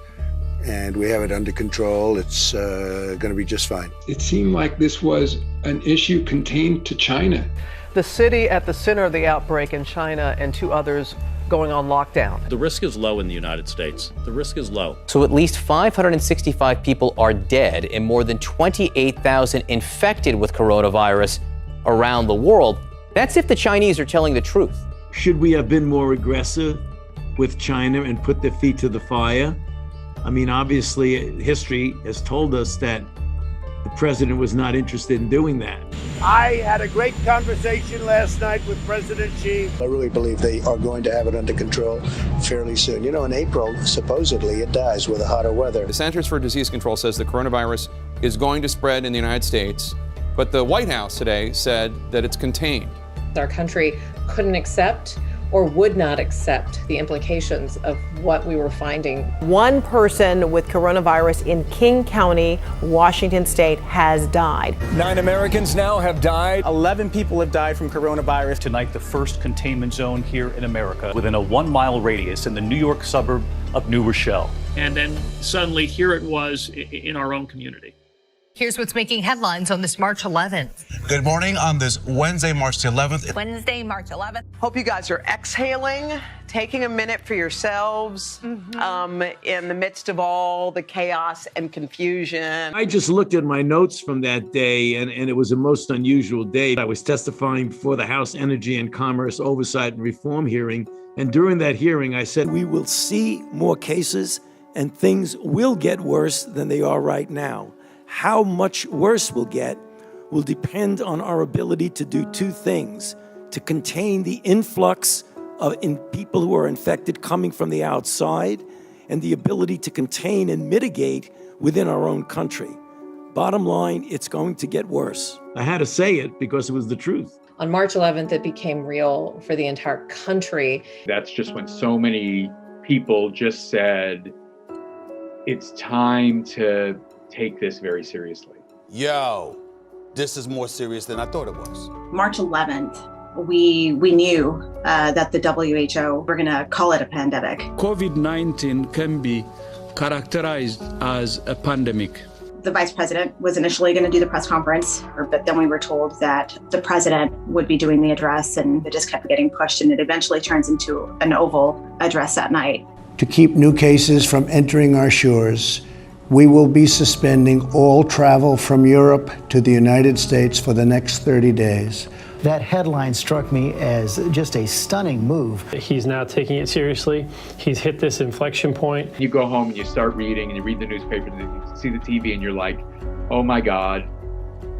and we have it under control. It's going to be just fine. It seemed like this was an issue contained to China. The city at the center of the outbreak in China and 2 others going on lockdown. The risk is low in the United States. The risk is low. So at least 565 people are dead and more than 28,000 infected with coronavirus around the world. That's if the Chinese are telling the truth. Should we have been more aggressive with China and put their feet to the fire? I mean, obviously, history has told us that the president was not interested in doing that. I had a great conversation last night with President Xi. I really believe they are going to have it under control fairly soon. You know, in April, supposedly, it dies with the hotter weather. The Centers for Disease Control says the coronavirus is going to spread in the United States, but the White House today said that it's contained. Our country couldn't accept or would not accept the implications of what we were finding. One person with coronavirus in King County, Washington State, has died. 9 Americans now have died. 11 people have died from coronavirus. Tonight, the first containment zone here in America within a 1-mile radius in the New York suburb of New Rochelle. And then suddenly here it was in our own community. Here's what's making headlines on this March 11th. Good morning on this Wednesday, March 11th. Wednesday, March 11th. Hope you guys are exhaling, taking a minute for yourselves in the midst of all the chaos and confusion. I just looked at my notes from that day, and it was a most unusual day. I was testifying before the House Energy and Commerce Oversight and Reform hearing, and during that hearing, I said, we will see more cases, and things will get worse than they are right now. How much worse we'll get will depend on our ability to do 2 things: to contain the influx of people who are infected coming from the outside, and the ability to contain and mitigate within our own country. Bottom line, it's going to get worse. I had to say it because it was the truth. On March 11th, it became real for the entire country. That's just when so many people just said, it's time to take this very seriously. Yo, this is more serious than I thought it was. March 11th, we knew that the WHO were going to call it a pandemic. COVID-19 can be characterized as a pandemic. The vice president was initially going to do the press conference, but then we were told that the president would be doing the address, and it just kept getting pushed, and it eventually turns into an Oval address that night. To keep new cases from entering our shores, we will be suspending all travel from Europe to the United States for the next 30 days. That headline struck me as just a stunning move. He's now taking it seriously. He's hit this inflection point. You go home and you start reading and you read the newspaper and you see the TV and you're like, oh my God,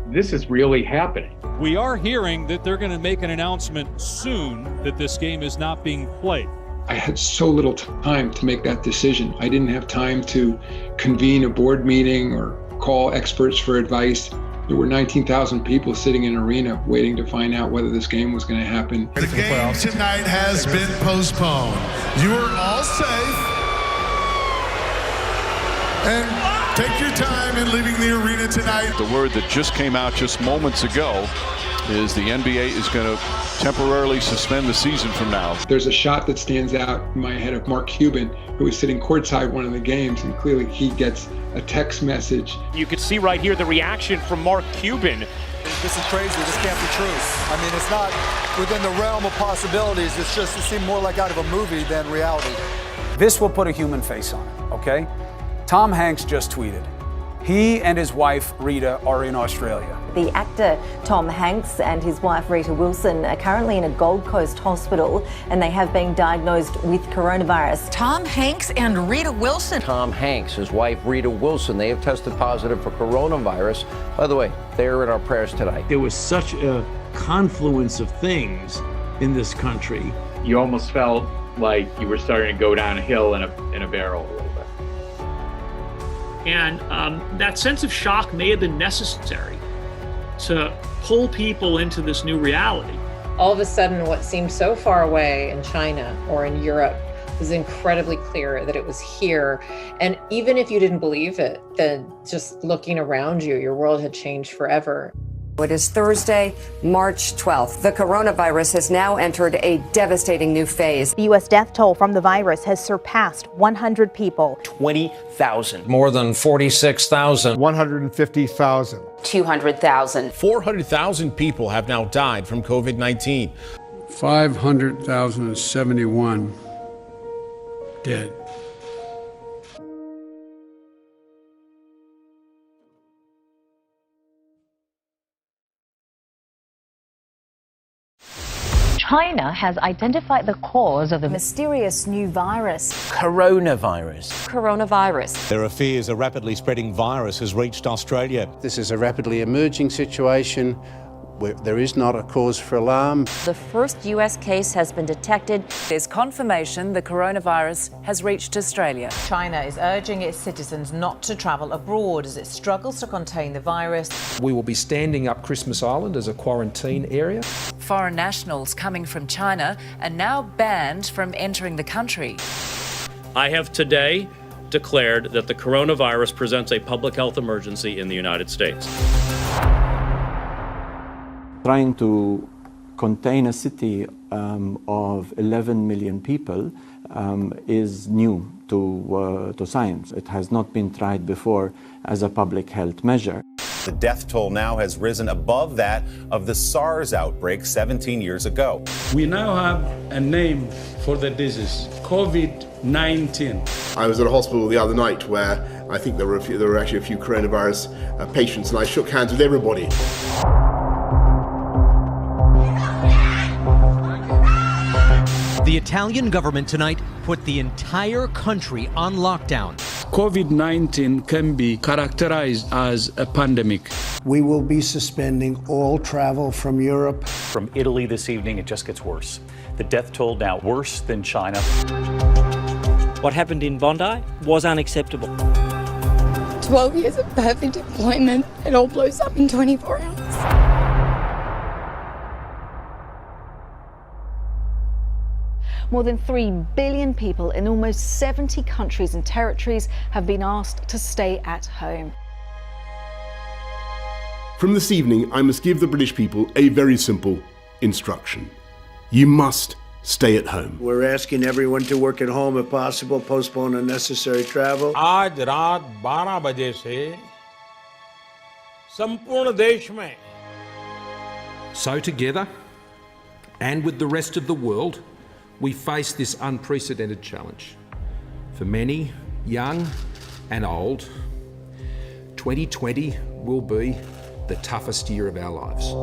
this is really happening. We are hearing that they're going to make an announcement soon that this game is not being played. I had so little time to make that decision. I didn't have time to convene a board meeting or call experts for advice. There were 19,000 people sitting in an arena waiting to find out whether this game was going to happen. The game tonight has been postponed. You are all safe. And take your time in leaving the arena tonight. The word that just came out just moments ago is the NBA is going to temporarily suspend the season from now. There's a shot that stands out in my head of Mark Cuban, who was sitting courtside one of the games, and clearly he gets a text message. You could see right here the reaction from Mark Cuban. This is crazy. This can't be true. I mean, it's not within the realm of possibilities. It seemed more like out of a movie than reality. This will put a human face on it, okay? Tom Hanks just tweeted, He and his wife, Rita, are in Australia. The actor Tom Hanks and his wife Rita Wilson are currently in a Gold Coast hospital and they have been diagnosed with coronavirus. Tom Hanks and Rita Wilson. Tom Hanks, his wife Rita Wilson, they have tested positive for coronavirus. By the way, they're in our prayers tonight. There was such a confluence of things in this country. You almost felt like you were starting to go down a hill in a barrel. And that sense of shock may have been necessary to pull people into this new reality. All of a sudden, what seemed so far away in China or in Europe was incredibly clear that it was here. And even if you didn't believe it, then just looking around you, your world had changed forever. It is Thursday, March 12th. The coronavirus has now entered a devastating new phase. The U.S. death toll from the virus has surpassed 100 people. 20,000. More than 46,000. 150,000. 200,000. 400,000 people have now died from COVID-19. 500,071 dead. China has identified the cause of the mysterious new virus. Coronavirus. Coronavirus. There are fears a rapidly spreading virus has reached Australia. This is a rapidly emerging situation where there is not a cause for alarm. The first U.S. case has been detected. There's confirmation the coronavirus has reached Australia. China is urging its citizens not to travel abroad as it struggles to contain the virus. We will be standing up Christmas Island as a quarantine area. Foreign nationals coming from China are now banned from entering the country. I have today declared that the coronavirus presents a public health emergency in the United States. Trying to contain a city of 11 million people is new to science. It has not been tried before as a public health measure. The death toll now has risen above that of the SARS outbreak 17 years ago. We now have a name for the disease, COVID-19. I was at a hospital the other night where I think there were actually a few coronavirus patients, and I shook hands with everybody. The Italian government tonight put the entire country on lockdown. COVID-19 can be characterized as a pandemic. We will be suspending all travel from Europe. From Italy this evening, it just gets worse. The death toll now worse than China. What happened in Bondi was unacceptable. 12 years of perfect employment, it all blows up in 24 hours. More than 3 billion people in almost 70 countries and territories have been asked to stay at home. From this evening, I must give the British people a very simple instruction. You must stay at home. We're asking everyone to work at home if possible, postpone unnecessary travel. आज रात 12 बजे से संपूर्ण देश में. So together, and with the rest of the world, we face this unprecedented challenge. For many, young and old, 2020 will be the toughest year of our lives.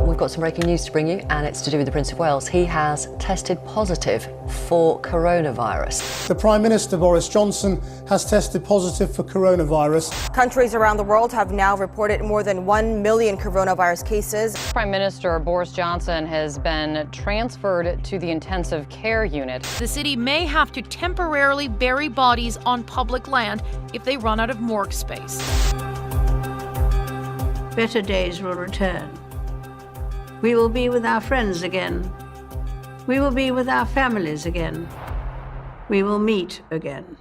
We've got some breaking news to bring you, and it's to do with the Prince of Wales. He has tested positive for coronavirus. The Prime Minister, Boris Johnson, has tested positive for coronavirus. Countries around the world have now reported more than 1 million coronavirus cases. Prime Minister Boris Johnson has been transferred to the intensive care unit. The city may have to temporarily bury bodies on public land if they run out of morgue space. Better days will return. We will be with our friends again. We will be with our families again. We will meet again.